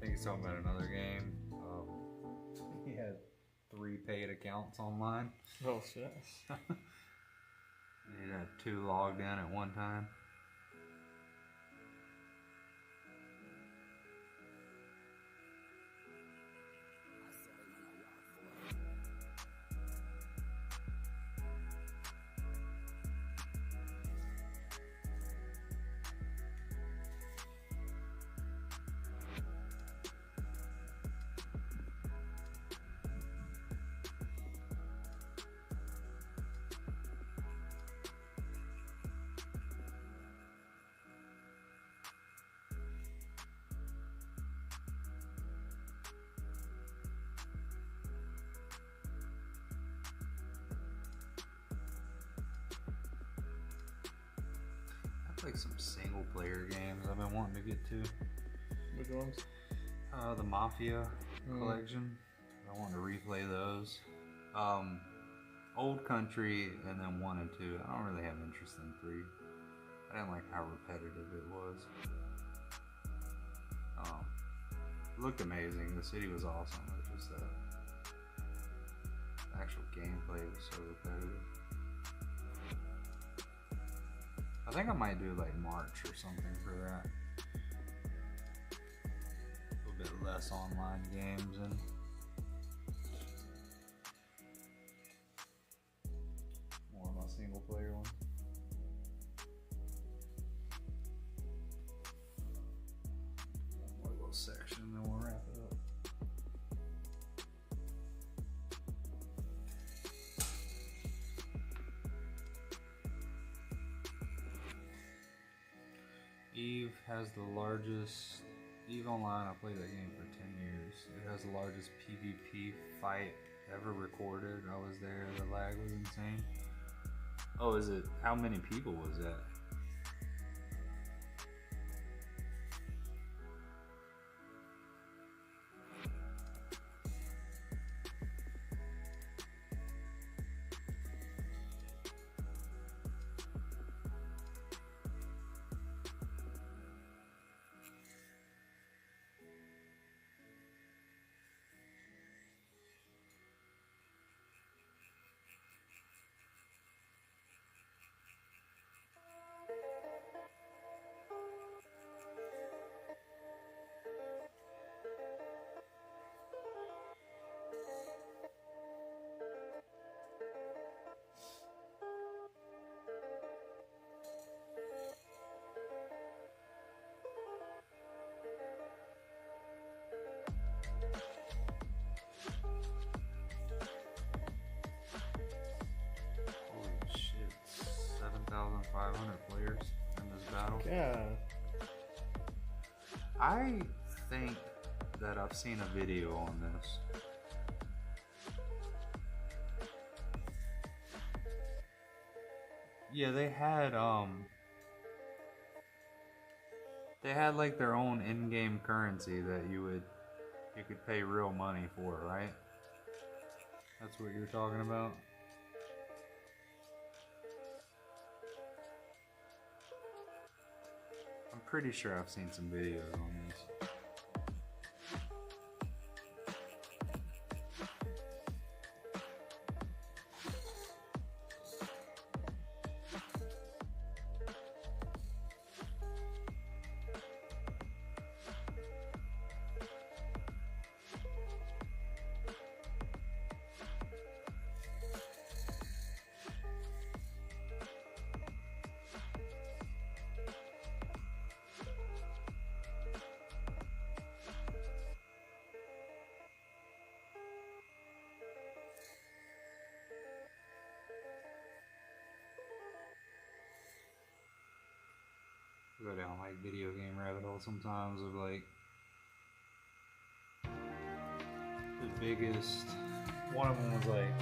He's talking about another game. He had 3 paid accounts online. Oh shit. He had 2 logged in at one time. Like some single player games I've been wanting to get to. Which ones? The Mafia collection. I want to replay those. Old Country and then 1 and 2. I don't really have interest in 3. I didn't like how repetitive it was. It looked amazing. The city was awesome. It was just the actual gameplay was so repetitive. I think I might do like March or something for that. A little bit less online games and more of my single player one. One more little section and then we'll wrap it up. Eve has the largest. Eve Online, I played that game for 10 years. It has the largest PvP fight ever recorded. I was there, the lag was insane. Oh, is it? How many people was that? Holy shit, 7,500 players in this battle. Yeah. I think that I've seen a video on this. Yeah, they had like their own in-game currency that you could pay real money for, right? That's what you're talking about? I'm pretty sure I've seen some videos on this. Go down like video game rabbit hole sometimes of like the biggest. One of them was like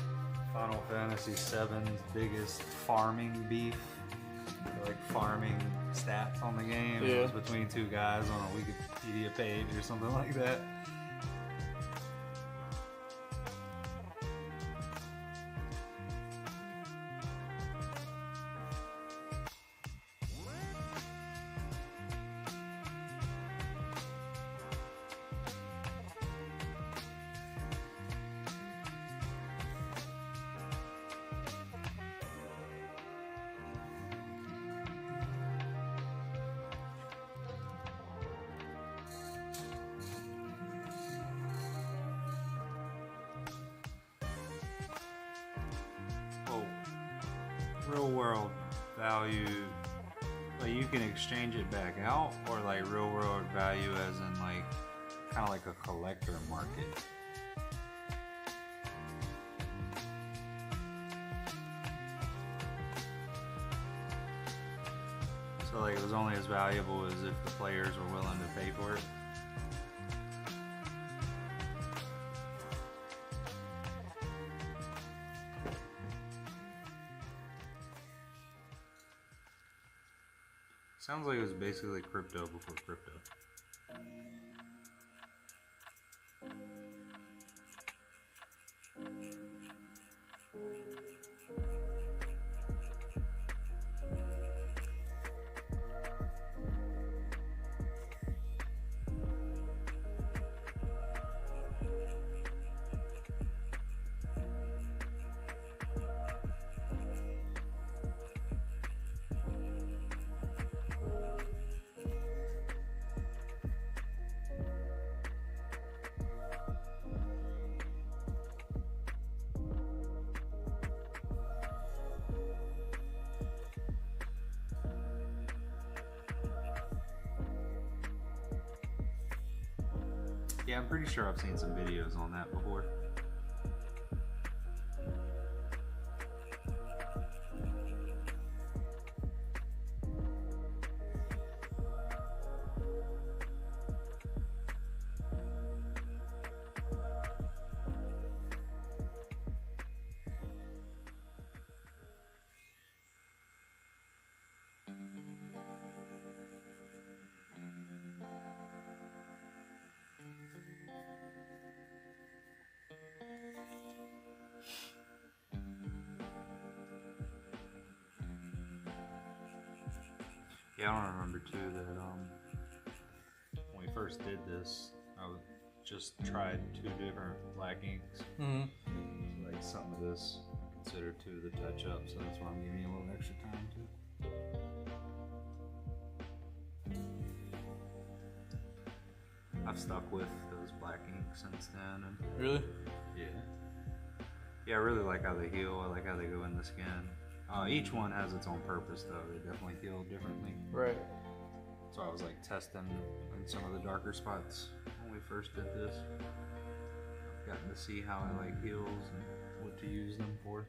Final Fantasy VII's biggest farming beef, like farming stats on the game. Yeah. It was between two guys on a Wikipedia page or something like that. Real world value, like you can exchange it back out, or like real world value as in like kind of like a collector market. So like it was only as valuable as if the players were willing to pay for it. Sounds like it was basically crypto before crypto. Yeah, I'm pretty sure I've seen some videos on that before. Yeah, I remember too that when we first did this, I just tried 2 different black inks. Mm-hmm. Like some of this I consider too the touch up, so that's why I'm giving you a little extra time too. I've stuck with those black inks since then, and Really? yeah, I really like how they heal. I like how they go in the skin. Each one has its own purpose, though. They definitely heal differently. Right. So I was like testing in some of the darker spots when we first did this. I've gotten to see how I like heals and what to use them for.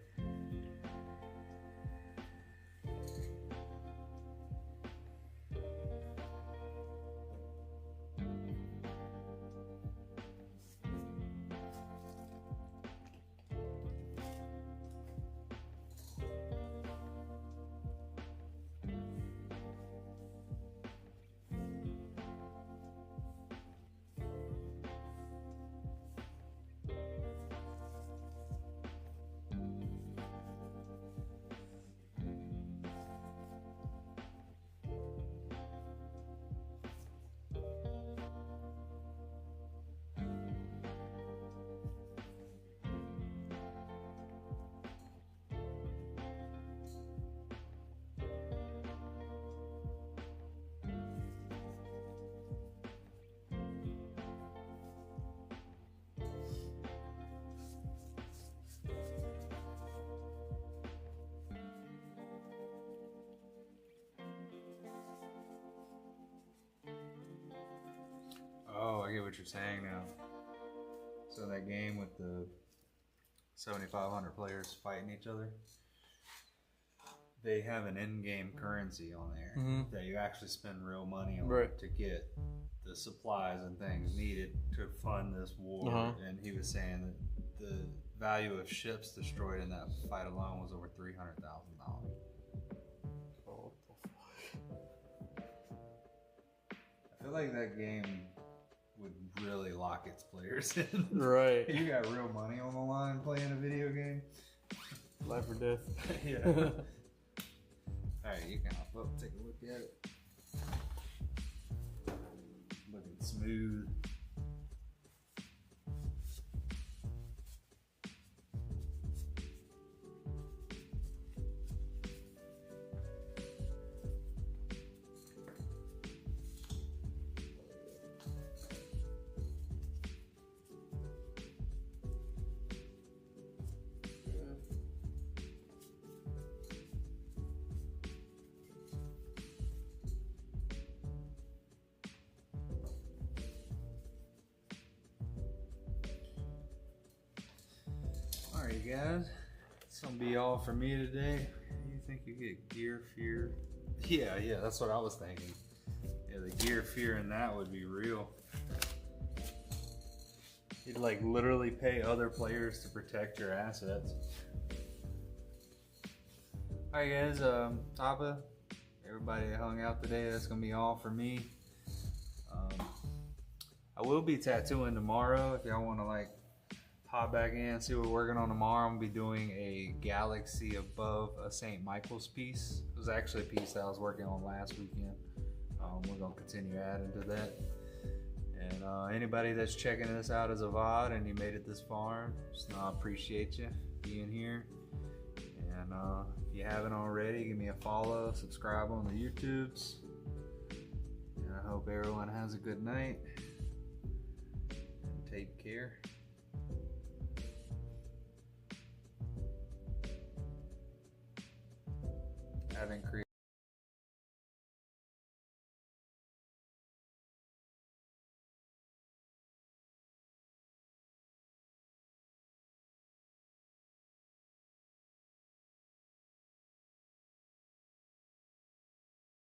Oh, I get what you're saying now. So that game with the 7,500 players fighting each other, they have an in-game currency on there that you actually spend real money on to get the supplies and things needed to fund this war. And he was saying that the value of ships destroyed in that fight alone was over $300,000. Oh, what the fuck? I feel like that game would really lock its players in. Right. You got real money on the line playing a video game. Life or death. Yeah. Alright, you can hop up, take a look at it. Looking smooth. Alright guys, that's gonna be all for me today. You think you get gear fear? Yeah, that's what I was thinking. Yeah, the gear fear in that would be real. You'd like literally pay other players to protect your assets. Alright guys, Papa, everybody that hung out today, that's gonna be all for me. I will be tattooing tomorrow if y'all wanna like hop back in and see what we're working on tomorrow. I'm gonna be doing a galaxy above a St. Michael's piece. It was actually a piece that I was working on last weekend. We're gonna continue adding to that. And anybody that's checking this out as a VOD and you made it this far, just know I appreciate you being here. And if you haven't already, give me a follow, subscribe on the YouTubes. And I hope everyone has a good night. And take care. Haven't created